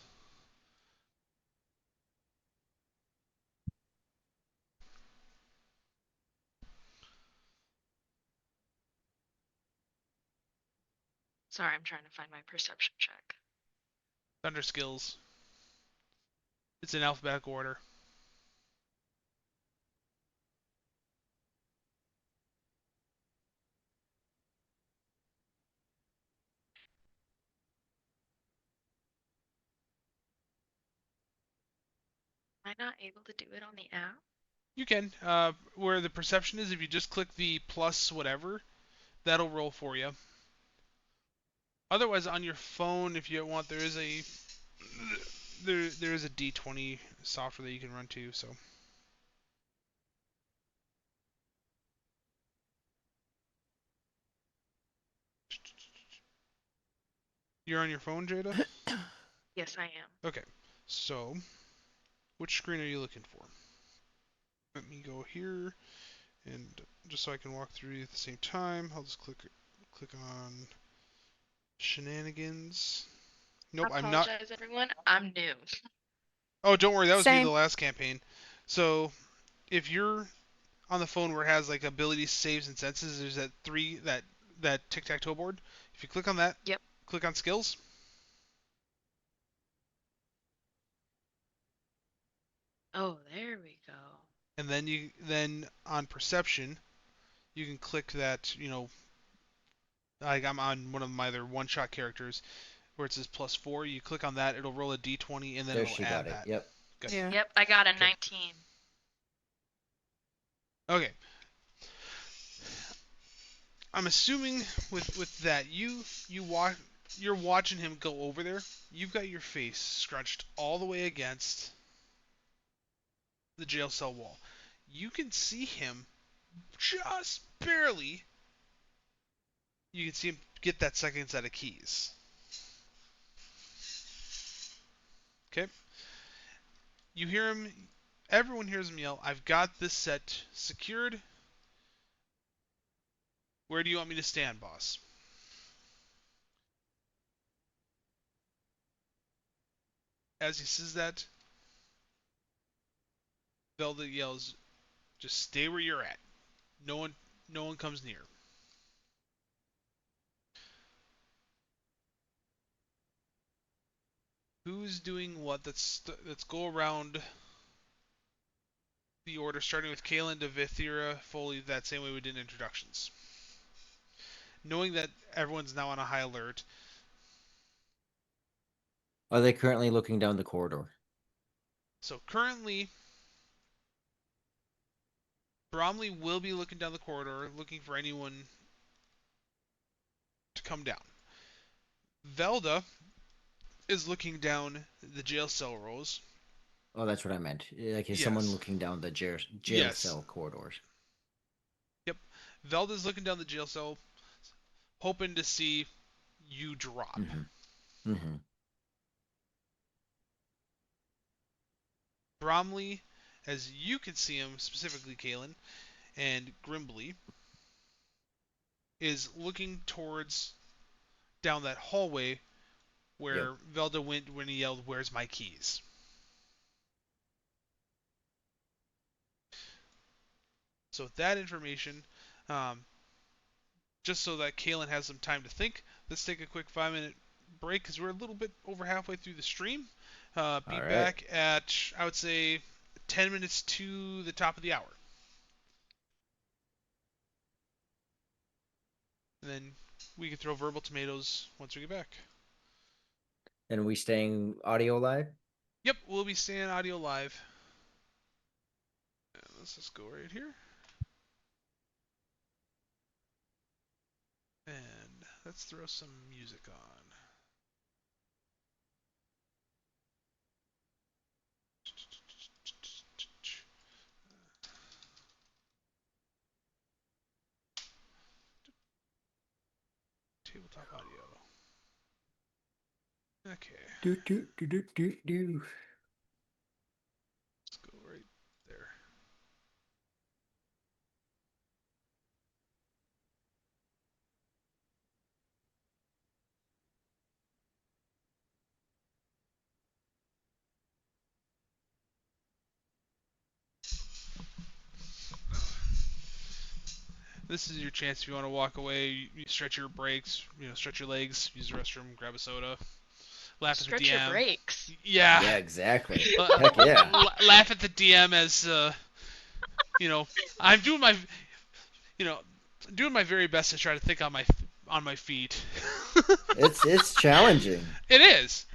Sorry, I'm trying to find my perception check. Thunder skills. It's in alphabetical order. Am I not able to do it on the app? You can. Where the perception is, if you just click the plus whatever, that'll roll for you. Otherwise, on your phone, if you want, there is a D20 software that you can run to. So you're on your phone, Jada? Yes, I am. Okay. So which screen are you looking for? Let me go here, and just so I can walk through at the same time, I'll just click on shenanigans. I Nope, I'm not. apologize, everyone. I'm new. Oh, don't worry, that was me the Same. last campaign. So if you're on the phone where it has like abilities, saves, and senses, there's that tic tac toe board. If you click on that, Yep. click on skills, Oh, there we go. and then on perception, you can click that. Like I'm on one of my other one shot characters where it says +4. You click on that, it'll roll a d20, and then There it'll she got add it. that. Yep. Good. Yeah. Yep, I got a Okay. 19. Okay. I'm assuming with that you're watching him go over there. You've got your face scrunched all the way against the jail cell wall. You can see him just barely. You can see him get that second set of keys. Okay. You hear him. Everyone hears him yell, "I've got this set secured. Where do you want me to stand, boss?" As he says that, Velda yells, "Just stay where you're at. No one, no one comes near." Who's doing what? Let's go around the order, starting with Kaelin to Vithira, Foley, that same way we did introductions. Knowing that everyone's now on a high alert. Are they currently looking down the corridor? So currently, Bromley will be looking down the corridor, looking for anyone to come down. Velda is looking down the jail cell rows. Oh, that's what I meant. Like, is someone Yes. looking down the jail Yes. cell corridors? Yep. Velda's looking down the jail cell, hoping to see you drop. Mm-hmm. Mm-hmm. Bromley, as you can see him, specifically Kaelin, and Grimbley, is looking towards down that hallway where Yep. Velda went when he yelled, "Where's my keys?" So with that information, um, just so that Kaelin has some time to think, let's take a quick 5-minute break because we're a little bit over halfway through the stream. Be All right. back at, I would say, 10 minutes to the top of the hour. And then we can throw verbal tomatoes once we get back. And are we staying audio live? Yep, we'll be staying audio live. And let's just go right here. And let's throw some music on. Tabletop audio. Okay. Do do do do do do. Let's go right there. this is your chance. If you want to walk away, you stretch your breaks, stretch your legs, use the restroom, grab a soda, laugh at the Stretch your DM. brakes. Yeah. Yeah, exactly. Uh, Heck yeah. laugh at the DM as I'm doing my you know doing my very best to try to think on my feet. It's challenging. It is,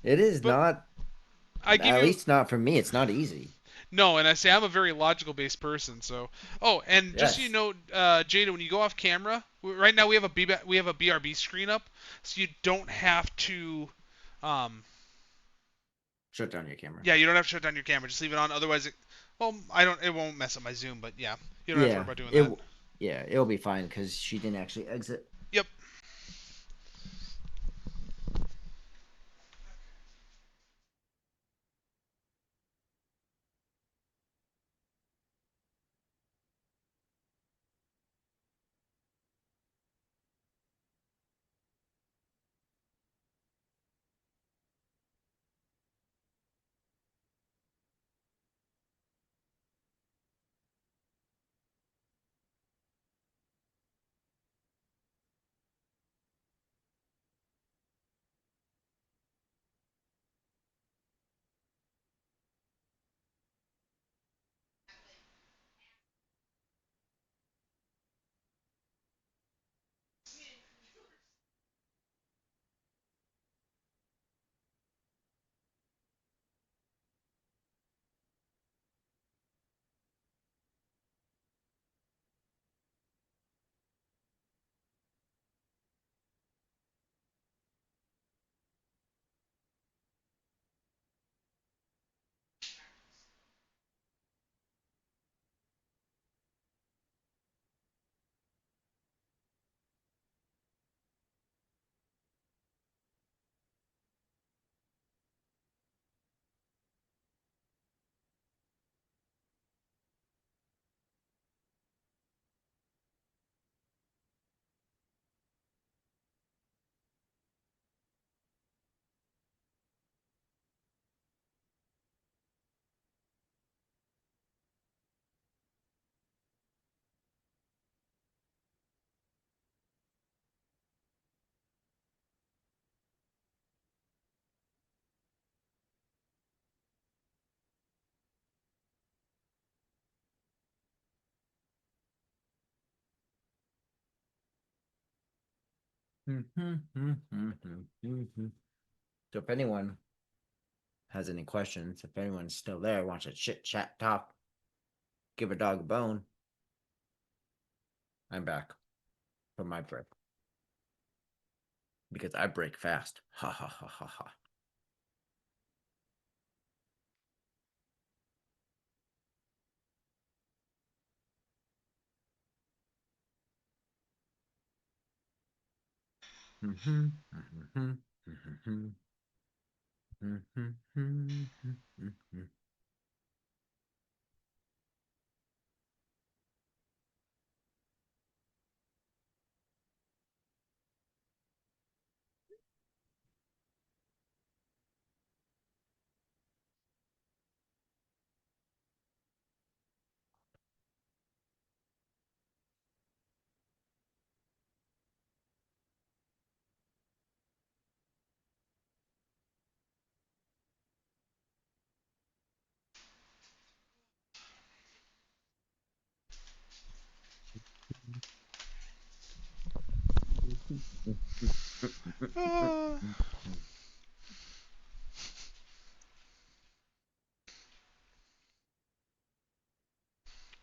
It is but not, I give at you least not for me. It's not easy. no, and I say I'm a very logical based person. So, oh, and just so you Yes. know, Jada, when you go off camera, right now we have a BRB screen up, so you don't have to, um, Shut down your camera. yeah, you don't have to shut down your camera. Just leave it on. Otherwise, well, I don't. It won't mess up my Zoom, but yeah, you don't have to worry Yeah. about doing It. that. Yeah. It'll be fine because she didn't actually exit. Yep. So if anyone has any questions, if anyone's still there, wants to chit chat, talk, give a dog a bone, I'm back from my break because I break fast. Ha ha ha ha ha.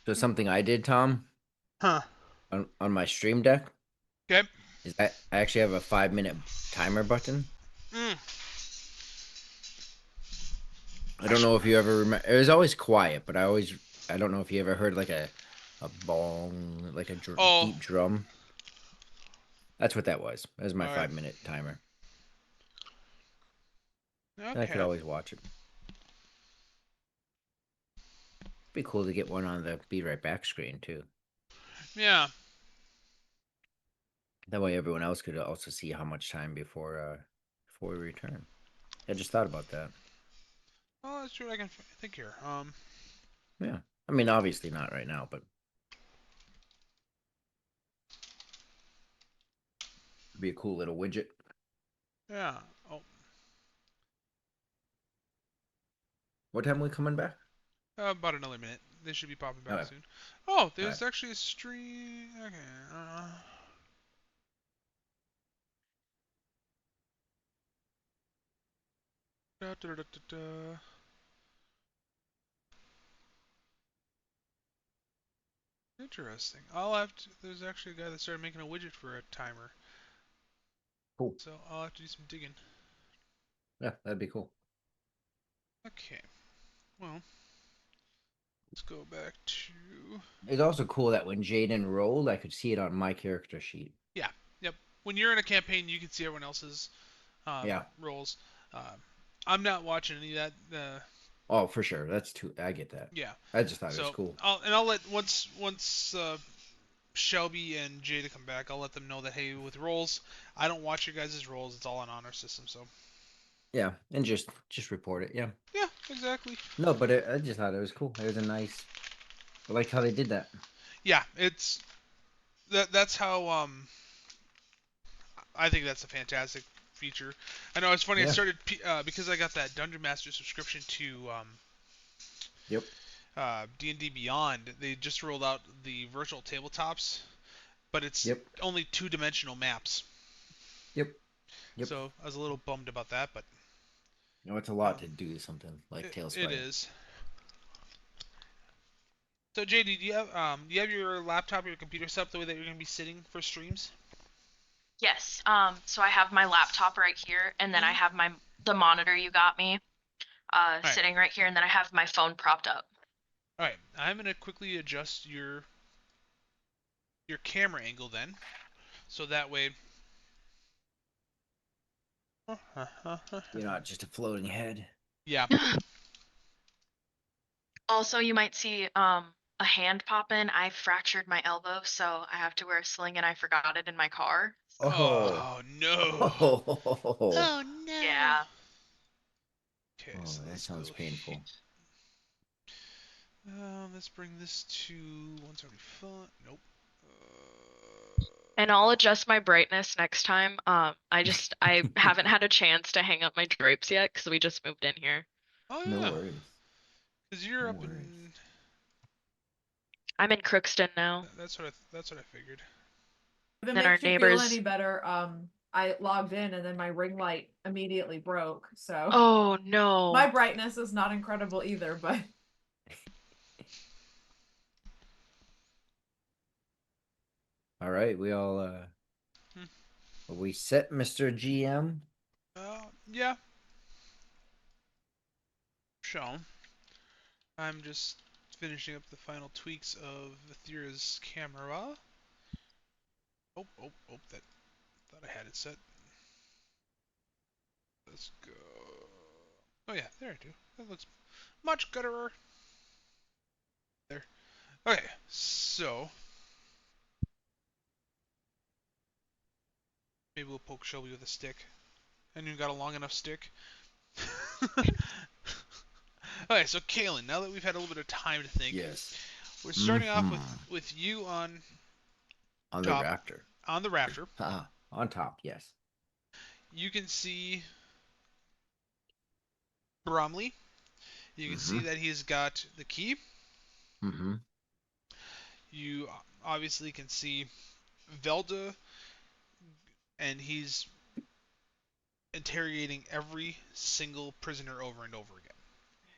So something I did, Tom, Huh. on my stream deck Okay. is that I actually have a 5 minute timer button. Mm. I don't know if you ever remember. It was always quiet, but I don't know if you ever heard like a bong, like a Oh. deep drum. That's what that was. That was my All right. 5 minute timer. And I could Okay. always watch it. Be cool to get one on the Be Right Back screen too. Yeah. That way everyone else could also see how much time before we return. I just thought about that. Oh, that's true. I can think here. Yeah. I mean, obviously not right now, but. It'd be a cool little widget. Yeah. Oh, What time are we coming back? about another minute. They should be popping back Okay. soon. Oh, All right. there's actually a stream. Okay. Da, da, da, da, da. Interesting. I'll have to. There's actually a guy that started making a widget for a timer, Cool. so I'll have to do some digging. Yeah, that'd be cool. Okay. Well, let's go back to. It's also cool that when Jaden rolled, I could see it on my character sheet. Yeah. Yep. When you're in a campaign, you can see everyone else's Yeah. roles. I'm not watching any of that. Oh, for sure. That's too. I get that. Yeah. I just thought it was So cool. I'll let once Shelby and Jada come back, I'll let them know that hey, with rolls, I don't watch your guys' rolls. It's all on honor system. So Yeah, and just report it. Yeah. yeah, exactly. No, but I just thought it was cool. It was a nice. I liked how they did that. Yeah, it's that's how I think that's a fantastic feature. I know it's funny. I Yeah. started because I got that Dungeon Master subscription to Yep. D&D Beyond. They just rolled out the virtual tabletops, but it's Yep. only two-dimensional maps. Yep. Yep. So I was a little bummed about that, but You know, it's a lot to do something like Tailspire. it is. So JD, do you have your laptop or your computer set up the way that you're going to be sitting for streams? Yes. So I have my laptop right here, and then I have the monitor you got me sitting right here, and then I have my phone propped up. All right, I'm going to quickly adjust your camera angle then, so that way. You're not just a floating head. Yeah. Also, you might see a hand pop in. I fractured my elbow, so I have to wear a sling, and I forgot it in my car. Oh no. Oh No. Yeah. Okay, Oh, so that let's sounds go painful. let's bring this to 175. Nope. And I'll adjust my brightness next time. I haven't had a chance to hang up my drapes yet because we just moved in here. Oh No yeah. worries. Because you're No up worries. in. I'm in Crookston now. That's what I figured. If it Then our makes you feel neighbors. any better, I logged in and then my ring light immediately broke. So Oh no. my brightness is not incredible either, but All right, we all are we set, Mr. GM? Yeah. Shown. I'm just finishing up the final tweaks of Aethira's camera. Oh, that thought I had it set. Let's go. Oh yeah, there I do. That looks much gooder. There. Okay, so maybe we'll poke Shelby with a stick. And you got a long enough stick. Okay, so Kalen, now that we've had a little bit of time to think, Yes. we're starting off with you on the top, rafter. on the rafter. On top, yes. You can see Bromley. You can see that he's got the key. Mm-hmm. You obviously can see Velda, and he's interrogating every single prisoner over and over again.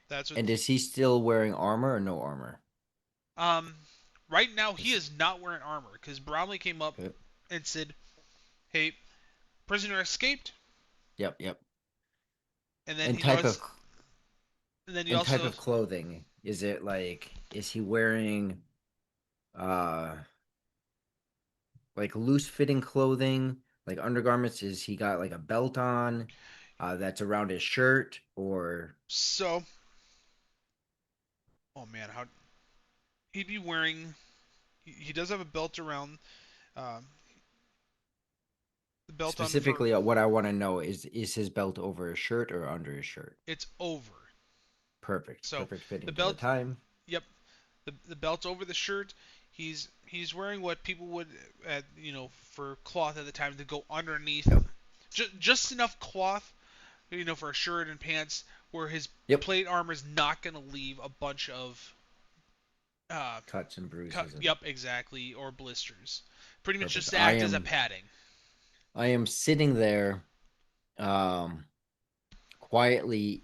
That's what. And is he still wearing armor or no armor? Right now he is not wearing armor because Bromley came up and said, "Hey, prisoner escaped." Yep. And then he type knows. of. And then he And also. type of clothing. Is it like? Is he wearing, like loose fitting clothing, like undergarments? Is he got like a belt on, that's around his shirt, or? So. Oh man, how. He'd be wearing. He does have a belt around. Um, the belt on for. Specifically, what I want to know is his belt over his shirt or under his shirt? It's over. Perfect. So Perfect fitting the for the belt. time. Yep. The belt's over the shirt. He's He's wearing what people would, for cloth at the time to go underneath, Yep. just enough cloth, for a shirt and pants where his Yep. plate armor is not going to leave a bunch of Cuts and bruises. And yep, exactly, or blisters. Pretty much perfect. just act as a padding. I am sitting there, quietly,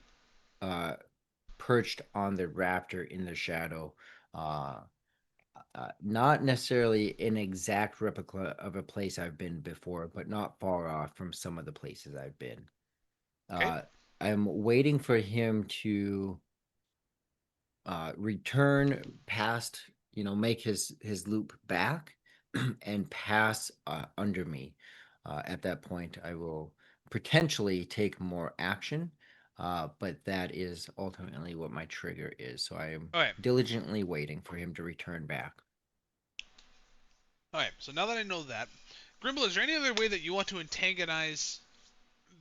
perched on the raptor in the shadow. Uh, not necessarily an exact replica of a place I've been before, but not far off from some of the places I've been. Okay. I'm waiting for him to return past, make his loop back and pass under me. At that point, I will potentially take more action, but that is ultimately what my trigger is. So I am Okay. diligently waiting for him to return back. Alright, so now that I know that, Grimble, is there any other way that you want to antagonize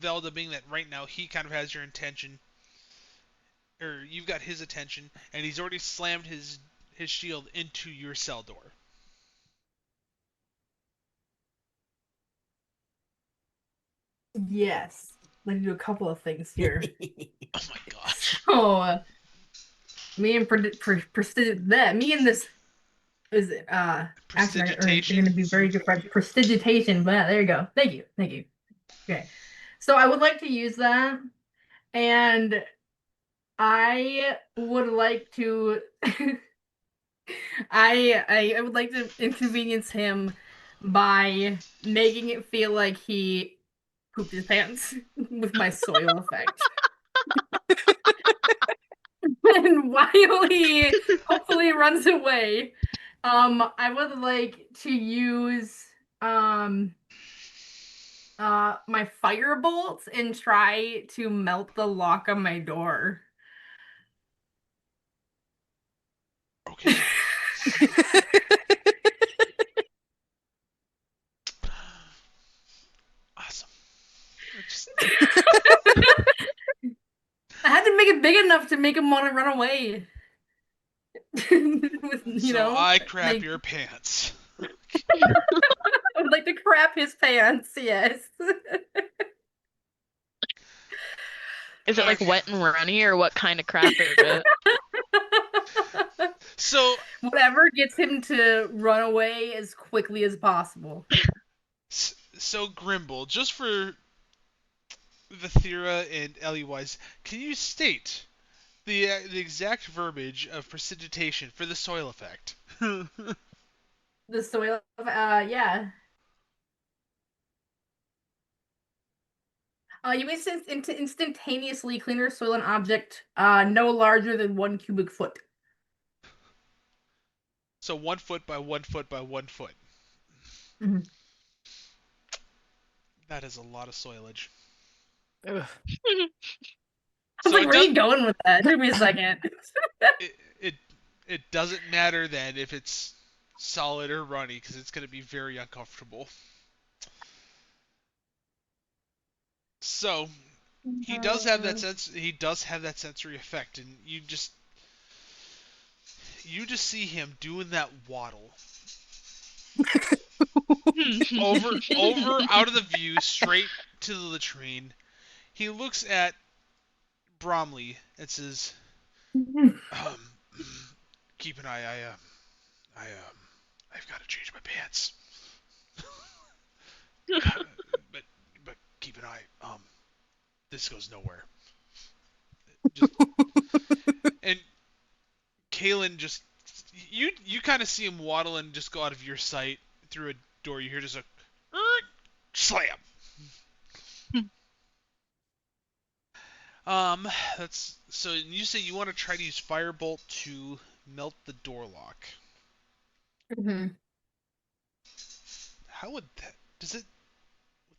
Velda, being that right now he kind of has your intention, or you've got his attention, and he's already slammed his shield into your cell door? Yes. Let me do a couple of things here. Oh my gosh. So, me and me and this is actually are going Prestidigitation? to be very good friends. Prestidigitation, but there you go. Thank you. Okay. So I would like to use that, and I would like to I would like to inconvenience him by making it feel like he pooped his pants with my soil effect. And while he hopefully runs away, I would like to use my fire bolts and try to melt the lock on my door. Okay. Awesome. Just... I had to make it big enough to make him want to run away. With, so I crap like, your pants. I would like to crap his pants, yes. Is it like wet and runny, or what kind of crap is it? So whatever gets him to run away as quickly as possible. So Grimble, just for the Thera and Ellie wise, can you state the exact verbiage of precipitation for the soil effect? The soil, yeah. You instantaneously clean or soil an object no larger than 1 cubic foot. So 1 foot by 1 foot by 1 foot. Mm-hmm. That is a lot of soilage. I was like, where are you going with that? Give me a second. it doesn't matter then if it's solid or runny, because it's going to be very uncomfortable. So he does have that sense. He does have that sensory effect, and you just see him doing that waddle over out of the view, straight to the latrine. He looks at Bromley and says, "Keep an eye. I've got to change my pants. but keep an eye. This goes nowhere." Just and Kalen just you kind of see him waddle and just go out of your sight through a door. You hear just a slam. That's so. You say you want to try to use Firebolt to melt the door lock. Mm-hmm. How would that? Would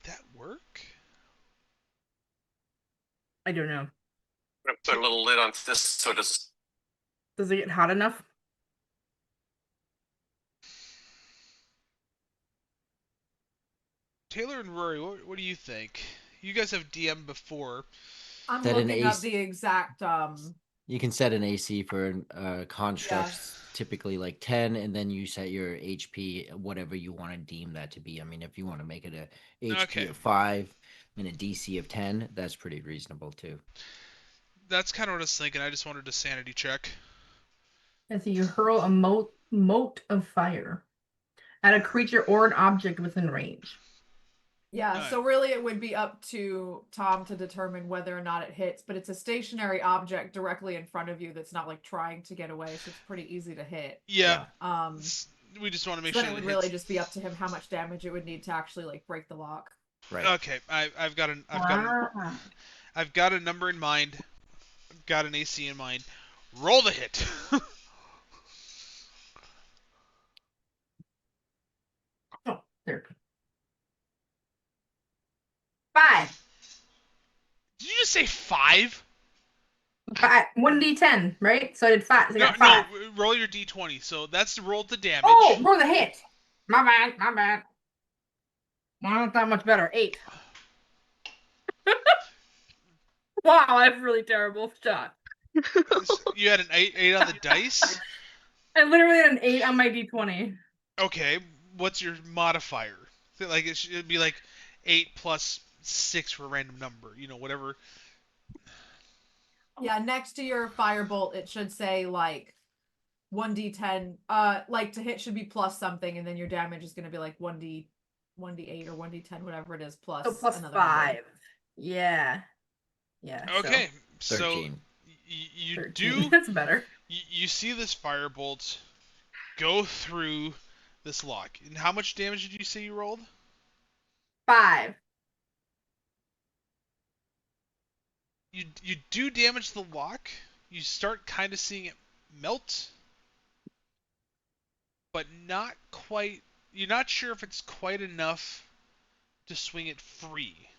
that work? I don't know. I'm gonna put a little lid on this so it does. Does it get hot enough? Taylor and Rory, what do you think? You guys have DM before. I'm That an looking up ace- the exact You can set an AC for constructs, Yes. typically like 10, and then you set your HP, whatever you want to deem that to be. I mean, if you want to make it a HP Okay. of 5 and a DC of 10, that's pretty reasonable too. That's kind of what I was thinking. I just wanted to sanity check. As you hurl a mote of fire at a creature or an object within range. Yeah, Alright. so really it would be up to Tom to determine whether or not it hits, but it's a stationary object directly in front of you that's not like trying to get away, so it's pretty easy to hit. Yeah. Um, We just want to make so then sure it that would it really hits. just be up to him how much damage it would need to actually like break the lock. Right. Okay. I've got a number in mind. I've got an AC in mind. Roll the hit. Oh, there. 5. Did you just say 5? 1d10, right? So I did 5. So I No, got 5. no. Roll your d20. So that's the roll the damage. Oh, roll the hit. My bad. Well, not that much better. 8. Wow, that's really terrible shot. You had an 8 on the dice. I literally had an 8 on my d20. Okay. What's your modifier? Like it should be like 8 plus 6 for a random number. You know, whatever. Yeah, next to your firebolt, it should say like 1d10. Like to hit should be plus something, and then your damage is going to be like 1d8 or 1d10, whatever it is, plus So plus another 5. number. Yeah. Yeah. Okay. So So 13. you 13. do. That's better. You see this firebolt go through this lock. And how much damage did you say you rolled? 5. You do damage the lock. You start kind of seeing it melt, but not quite. You're not sure if it's quite enough to swing it free.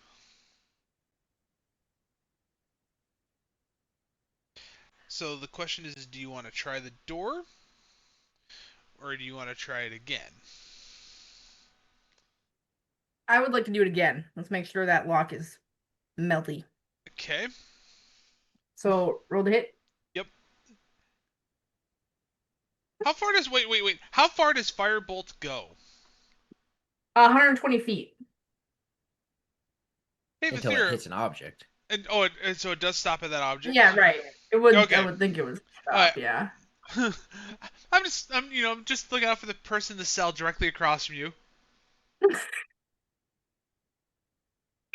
So the question is, do you want to try the door, or do you want to try it again? I would like to do it again. Let's make sure that lock is melty. Okay. So roll the hit. Yep. How far does wait? How far does firebolt go? 120 feet. Hey, Until it hits an object. And so it does stop at that object. Yeah, right. It would. Okay. I would think it would stop. Alright. Yeah. I'm just looking out for the person in the cell directly across from you.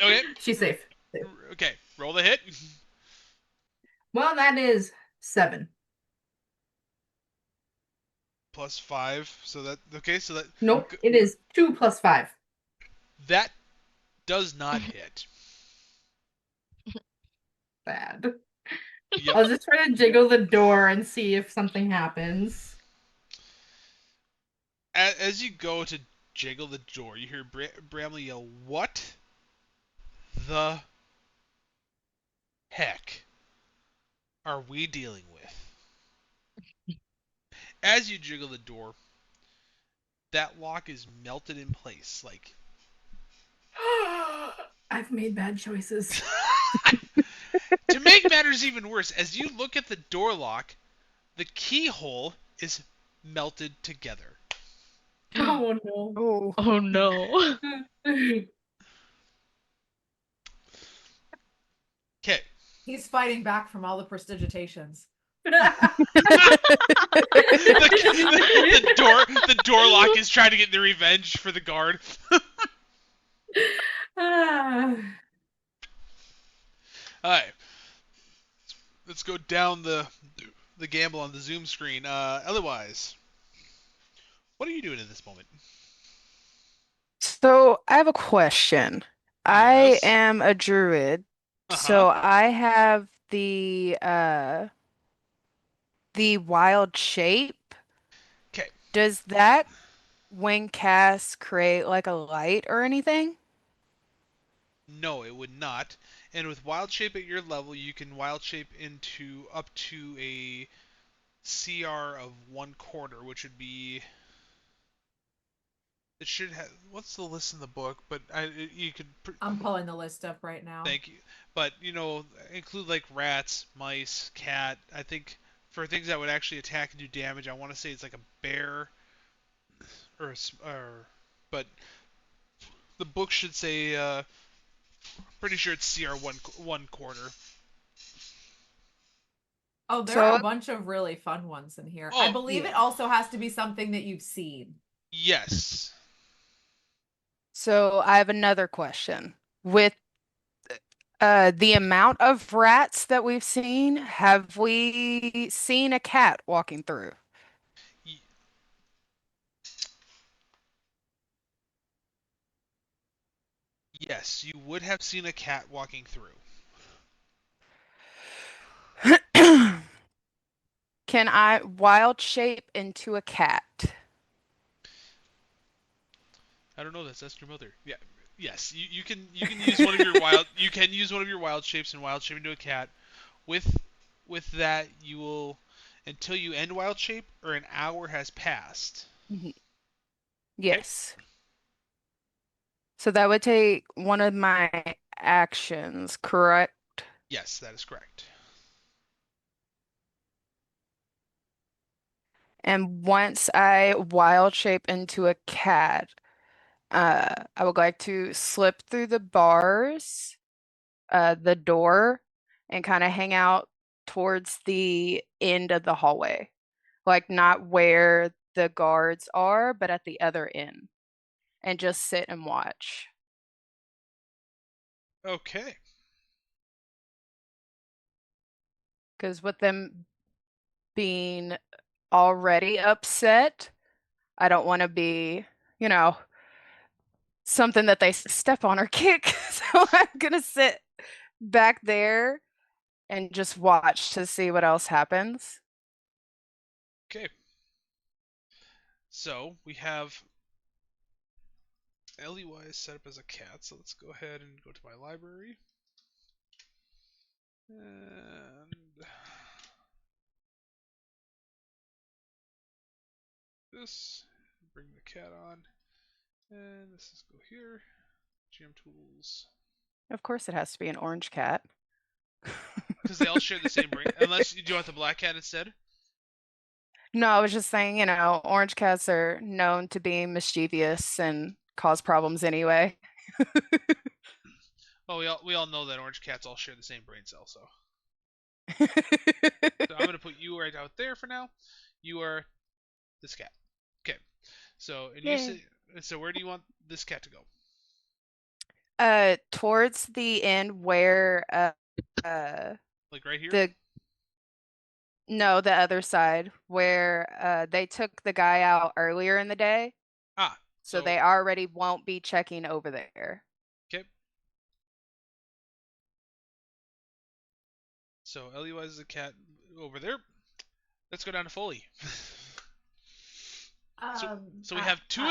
Okay. She's safe. Okay. Roll the hit. Well, that is 7. Plus 5. So that okay. So that Nope. It is 2 plus 5. that does not hit. Bad. Yep. I was just trying to jiggle the door and see if something happens. As you go to jiggle the door, you hear Bramley yell, "What the heck are we dealing with?" As you jiggle the door, that lock is melted in place. Like, I've made bad choices. to make matters even worse, as you look at the door lock, the keyhole is melted together. Oh no. Oh no. Okay. He's fighting back from all the prestidigitations. The door lock is trying to get the revenge for the guard. Ah. Alright. Let's go down the gamble on the Zoom screen. Otherwise, what are you doing at this moment? So I have a question. I Yes. am a druid, so I have the wild shape. Okay. Does that when cast create like a light or anything? No, it would not. And with wild shape at your level, you can wild shape into up to a CR of 1/4, which would be it should have. What's the list in the book? But you could. I'm pulling the list up right now. Thank you. But include like rats, mice, cat. I think for things that would actually attack and do damage, I want to say it's like a bear or but the book should say. Pretty sure it's CR one quarter. Oh, there So are a bunch of really fun ones in here. I Oh believe yeah. it also has to be something that you've seen. yes. So I have another question. With the amount of rats that we've seen, have we seen a cat walking through? Y- yes, you would have seen a cat walking through. Can I wild shape into a cat? I don't know this. That's your mother. Yeah. Yes, you can use one of your wild shapes and wild shape into a cat. With with that, you will until you end wild shape or an hour has passed. Mhm. Okay. Yes. So that would take one of my actions, correct? Yes, that is correct. And once I wild shape into a cat, I would like to slip through the bars, the door, and kind of hang out towards the end of the hallway. Like not where the guards are, but at the other end, and just sit and watch. Okay. Because with them being already upset, I don't want to be, you know, something that they step on or kick. So I'm gonna sit back there and just watch to see what else happens. Okay. So we have Ley is set up as a cat. So let's go ahead and go to my library. And this, bring the cat on, and this is go here, GM tools, Of course, it has to be an orange cat. because they all share the same brain. Unless you do want the black cat instead. No, I was just saying, orange cats are known to be mischievous and cause problems anyway. Well, we all know that orange cats all share the same brain cell, so. So I'm gonna put you right out there for now. You are this cat. Okay. So and you Yay. say so. Where do you want this cat to go? Towards the end where Like right here? the no, the other side where they took the guy out earlier in the day, Ah. so So they already won't be checking over there. okay. So Ley is a cat over there. Let's go down to Foley. So we have two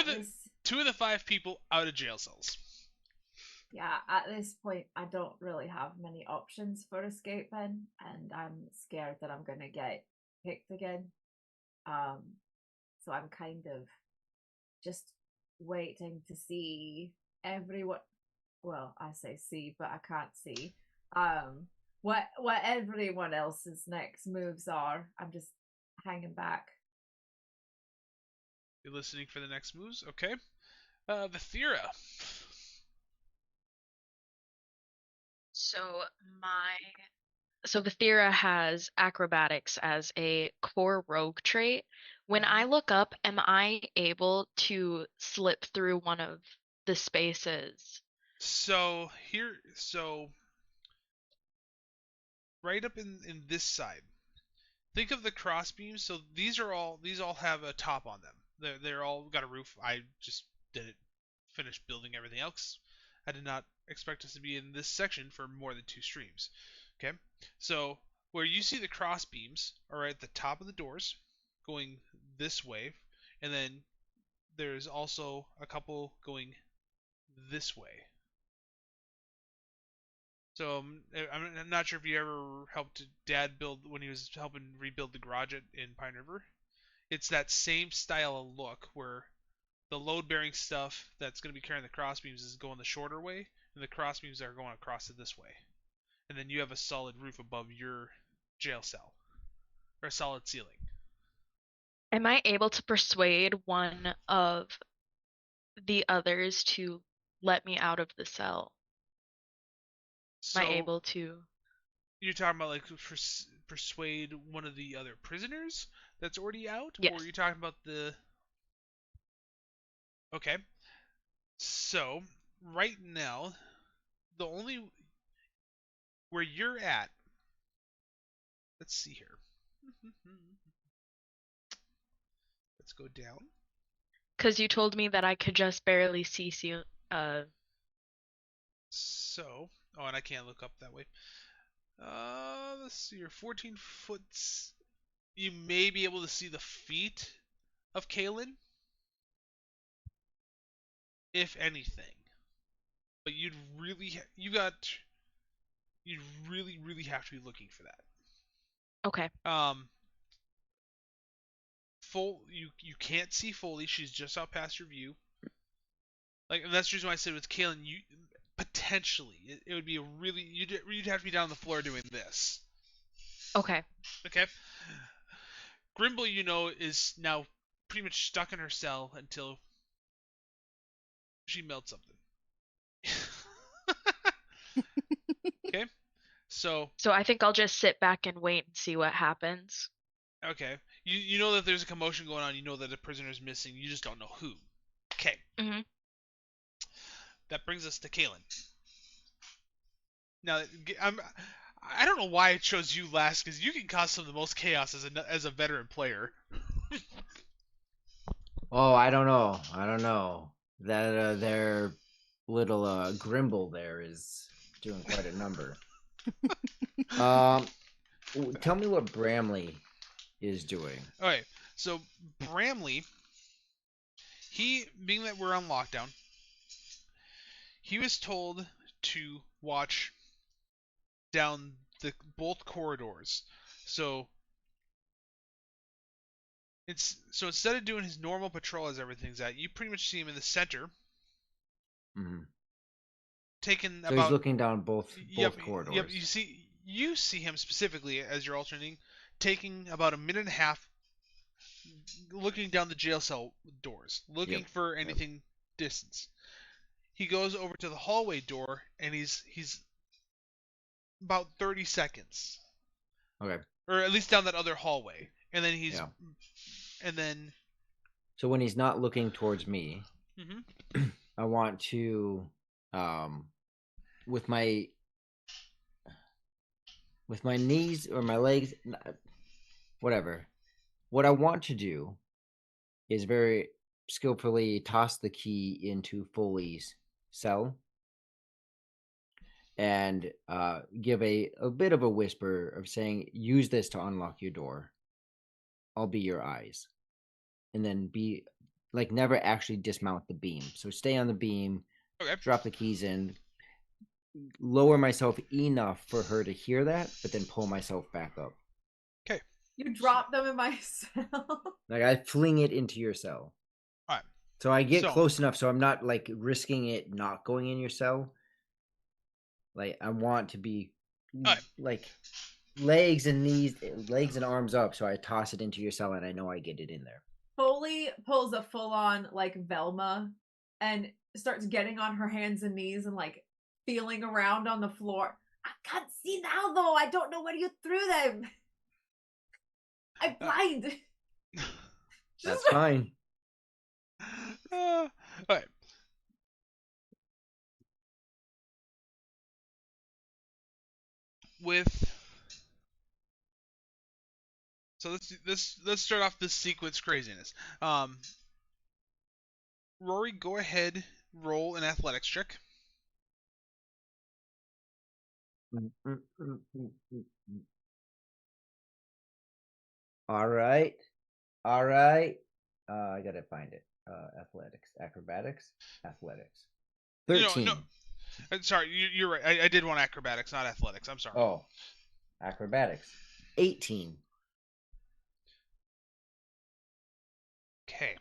of the 5 people out of jail cells. Yeah, at this point, I don't really have many options for escaping, and I'm scared that I'm gonna get picked again. So I'm kind of just waiting to see everyone. Well, I say see, but I can't see. What everyone else's next moves are. I'm just hanging back. You're listening for the next moves. Okay. Vithira. So my so Vithira has acrobatics as a core rogue trait. When I look up, am I able to slip through one of the spaces? So right up in this side. Think of the crossbeams. So these all have a top on them. They're all got a roof. I just didn't finish building everything else. I did not expect us to be in this section for more than 2 streams. Okay, so where you see the cross beams are at the top of the doors, going this way, and then there's also a couple going this way. So I'm not sure if you ever helped Dad build when he was helping rebuild the garage in Pine River. It's that same style of look where the load-bearing stuff that's going to be carrying the crossbeams is going the shorter way, and the crossbeams are going across it this way. And then you have a solid roof above your jail cell, or a solid ceiling. Am I able to persuade one of the others to let me out of the cell? Am I So able to? you're talking about like persuade one of the other prisoners that's already out, Yes. or are you talking about the? Okay. So right now, the only where you're at. Let's see here. Let's go down. Because you told me that I could just barely see So, oh, and I can't look up that way. Let's see. You're 14 foot. You may be able to see the feet of Kalen, if anything. But you'd really really have to be looking for that. Okay. You can't see Foley. She's just out past your view. Like, and that's the reason why I said with Kalen, you potentially it would be a really you'd have to be down on the floor doing this. Okay. Okay. Grimble, is now pretty much stuck in her cell until she melts something. Okay. So I think I'll just sit back and wait and see what happens. okay, you know that there's a commotion going on. You know that a prisoner's missing. You just don't know who. Okay. Mhm. That brings us to Kalen. Now, I don't know why I chose you last, because you can cause some of the most chaos as a veteran player. Oh, I don't know. That their little Grimble there is doing quite a number. Tell me what Bramley is doing. Okay, so Bramley, he, being that we're on lockdown, he was told to watch down both corridors. So instead of doing his normal patrol as everything's at, you pretty much see him in the center. Mm-hmm. Taking so about. He's looking down both corridors. Yep. You see him specifically as you're alternating, taking about a minute and a half, looking down the jail cell doors, looking for anything distance. He goes over to the hallway door, and he's about 30 seconds. Okay. Or at least down that other hallway, and then and then. So when he's not looking towards me, Mm-hmm. I want to, with my knees or my legs, whatever. What I want to do is very skillfully toss the key into Foley's cell and give a bit of a whisper of saying, use this to unlock your door. I'll be your eyes. And then be like, never actually dismount the beam. So stay on the beam, Okay. drop the keys in, lower myself enough for her to hear that, but then pull myself back up. Okay. You drop them in my cell. Like, I fling it into your cell. All right. So I get close enough so I'm not like risking it not going in your cell. Like, I want to be like legs and arms up, so I toss it into your cell and I know I get it in there. Foley pulls a full-on like Velma and starts getting on her hands and knees and like feeling around on the floor. I can't see now though. I don't know where you threw them. I'm blind. That's fine. All right. So let's start off this sequence craziness. Rory, go ahead, roll an athletics check. All right. I gotta find it. Acrobatics, athletics. 13. No. Sorry, you're right. I did want acrobatics, not athletics. I'm sorry. Oh, acrobatics. 18. Okay.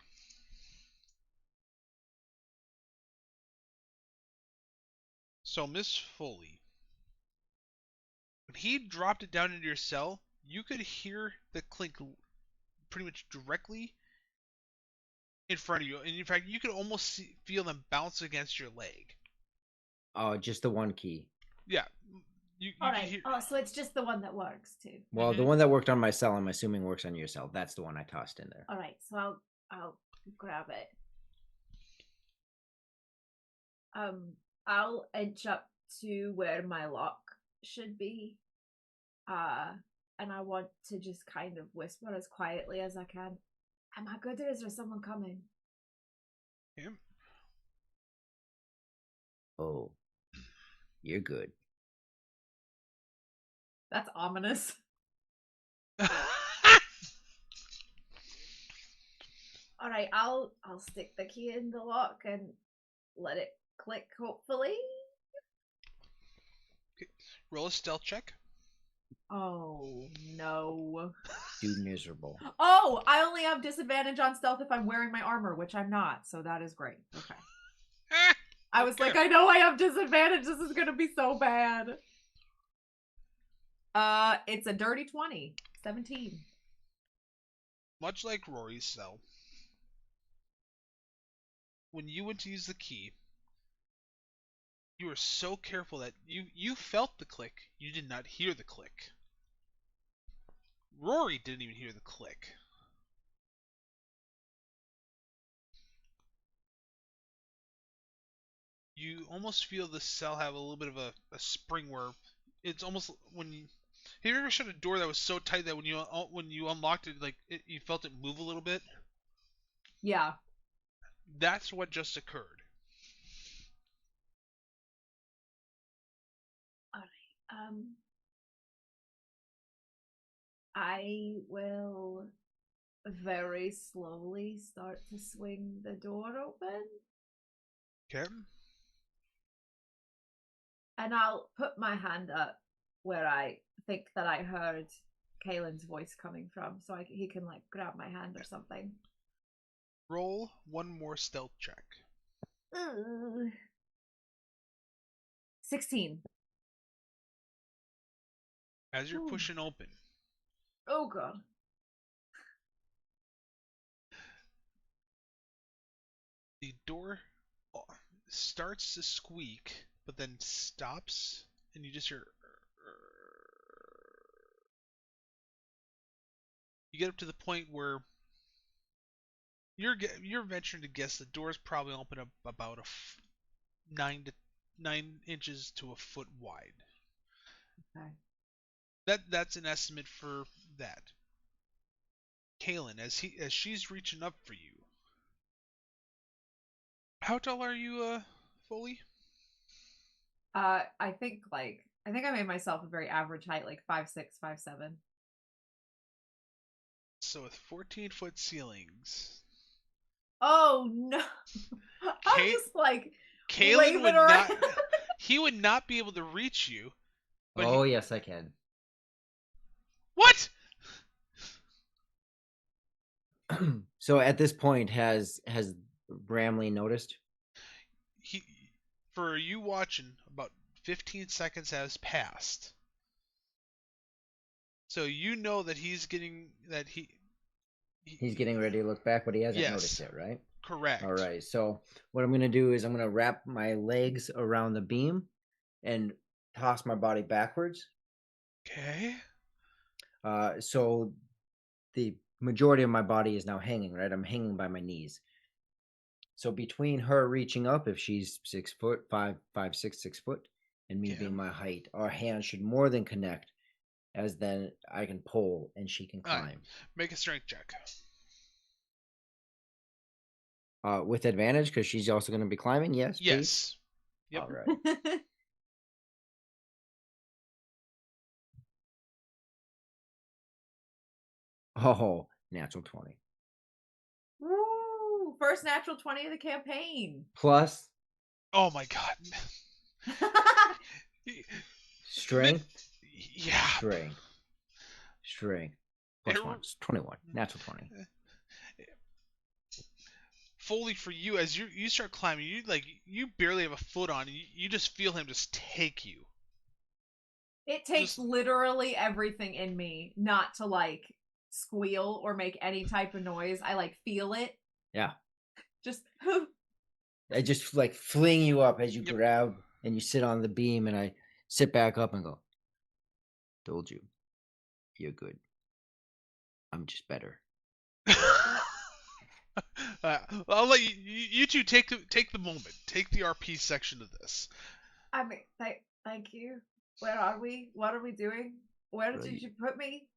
So, Miss Foley, when he dropped it down into your cell, you could hear the clink pretty much directly in front of you. And in fact, you could almost feel them bounce against your leg. Oh, just the one key. Yeah. You All can right. hear. Oh, so it's just the one that works too. Well, the one that worked on my cell, I'm assuming works on your cell. That's the one I tossed in there. All right. So I'll grab it. I'll inch up to where my lock should be. And I want to just kind of whisper as quietly as I can. Am I good or is there someone coming? Him? Oh, you're good. That's ominous. All right, I'll stick the key in the lock and let it click, hopefully. Okay. Roll a stealth check. Oh, no. Dude, miserable. Oh, I only have disadvantage on stealth if I'm wearing my armor, which I'm not, so that is great. Okay. I was like, I know I have disadvantage. This is going to be so bad. It's a dirty 20. 17. Much like Rory's cell, when you went to use the key, you were so careful that you felt the click, you did not hear the click. Rory didn't even hear the click. You almost feel the cell have a little bit of a spring where it's almost when you have you ever shut a door that was so tight that when you unlocked it, like you felt it move a little bit? Yeah. That's what just occurred. All right. I will very slowly start to swing the door open. Okay. And I'll put my hand up where I think that I heard Kaylin's voice coming from, so he can like grab my hand or something. Roll one more stealth check. 16. As you're pushing open, Oh god. the door starts to squeak, but then stops, and you just hear. You get up to the point where you're venturing to guess the doors probably open up about 9 inches to a foot wide. Okay. That's an estimate for that. Kaylin, as she's reaching up for you. How tall are you, Foley? I think I made myself a very average height, like 5'6", 5'7". So with 14-foot ceilings. Oh no! I'm just like Kaylin would around. not. He would not be able to reach you. But Oh, yes, I can. What? So at this point, has Bramley noticed? For you watching, about 15 seconds has passed. So you know that he's getting He's getting ready to look back, but he hasn't noticed it, right? Correct. All right. So what I'm going to do is I'm going to wrap my legs around the beam and toss my body backwards. Okay. So the majority of my body is now hanging, right? I'm hanging by my knees. So between her reaching up, if she's 6 foot, 6 foot, and me being my height, our hands should more than connect, as then I can pull and she can climb. Right. Make a strength check. With advantage, because she's also going to be climbing. Yes. Yes. Please? Yep. All right. Oh, natural 20. Woo! First natural 20 of the campaign. Plus. Oh my god. Strength. Yeah. Strength. Plus 1. 21. Natural 20. Foley, for you, as you start climbing, you barely have a foot on. You just feel him just take you. It takes literally everything in me not to like squeal or make any type of noise. I like feel it. Yeah. Just I just like fling you up as you grab and you sit on the beam, and I sit back up and go, "Told you, you're good. I'm just better." I'll let you two take the moment. Take the RP section of this. I mean, thank you. Where are we? What are we doing? Where Well, did you- you put me?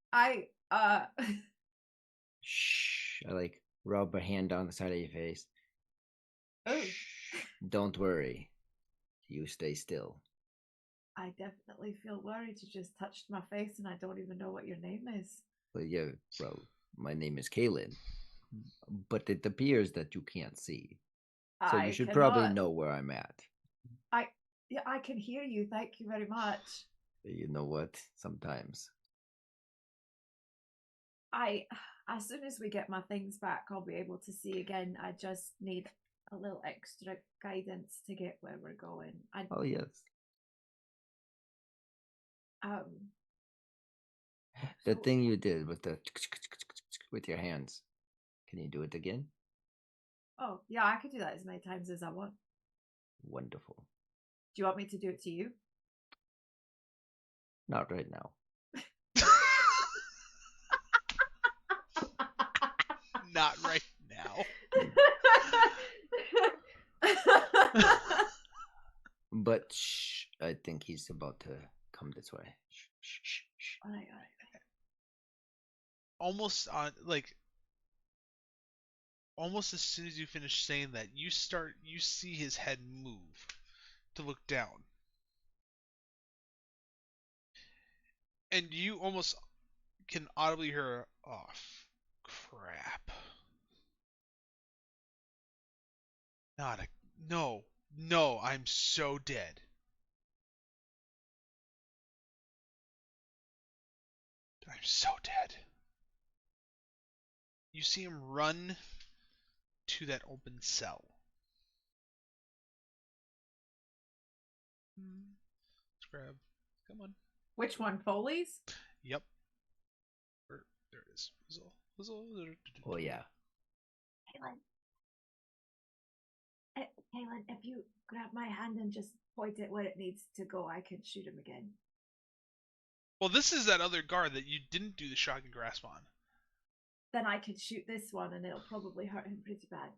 Shh. I like rub a hand down the side of your face. Oh. Shh. Don't worry. You stay still. I definitely feel worried. You just touched my face and I don't even know what your name is. Well, my name is Kaylin, but it appears that you can't see. So you should probably know where I'm at. Yeah, I can hear you. Thank you very much. You know what? Sometimes. As soon as we get my things back, I'll be able to see again. I just need a little extra guidance to get where we're going. Oh, yes. The thing you did with with your hands. Can you do it again? Oh, yeah, I could do that as many times as I want. Wonderful. Do you want me to do it to you? Not right now. Not right now. But shh, I think he's about to come this way. Shh, shh, shh, shh. All right. Almost almost as soon as you finish saying that, you see his head move to look down. And you almost can audibly hear, "Oh, crap. No, I'm so dead." I'm so dead. You see him run to that open cell. Let's grab. Come on. Which one, Foley's? Yep. There it is. Oh, yeah. Kaylin, if you grab my hand and just point it where it needs to go, I can shoot him again. Well, this is that other guard that you didn't do the shocking grasp on. Then I can shoot this one and it'll probably hurt him pretty bad.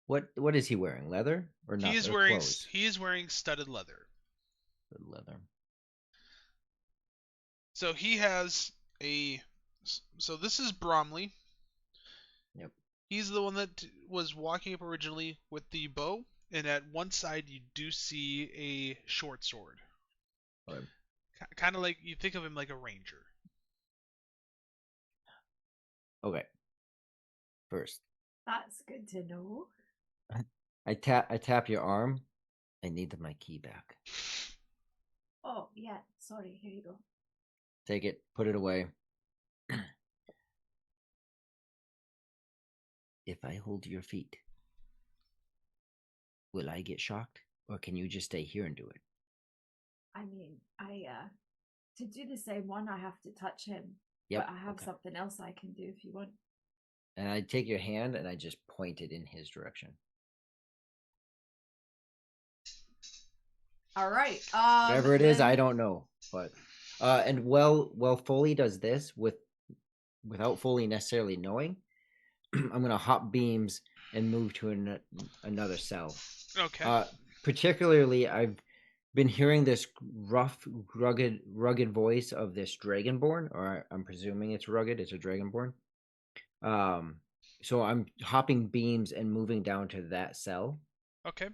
What is he wearing? Leather or not? He is wearing studded leather. Leather. So he has so this is Bromley. Yep. He's the one that was walking up originally with the bow, and at one side you do see a short sword. Okay. Kind of like, you think of him like a ranger. Okay. First. That's good to know. I tap your arm. I need my key back. Oh, yeah. Sorry. Here you go. Take it. Put it away. If I hold your feet, will I get shocked? Or can you just stay here and do it? I mean, to do the same one, I have to touch him. Yep. But I have something else I can do if you want. And I take your hand and I just point it in his direction. All right. Whatever it is, I don't know. But and Foley does this without Foley necessarily knowing. I'm gonna hop beams and move to another cell. Okay. Particularly, I've been hearing this rough, rugged voice of this Dragonborn, or I'm presuming it's rugged. It's a Dragonborn. So I'm hopping beams and moving down to that cell. Okay.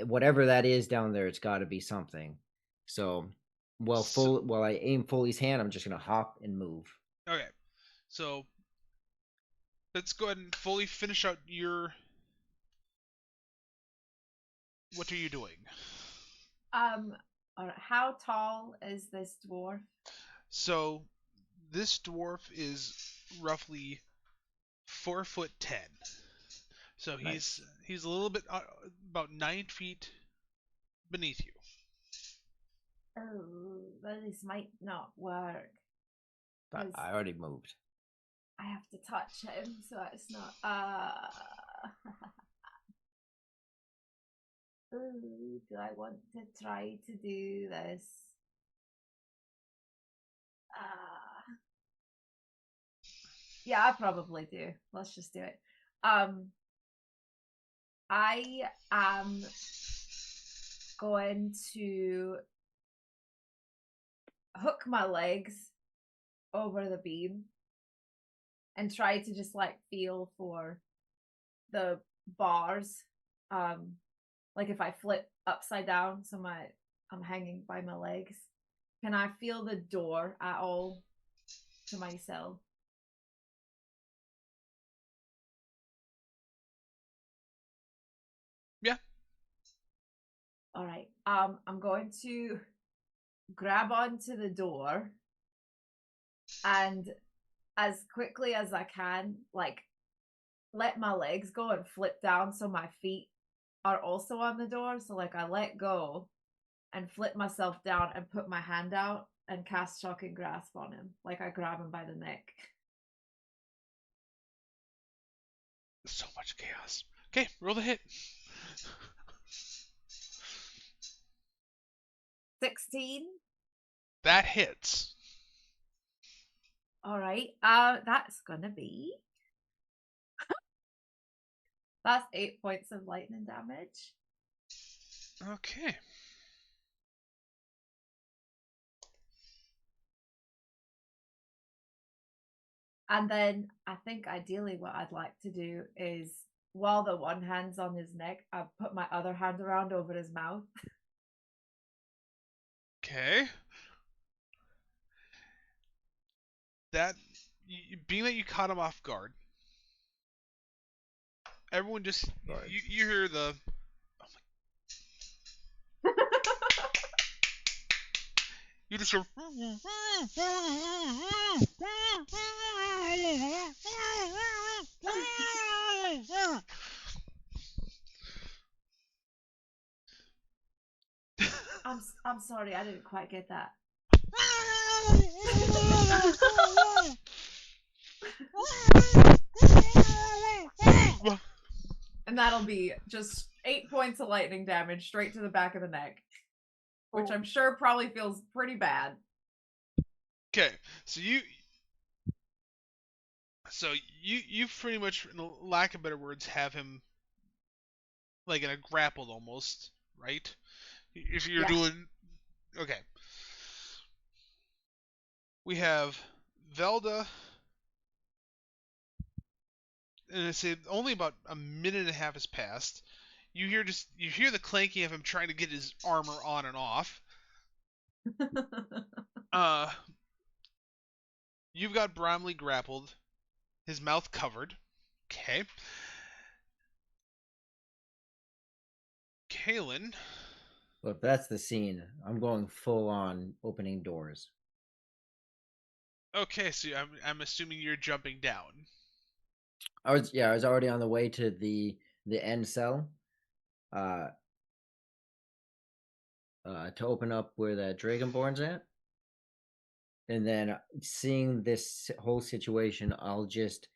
Whatever that is down there, it's got to be something. So, while I aim Foley's hand, I'm just gonna hop and move. Okay. So let's go ahead and fully finish out your. What are you doing? All right, how tall is this dwarf? So this dwarf is roughly 4'10". So Nice. he's a little bit about 9 feet beneath you. Oh, well, this might not work. But 'cause I already moved. I have to touch him, so it's not. Ooh, do I want to try to do this? Yeah, I probably do. Let's just do it. I am going to hook my legs over the beam and try to just like feel for the bars. Like if I flip upside down, so I'm hanging by my legs. Can I feel the door at all to my cell? Yeah. All right. I'm going to grab onto the door and as quickly as I can, like let my legs go and flip down so my feet are also on the door. So like I let go and flip myself down and put my hand out and cast shocking grasp on him. Like I grab him by the neck. So much chaos. Okay, roll the hit. 16. That hits. All right. That's gonna be. That's 8 points of lightning damage. Okay. And then I think ideally what I'd like to do is while the one hand's on his neck, I put my other hand around over his mouth. Okay. That being that you caught him off guard, everyone just you hear the you just hear I'm sorry, I didn't quite get that. And that'll be just 8 points of lightning damage straight to the back of the neck, which I'm sure probably feels pretty bad. Okay, so you pretty much, in lack of better words, have him like in a grappled almost, right? If you're doing okay, we have Velda, and I say only about a minute and a half has passed. You hear the clanking of him trying to get his armor on and off. You've got Bromley grappled, his mouth covered. Okay. Kalen. Look, that's the scene. I'm going full on opening doors. Okay, so I'm assuming you're jumping down. I was already on the way to the end cell. To open up where that Dragonborn's at. And then seeing this whole situation, I'll just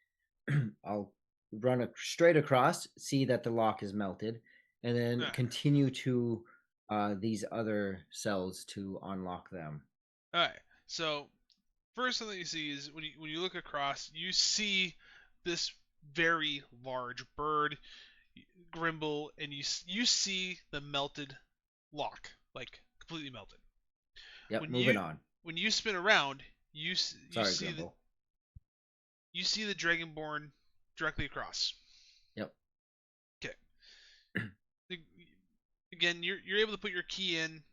I'll run straight across, see that the lock is melted, and then continue to these other cells to unlock them. All right. So first thing that you see is when you look across, you see this very large bird, Grimble, and you see the melted lock, like completely melted. Yep, When moving on. When you spin around, you Sorry, see Grimble. You see the Dragonborn directly across. Yep. Okay. Again, you're able to put your key in.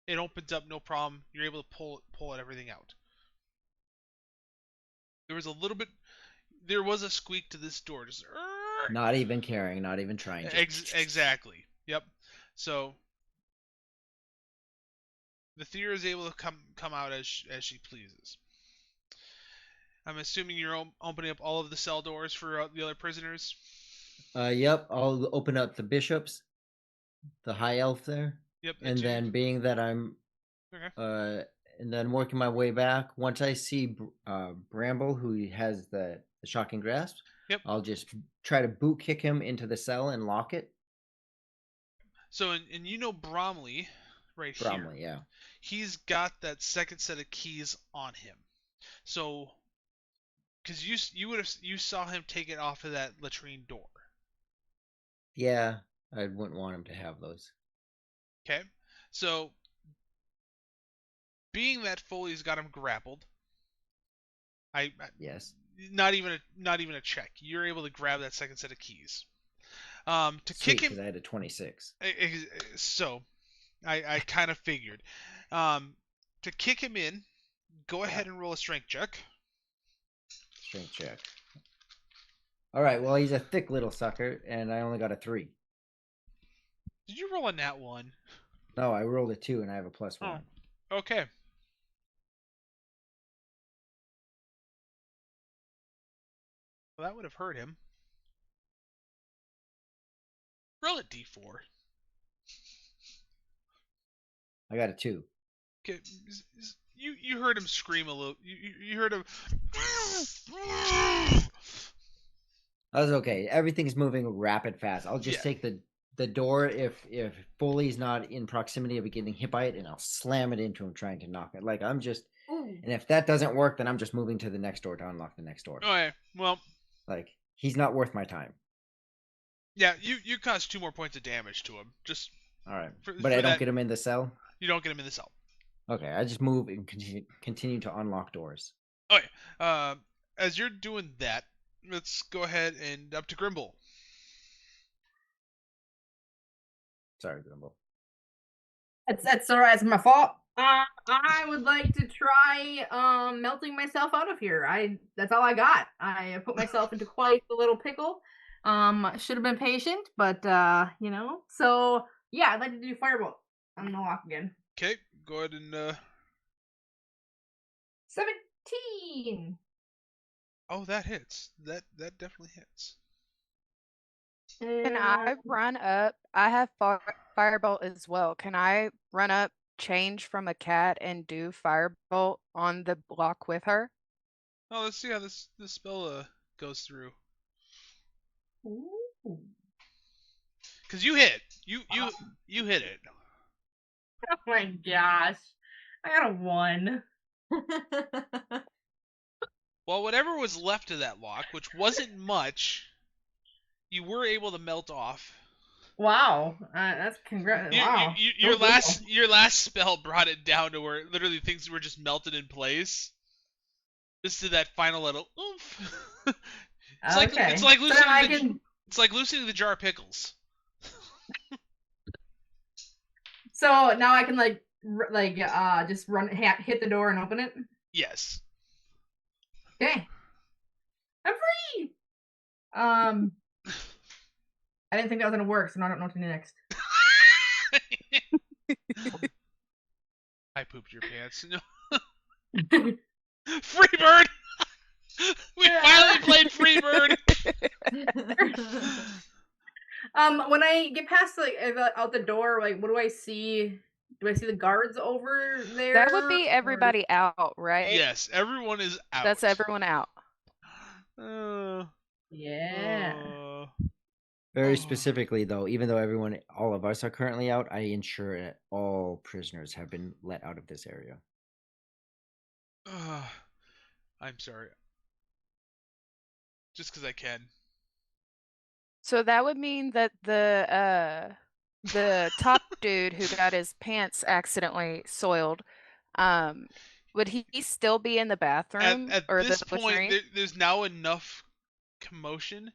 It opens up, no problem. You're able to pull everything out. There was a squeak to this door, just not even caring, not even trying. Exactly. Yep. So the Thea is able to come out as she pleases. I'm assuming you're opening up all of the cell doors for the other prisoners. Yep. I'll open up the bishops, the high elf there, Yep. and then being that I'm, Okay. and then working my way back. Once I see Bramble, who has the shocking grasp, Yep. I'll just try to boot kick him into the cell and lock it. So, and you know Bromley, right here. Bromley, yeah. He's got that second set of keys on him. So, because you saw him take it off of that latrine door. Yeah, I wouldn't want him to have those. Okay. So, being that Foley's got him grappled, yes. Not even a check. You're able to grab that second set of keys. To Sweet, kick him, because I had a 26. So, I kind of figured. To kick him in, go ahead and roll a strength check. Strength check. All right. Well, he's a thick little sucker, and I only got a 3. Did you roll a nat 1? No, I rolled a 2, and I have a +1. Oh, okay. Well, that would have hurt him. Roll a d4. I got a 2. Okay, you heard him scream a little. You heard him. That's okay. Everything's moving rapid fast. I'll just take the door if Foley's not in proximity of getting hit by it, and I'll slam it into him, trying to knock it. Like I'm just. Ooh. And if that doesn't work, then I'm just moving to the next door to unlock the next door. Okay, well. Like he's not worth my time. Yeah, you caused 2 more points of damage to him. Just. All right, but I don't get him in the cell. You don't get him in the cell. Okay, I just move and continue to unlock doors. Okay, as you're doing that, let's go ahead and up to Grimble. Sorry, Grimble. That's all right. It's my fault. I would like to try melting myself out of here. That's all I got. I put myself into quite a little pickle. Should have been patient, but you know. So yeah, I'd like to do firebolt on the lock again. Okay, go ahead and 17. Oh, that hits. That definitely hits. Can I run up? I have firebolt as well. Can I run up, change from a cat, and do firebolt on the block with her? Oh, let's see how this spell goes through. Ooh. Cause you hit. You hit it. Oh my gosh. I got a 1. Well, whatever was left of that lock, which wasn't much, you were able to melt off. Wow, that's congrats. Wow. Your last spell brought it down to where literally things were just melted in place. Just to that final little oomph. It's like loosening the jar of pickles. So now I can just run, hit the door and open it. Yes. Okay. I'm free. I didn't think that was gonna work, so now I don't know what to do next. I pooped your pants. Freebird! We finally played Freebird! When I get past out the door, what do I see? Do I see the guards over there? That would be everybody out, right? Yes, everyone is out. That's everyone out. Yeah. Very specifically, though, even though all of us are currently out, I ensure that all prisoners have been let out of this area. I'm sorry. Just because I can. So that would mean that the top dude who got his pants accidentally soiled, would he still be in the bathroom at or this the point? There's now enough commotion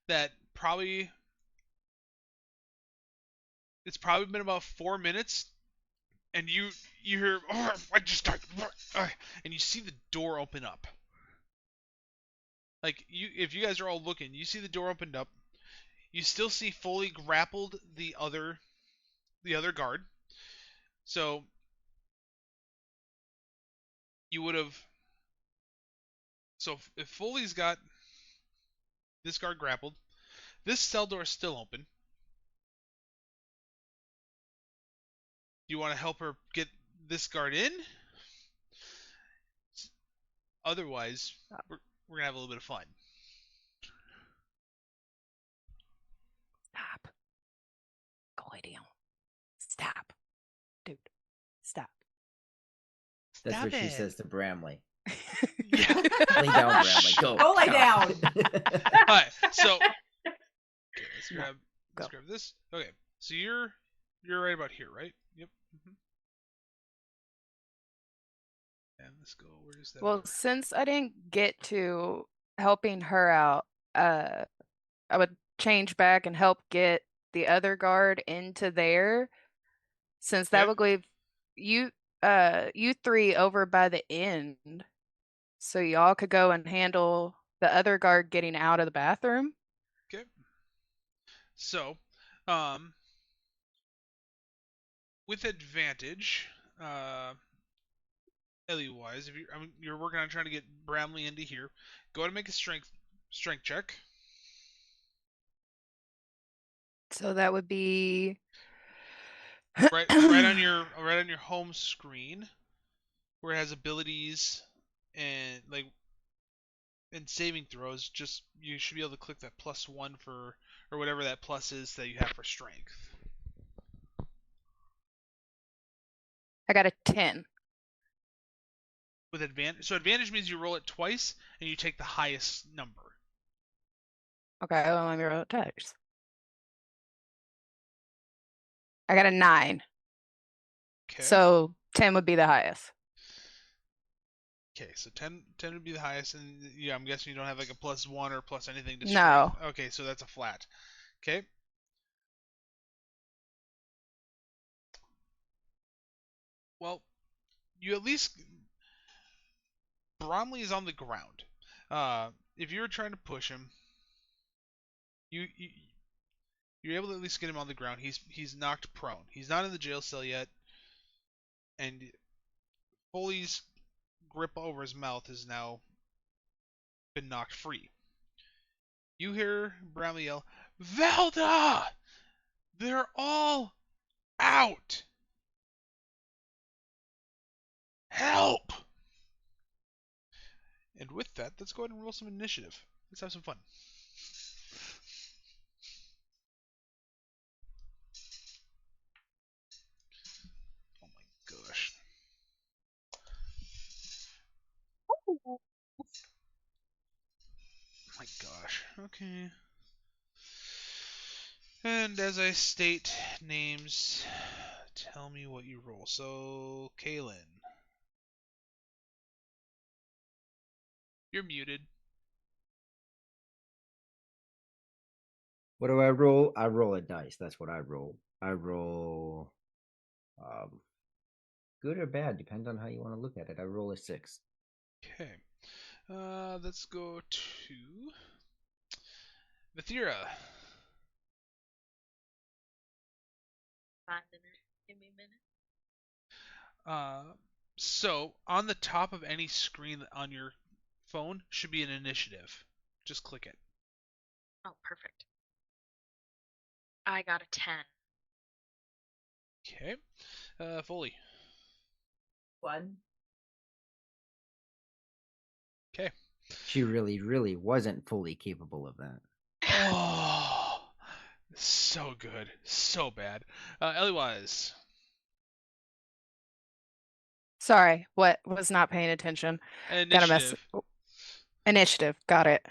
that it's probably been about 4 minutes, and you hear I just start, and you see the door open up. Like if you guys are all looking, you see the door opened up. You still see Foley grappled the other the other guard. So you would have. So if Foley's got this guard grappled, this cell door is still open. You want to help her get this guard in? Otherwise, we're gonna have a little bit of fun. Stop. Go lay down. Stop. Dude, stop. That's Stop what she it. says to Bramley. Yeah. Lay down, Bramley. Go. Go lay Stop. Alright, so okay, let's grab this. Okay, so you're right about here, right? Yep. And let's go. Where is that? Well, since I didn't get to helping her out, I would change back and help get the other guard into there, since that Okay. would leave you you three over by the end, so y'all could go and handle the other guard getting out of the bathroom. Okay. So, with advantage, Ellie-wise, if you're working on trying to get Bramley into here, go ahead and make a strength check. So that would be right on your home screen, where it has abilities and and saving throws. Just you should be able to click that +1 for, or whatever that plus is that you have for strength. I got a 10. With advantage, so advantage means you roll it twice and you take the highest number. Okay, well, let me roll attacks. I got a 9. Okay. So 10 would be the highest. Okay, so 10 would be the highest, and yeah, I'm guessing you don't have like a +1 or plus anything to No. strength. Okay, so that's a flat. Okay. Well, you at least Bromley is on the ground. If you were trying to push him, you're able to at least get him on the ground. He's knocked prone. He's not in the jail cell yet, and Foley's grip over his mouth has now been knocked free. You hear Bramley yell, "Velda! They're all out! Help!" And with that, let's go ahead and roll some initiative. Let's have some fun. Oh my gosh. Oh my gosh. Okay. And as I state names, tell me what you roll. So, Kaylin. You're muted. What do I roll? I roll a dice. That's what I roll. I roll good or bad, depends on how you want to look at it. I roll a 6. Okay. Let's go to Vithira. Finding it. Give me a minute. So on the top of any screen on your phone should be an initiative. Just click it. Oh, perfect. I got a 10. Okay. Foley. 1. Okay. She really, really wasn't fully capable of that. Oh, so good, so bad. Ellie-wise. Sorry, what was not paying attention? Gotta mess. Initiative. Initiative. Got it.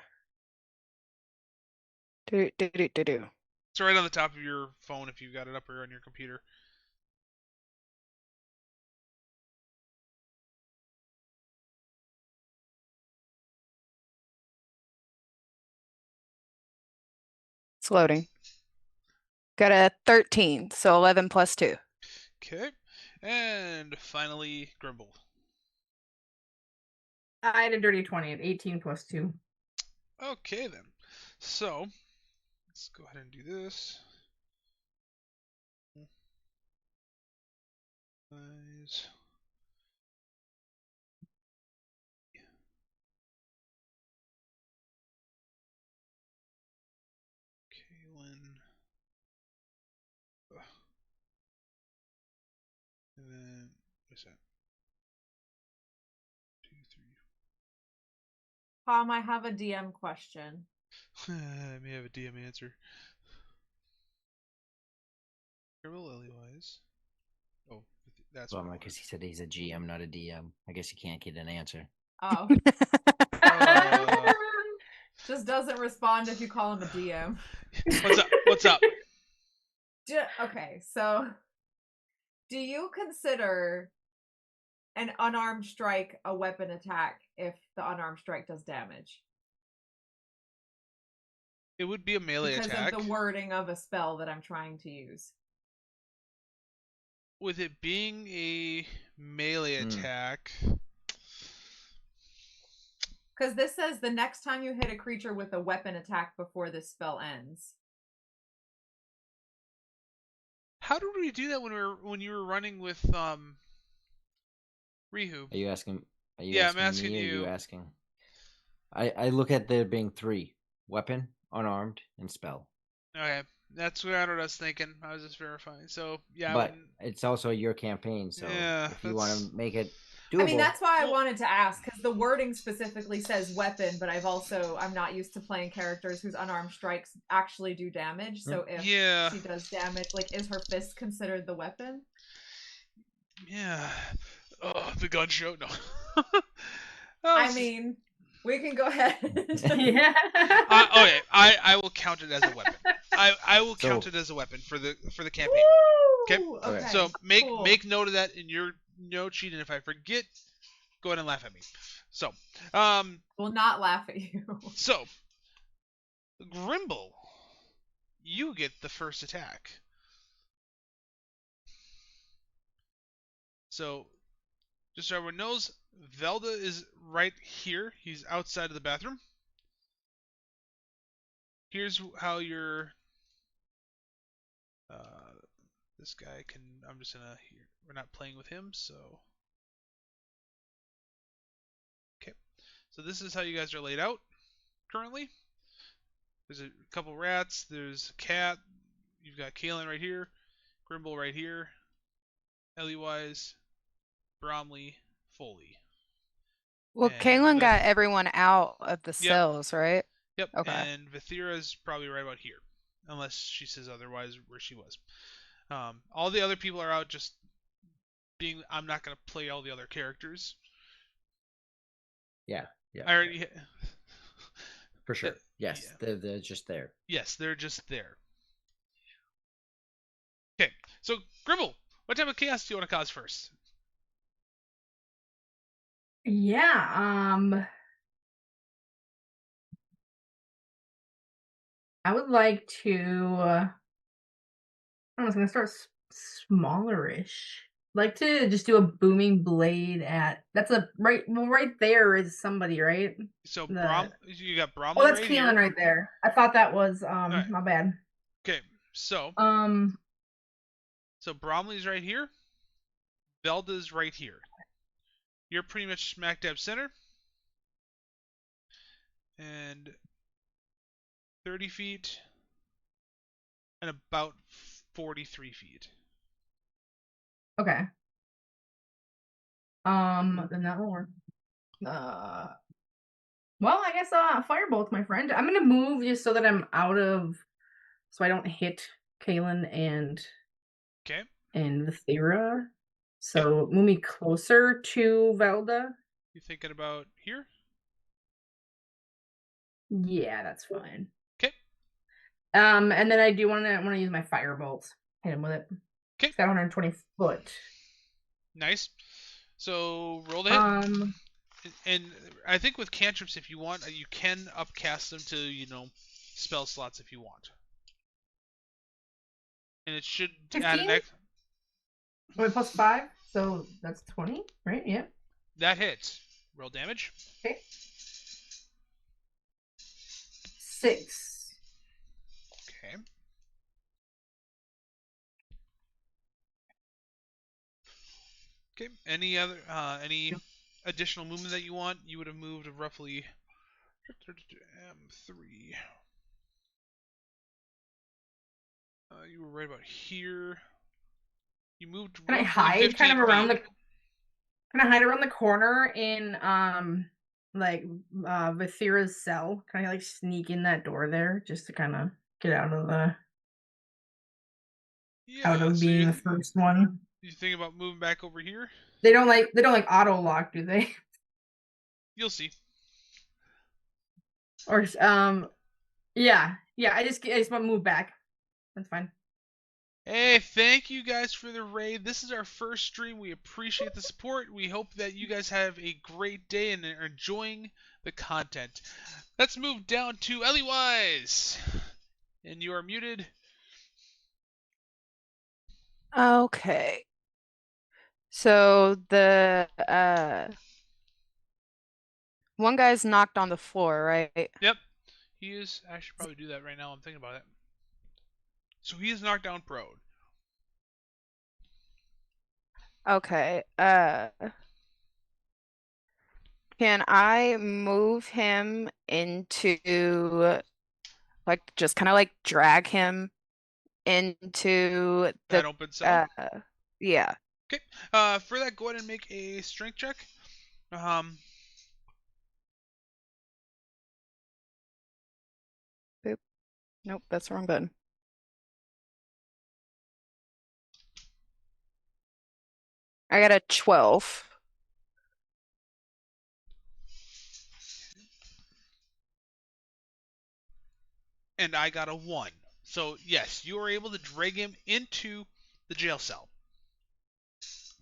Do. It's right on the top of your phone if you've got it up here on your computer. It's loading. Got a 13, so 11 plus 2. Okay. And finally, Grimble. I had a dirty 20 at 18 plus 2. Okay then. So let's go ahead and do this. Eyes. Kaylin. And then what's that? 2, I have a DM question. 3. I may have a DM answer. Carol Ellywise. Oh, that's Well, what it because was. he said he's a GM, not a DM. I guess he can't get an answer. Oh, just doesn't respond if you call him a DM. What's up? What's up? Okay, so do you consider an unarmed strike a weapon attack if the unarmed strike does damage? It would be a melee Because attack. of the wording of a spell that I'm trying to use. With it being a melee attack. Because this says the next time you hit a creature with a weapon attack before this spell ends. How did we do that when you were running with Rihu? Are you asking? Are you Yeah, asking I'm asking me? Or are you. you asking? I look at there being 3: weapon, unarmed, and spell. Okay, that's what I was thinking. I was just verifying. So yeah, But it's also your campaign, so yeah, if you want to make it doable, I mean, that's why I wanted to ask, because the wording specifically says weapon, but I'm not used to playing characters whose unarmed strikes actually do damage. So if she does damage, like, is her fist considered the weapon? Yeah. Oh, the gun show. No. I mean, we can go ahead. Yeah. Okay, I will count it as a weapon. I will count it as a weapon for the campaign. Okay. So make note of that in your note sheet, and if I forget, go ahead and laugh at me. So, will not laugh at you. So, Grimble, you get the first attack. So, just so everyone knows, Velda is right here. He's outside of the bathroom. Here's how your this guy can. I'm just gonna. We're not playing with him, so. Okay. So this is how you guys are laid out currently. There's a couple rats. There's a cat. You've got Kaylin right here. Grimble right here. Ellywise, Bromley, Foley. Well, Kaylin got everyone out of the cells, right? Yep. Okay. And Vithira's probably right about here, unless she says otherwise where she was. All the other people are out just being. I'm not going to play all the other characters. Yeah. I already. For sure. Yes, they're just there. Yes, they're just there. Okay, so Grimble, what type of chaos do you want to cause first? Yeah, I would like to. I was gonna start smallerish. Like to just do a booming blade at. That's a right. Well, right there is somebody, right? So you got Bromley. Oh, that's right Kaylin here. right there. I thought that was right. My bad. Okay, so So Bromley's right here. Velda's right here. You're pretty much smack dab center. And 30 feet. And about 43 feet. Okay. Then that will work. Well, I guess firebolt, my friend. I'm gonna move just so that I'm out of, so I don't hit Kaylin and Vithira. So move me closer to Velda. You thinking about here? Yeah, that's fine. Okay. And then I do want to use my firebolt. Hit him with it. Okay. It's got 120 foot. Nice. So roll the hit. And I think with cantrips, if you want, you can upcast them to spell slots if you want. And it should 15? add an X. Wait, plus 5, so that's 20, right? Yeah. That hits. Roll damage. Okay. 6. Okay. Okay. Any additional movement that you want? You would have moved roughly M3. You were right about here. You moved Can I roughly hide 15 feet. Can I hide around the corner in like Vithira's cell? Can I like sneak in that door there just to kind of get out of So being the first one? you think about moving back over here? They don't like auto lock, do they? You'll see. Or yeah. I just want to move back. That's fine. Hey, thank you guys for the raid. This is our first stream. We appreciate the support. We hope that you guys have a great day and are enjoying the content. Let's move down to Ellie Wise. And you are muted. Okay. So the one guy's knocked on the floor, right? Yep. He is. I should probably do that right now. I'm thinking about it. So he is knocked down prone. Okay. Can I move him into like just kind of like drag him into That the open cell. Yeah. Okay. For that, go ahead and make a strength check. Boop. Nope, that's the wrong button. I got a 12. And I got a 1. So, yes, you are able to drag him into the jail cell.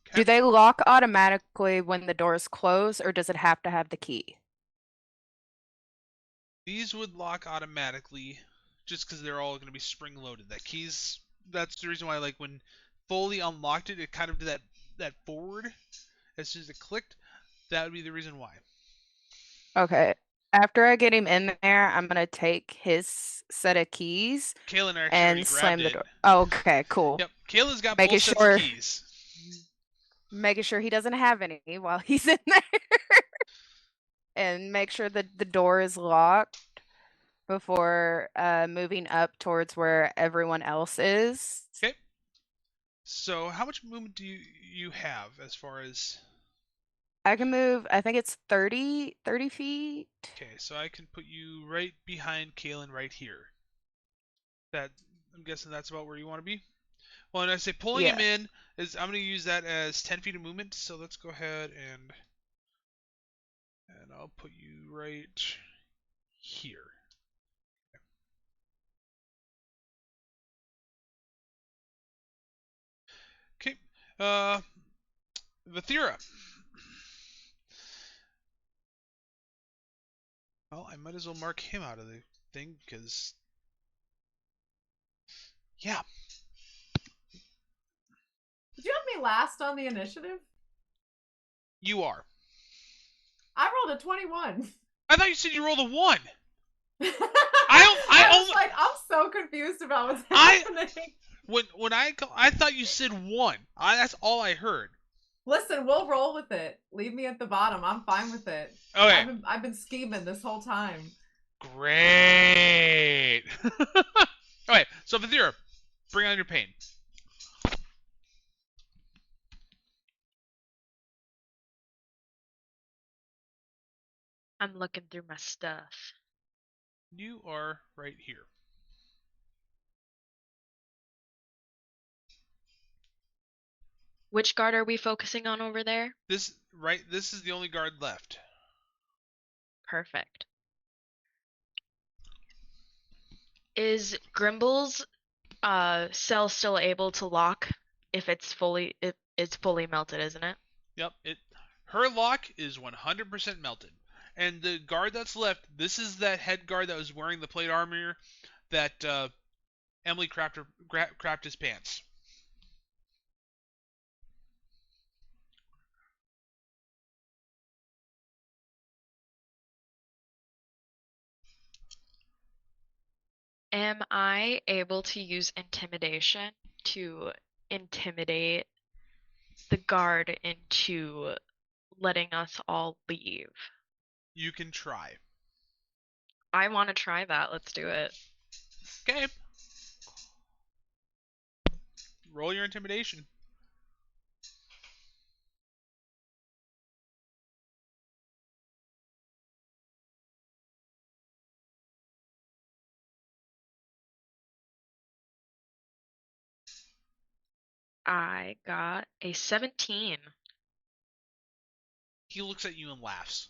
Okay. Do they lock automatically when the doors close, or does it have to have the key? These would lock automatically just because they're all going to be spring loaded. That's the reason why, like, when fully unlocked it kind of did that forward as soon as it clicked. That would be the reason why. Okay. After I get him in there, I'm gonna take his set of keys Kaylin actually and already slam grabbed the it. door. Oh, okay, cool. Yep, Kaylin's got Making both sets sure- of keys. Making sure he doesn't have any while he's in there. And make sure that the door is locked before moving up towards where everyone else is. Okay. So how much movement do you have as far as... I can move, I think it's 30 feet. Okay, so I can put you right behind Kaylin right here. I'm guessing that's about where you want to be. Well, and I say pulling him in is I'm going to use that as 10 feet of movement. So let's go ahead and I'll put you right here. Okay. Vithira. Well, I might as well mark him out of the thing because, yeah. Did you have me last on the initiative? You are. I rolled a 21. I thought you said you rolled a 1. I was like, I'm so confused about what's happening. When I thought you said 1. That's all I heard. Listen, we'll roll with it. Leave me at the bottom. I'm fine with it. Okay. I've been scheming this whole time. Great. Okay, so Vithira, bring on your pain. I'm looking through my stuff. You are right here. Which guard are we focusing on over there? This is the only guard left. Perfect. Is Grimble's cell still able to lock if it's fully melted, isn't it? Yep, her lock is 100% melted. And the guard that's left, this is that head guard that was wearing the plate armor that Emily crapped his pants. Am I able to use intimidation to intimidate the guard into letting us all leave. You can try. I want to try that. Let's do it. Okay. Roll your intimidation. I got a 17. He looks at you and laughs.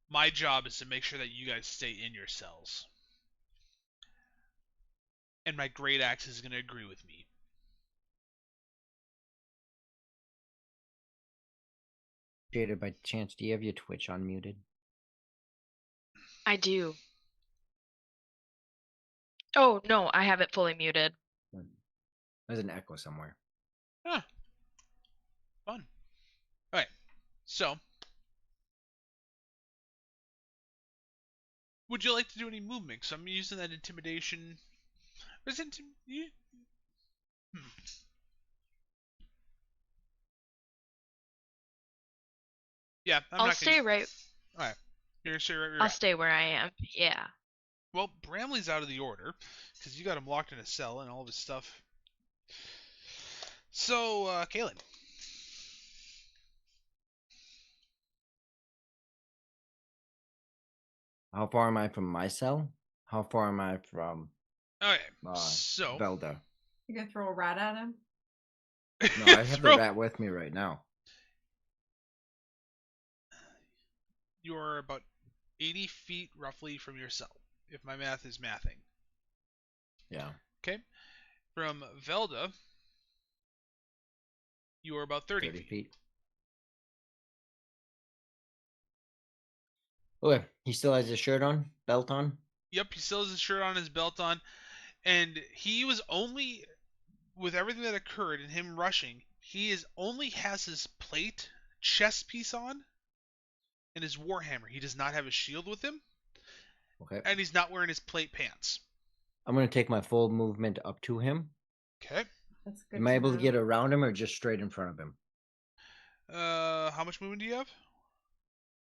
My job is to make sure that you guys stay in your cells. And my great axe is going to agree with me. Jada, by chance, do you have your Twitch unmuted? I do. Oh, no, I have it fully muted. There's an echo somewhere. Huh. Fun. Alright. So. Would you like to do any movement? So I'm using that intimidation. Yeah, I'll stay right. Alright. You're gonna stay right where you're I'll at. stay where I am. Yeah. Well, Bramley's out of the order because you got him locked in a cell and all of his stuff. So, Kaylin. How far am I from my cell? How far am I from Okay, so Velda? You gonna throw a rat at him? No, I have the rat with me right now. You're about 80 feet roughly from your cell, if my math is mathing. Yeah. Okay. From Velda, you are about 30 feet. Okay, he still has his shirt on, belt on. Yep, he still has his shirt on, his belt on, and he was only, with everything that occurred and him rushing, he only has his plate chest piece on and his warhammer. He does not have his shield with him. Okay. And he's not wearing his plate pants. I'm gonna take my full movement up to him. Okay. That's good. Am I able to get around him or just straight in front of him? How much movement do you have?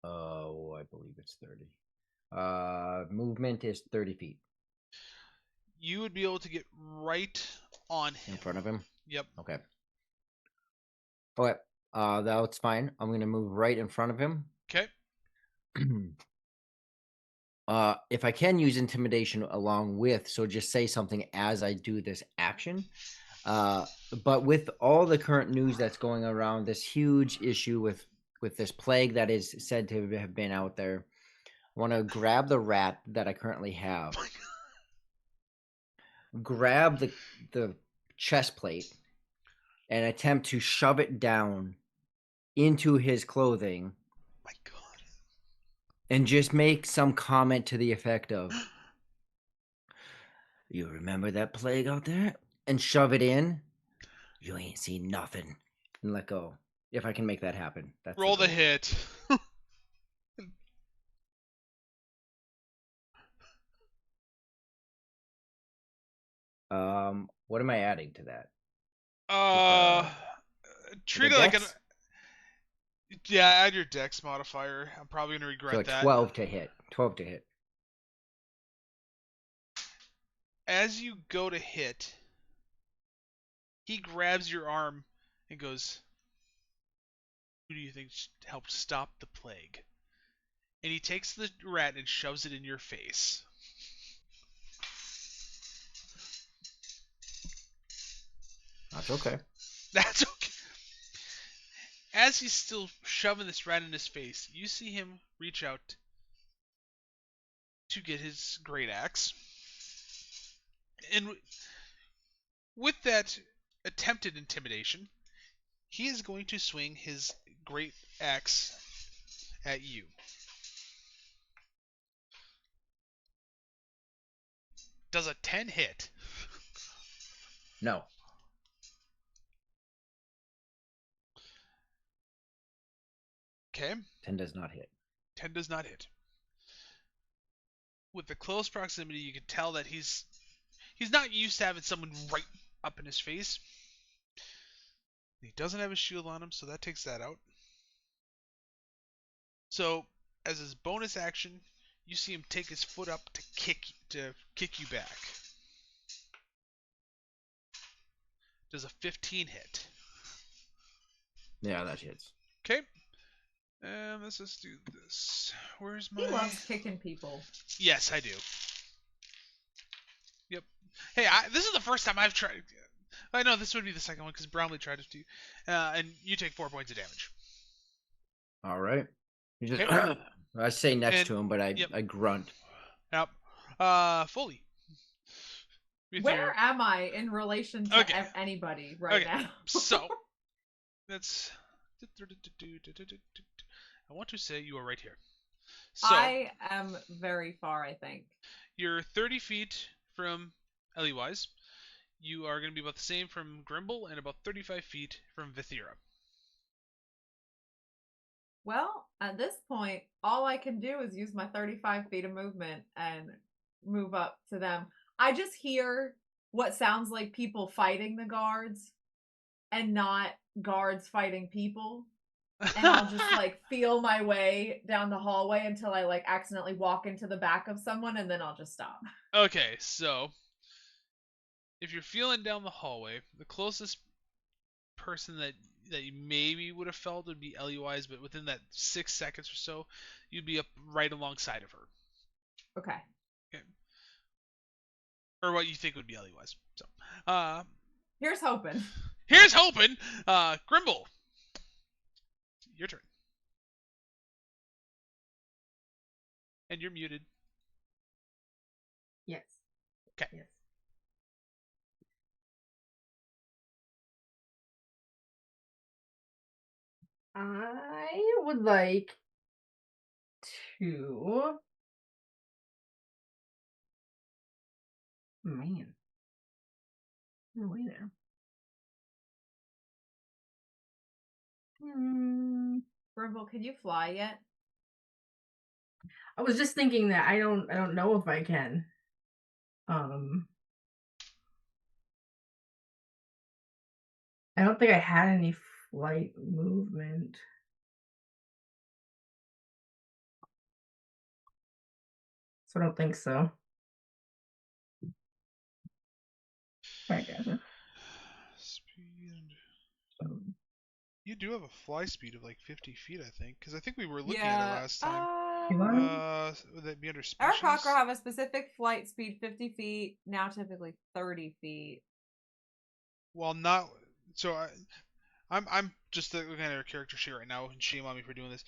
I believe it's 30. Movement is 30 feet. You would be able to get right on him. In front of him? Yep. Okay. Okay. That's fine. I'm gonna move right in front of him. Okay. If I can use intimidation along with, so just say something as I do this action. But with all the current news that's going around, this huge issue with this plague that is said to have been out there, I want to grab the rat that I currently have, grab the chest plate, and attempt to shove it down into his clothing. My God. And just make some comment to the effect of, "You remember that plague out there?" And shove it in. You ain't seen nothing. And let go. If I can make that happen. That's Roll the hit. What am I adding to that? Treat it like an. Yeah, add your dex modifier. I'm probably gonna regret that. 12 to hit. 12 to hit. As you go to hit, he grabs your arm and goes, "Who do you think helped stop the plague?" And he takes the rat and shoves it in your face. That's okay. That's okay. As he's still shoving this rat in his face, you see him reach out to get his great axe. And with that attempted intimidation, he is going to swing his great axe at you. Does a 10 hit? No. Okay. 10 does not hit. 10 does not hit. With the close proximity, you can tell that he's not used to having someone right up in his face. He doesn't have a shield on him, so that takes that out. So, as his bonus action, you see him take his foot up to kick you back. Does a 15 hit? Yeah, that hits. Okay. And let's just do this. Where's my... He loves kicking people. Yes, I do. Yep. Hey, this is the first time I've tried... I know this would be the second one because Brownlee tried it too. And you take 4 points of damage. All right. You just Okay. I say next And- to him, but I grunt. Yep. Fully. Where am I in relation to Okay. anybody right now? So, that's... I want to say you are right here. So, I am very far, I think. You're 30 feet from Eliwise. You are going to be about the same from Grimble and about 35 feet from Vithira. Well, at this point, all I can do is use my 35 feet of movement and move up to them. I just hear what sounds like people fighting the guards and not guards fighting people. And I'll just like feel my way down the hallway until I like accidentally walk into the back of someone and then I'll just stop. Okay, so if you're feeling down the hallway, the closest person that you maybe would have felt would be Eliwise, but within that 6 seconds or so, you'd be up right alongside of her. Okay. Or what you think would be Eliwise. So, here's hoping. Here's hoping. Grimble, your turn. And you're muted. Yes. Okay. Yes. I would like to... Man. Wait there. Brimble, can you fly yet? I was just thinking that I don't know if I can. I don't think I had any flight movement. So I don't think so. Right, gotcha. Speed. You do have a fly speed of like 50 feet, I think, because I think we were looking at it last time. Would that be under species? Aarakocra have a specific flight speed 50 feet, now typically 30 feet. Well, not so. I'm just looking at our character sheet right now, and shame on me for doing this.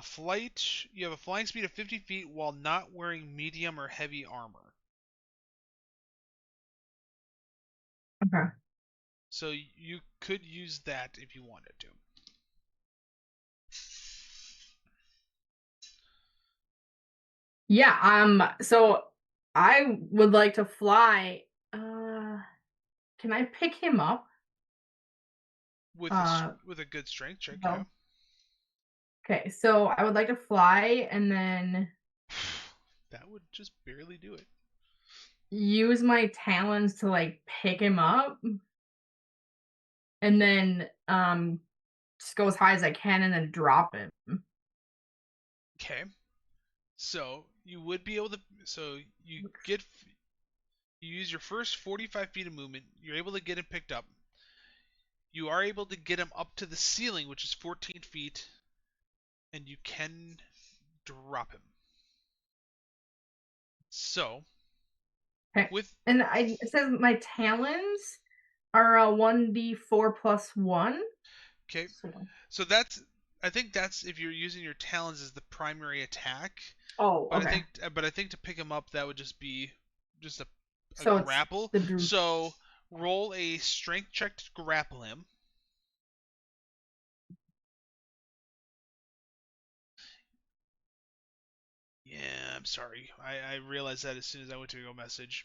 Flight. You have a flying speed of 50 feet while not wearing medium or heavy armor. Okay. So you could use that if you wanted to. Yeah, so I would like to fly. Can I pick him up? With a good strength check, no. yeah. Okay, so I would like to fly and then That would just barely do it. use my talons to like pick him up. And then just go as high as I can and then drop him. Okay. So you would be able to. So you use your first 45 feet of movement. You're able to get him picked up. You are able to get him up to the ceiling, which is 14 feet, and you can drop him. So, Okay. And it says my talons are a 1d4 plus 1. Okay. So that's, I think that's if you're using your talons as the primary attack. Oh, but okay. I think to pick him up, that would just be just a grapple. So roll a strength check to grapple him. Yeah, I'm sorry. I realized that as soon as I went to go message.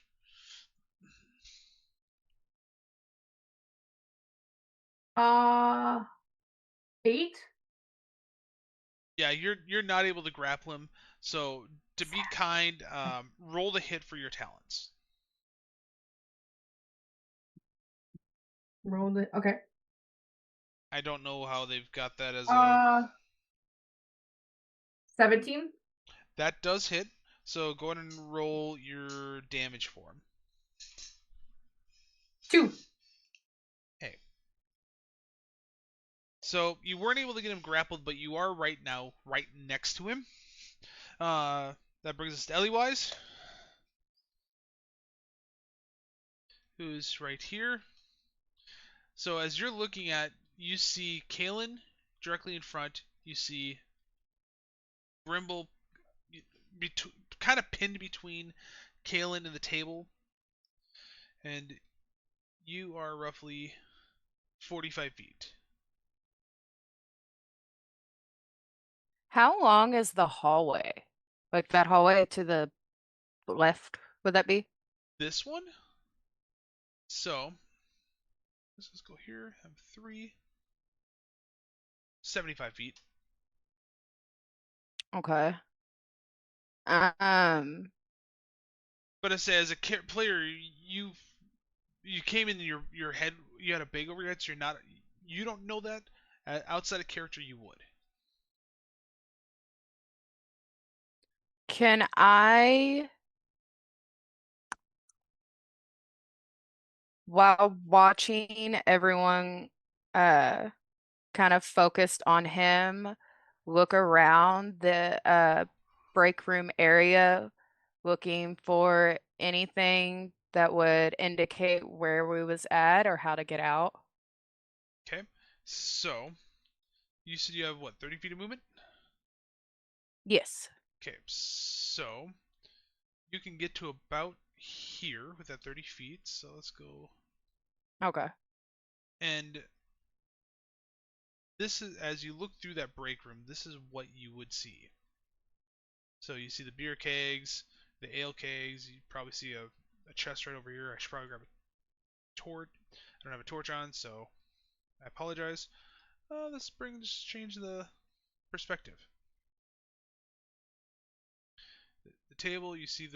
Uh, 8. Yeah, you're not able to grapple him. So to be kind, roll the hit for your talents. Roll it. Okay. I don't know how they've got that as a. 17. That does hit. So go ahead and roll your damage for him. 2. Hey. So you weren't able to get him grappled, but you are right now right next to him. That brings us to Ellywise, who's right here. So as you're looking at, you see Kalen directly in front. You see Grimble kind of pinned between Kalen and the table, and you are roughly 45 feet. How long is the hallway? Like that hallway to the left, would that be? This one. So let's just go here. Have 75 feet. Okay. Um, But I say, as a player, you came in your head. You had a big overhead, so you don't know that. Outside of character, you would. can I, while watching everyone kind of focused on him, look around the break room area looking for anything that would indicate where we was at or how to get out? Okay. So you said you have what, 30 feet of movement? Yes. Okay. So you can get to about here with that 30 feet. So let's go. Okay. And this is, as you look through that break room, this is what you would see. So you see the beer kegs, the ale kegs. You probably see a chest right over here. I should probably grab a torch. I don't have a torch on, so I apologize. Let's just change the perspective. The table, you see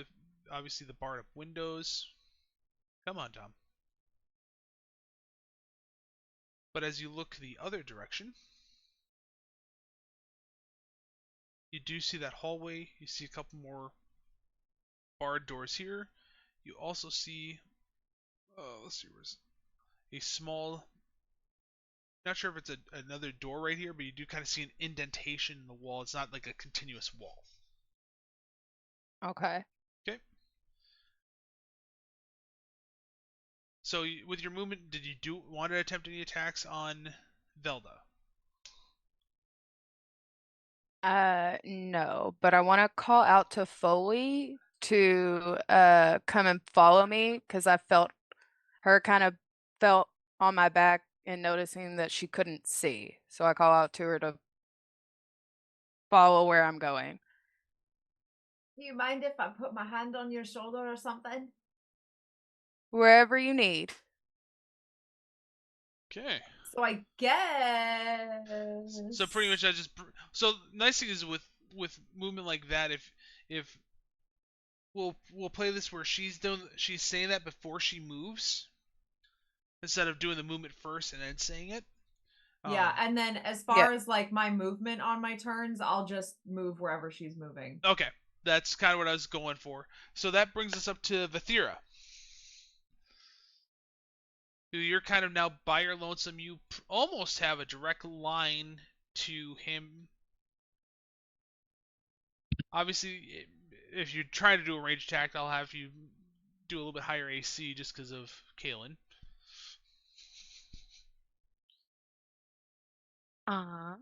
obviously the barred up windows. Come on, Tom. But as you look the other direction, you do see that hallway. You see a couple more barred doors here. You also see, let's see, where's a small. Not sure if it's another door right here, but you do kind of see an indentation in the wall. It's not like a continuous wall. Okay. Okay. So with your movement, did you want to attempt any attacks on Velda? No, but I want to call out to Foley to come and follow me because I felt her kind of felt on my back and noticing that she couldn't see. So I call out to her to follow where I'm going. Do you mind if I put my hand on your shoulder or something? Wherever you need. Okay. So I guess. So pretty much I just. So nice thing is with movement like that, if we'll play this where she's saying that before she moves instead of doing the movement first and then saying it. Yeah, and then as far as like my movement on my turns, I'll just move wherever she's moving. Okay, that's kind of what I was going for. So that brings us up to Vathira. You're kind of now by your lonesome. You almost have a direct line to him. Obviously, if you're trying to do a range attack, I'll have you do a little bit higher AC just because of Kalen. Uh,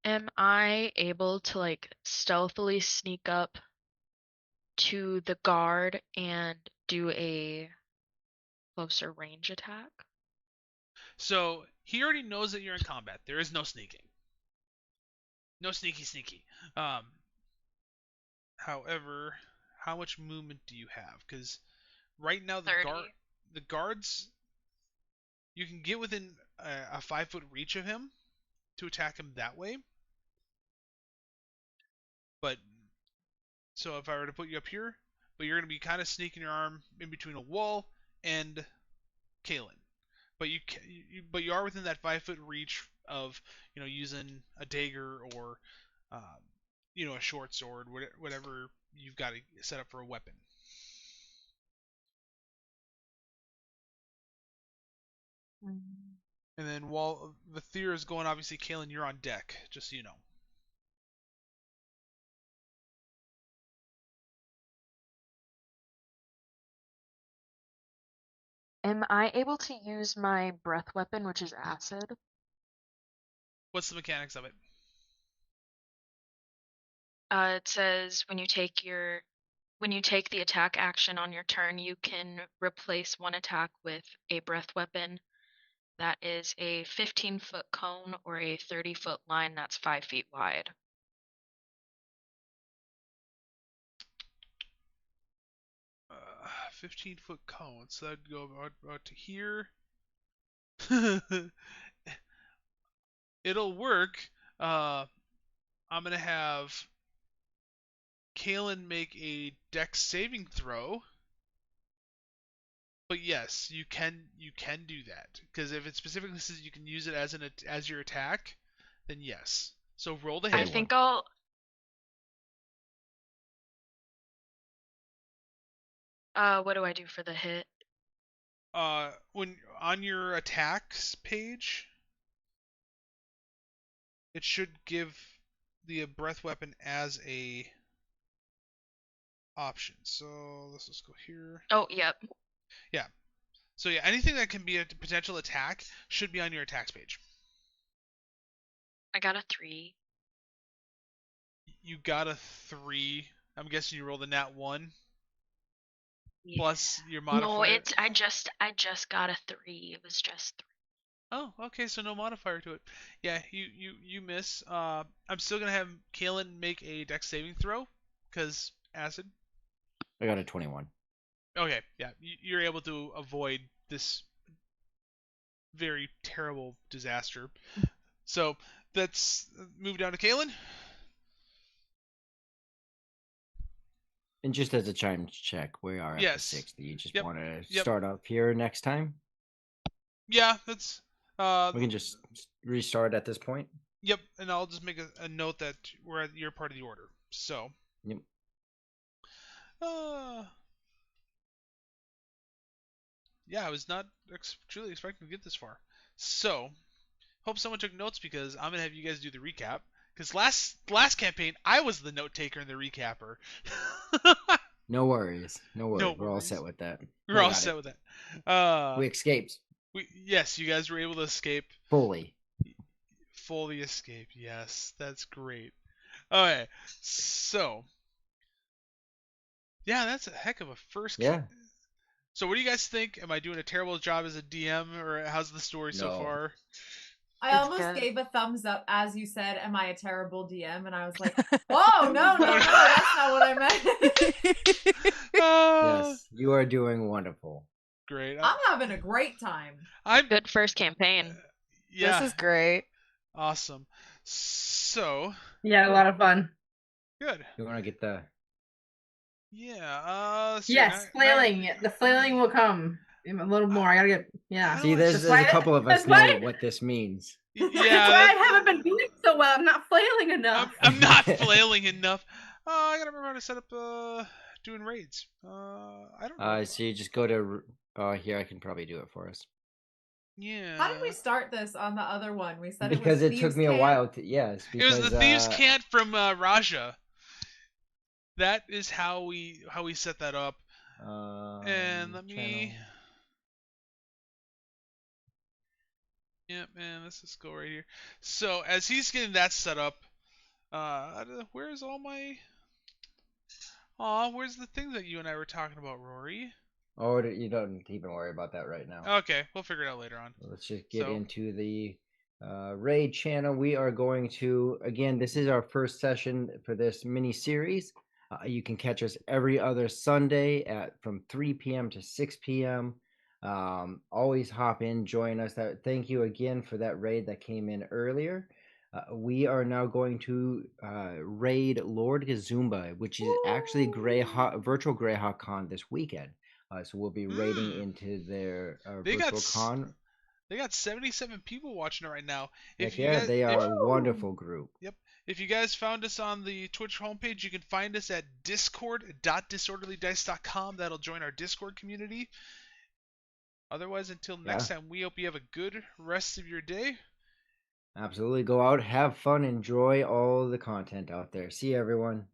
am I able to like stealthily sneak up to the guard and do a closer range attack? So he already knows that you're in combat. There is no sneaking. No sneaky. Um, However, how much movement do you have? Because right now 30. The guards, you can get within a 5 foot reach of him to attack him that way. But so if I were to put you up here, but you're going to be kind of sneaking your arm in between a wall and Kalen. but but you are within that 5 foot reach of using a dagger or a short sword, whatever you've got to set up for a weapon. And then while the Thea is going, obviously, Kaylin, you're on deck, just so you know. Am I able to use my breath weapon, which is acid? What's the mechanics of it? It says when you take the attack action on your turn, you can replace one attack with a breath weapon. That is a 15-foot cone or a 30-foot line that's 5 feet wide. 15-foot cone, so that'd go about to here. It'll work. I'm gonna have Kaylin make a dex saving throw. But yes, you can do that, because if it specifically says you can use it as your attack, then yes. So roll the hit. I think I'll. What do I do for the hit? When on your attacks page, it should give the breath weapon as a option. So let's just go here. Oh, yep. Yeah. So yeah, anything that can be a potential attack should be on your attacks page. I got a 3. You got a 3. I'm guessing you rolled a nat 1. Yeah. Plus your modifier. No, I just got a 3. It was just 3. Oh, okay, so no modifier to it. Yeah, you miss. I'm still gonna have Kaylin make a dex saving throw, because acid. I got a 21. Okay, yeah, you're able to avoid this very terrible disaster. So let's move down to Kaylin. And just as a chime check, we are at the 60. You just want to start up here next time? Yeah, that's. We can just restart at this point. Yep, and I'll just make a note that we're at your part of the order. So. Yep. Yeah, I was not truly expecting to get this far. So, hope someone took notes, because I'm gonna have you guys do the recap. Because last campaign, I was the note taker and the recapper. No worries. We're all set with that. We're all set with that. We escaped. Yes, you guys were able to escape. Fully escape. Yes, that's great. Okay, so yeah, that's a heck of a first. Yeah. So what do you guys think? Am I doing a terrible job as a DM, or how's the story so far? I almost gave a thumbs up as you said, "Am I a terrible DM?" And I was like, "Oh no, that's not what I meant." Yes, you are doing wonderful. Great. I'm having a great time. Good first campaign. Yeah. This is great. Awesome. So. Yeah, a lot of fun. Good. You want to get the. Yeah. Yes, flailing. The flailing will come. A little more. I gotta get. Yeah. See, there's a couple of us know what this means. Yeah. That's why I haven't been doing so well. I'm not flailing enough. I'm not flailing enough. I gotta remember how to set up doing raids. I don't know. So you just go to. Here, I can probably do it for us. Yeah. How did we start this on the other one? We said because it was took me a while to. Yes, because, it was the thieves' cant from Raja. That is how we set that up. And let me. Yep, man. Let's just go right here. So as he's getting that set up, where's all my? Where's the thing that you and I were talking about, Rory? Oh, you don't even worry about that right now. Okay, we'll figure it out later on. Let's just get into the raid channel. We are going to, again, this is our first session for this mini series. You can catch us every other Sunday from 3 p.m. to 6 p.m. Always hop in, join us. Thank you again for that raid that came in earlier. We are now going to raid Lord Gazumba, which is actually virtual Greyhawk Con this weekend. So we'll be raiding into their virtual con. They got 77 people watching it right now. Heck yeah, they are a wonderful group. Yep. If you guys found us on the Twitch homepage, you can find us at discord.disorderlydice.com. That'll join our Discord community. Otherwise, until next time, we hope you have a good rest of your day. Absolutely. Go out, have fun, enjoy all the content out there. See you, everyone.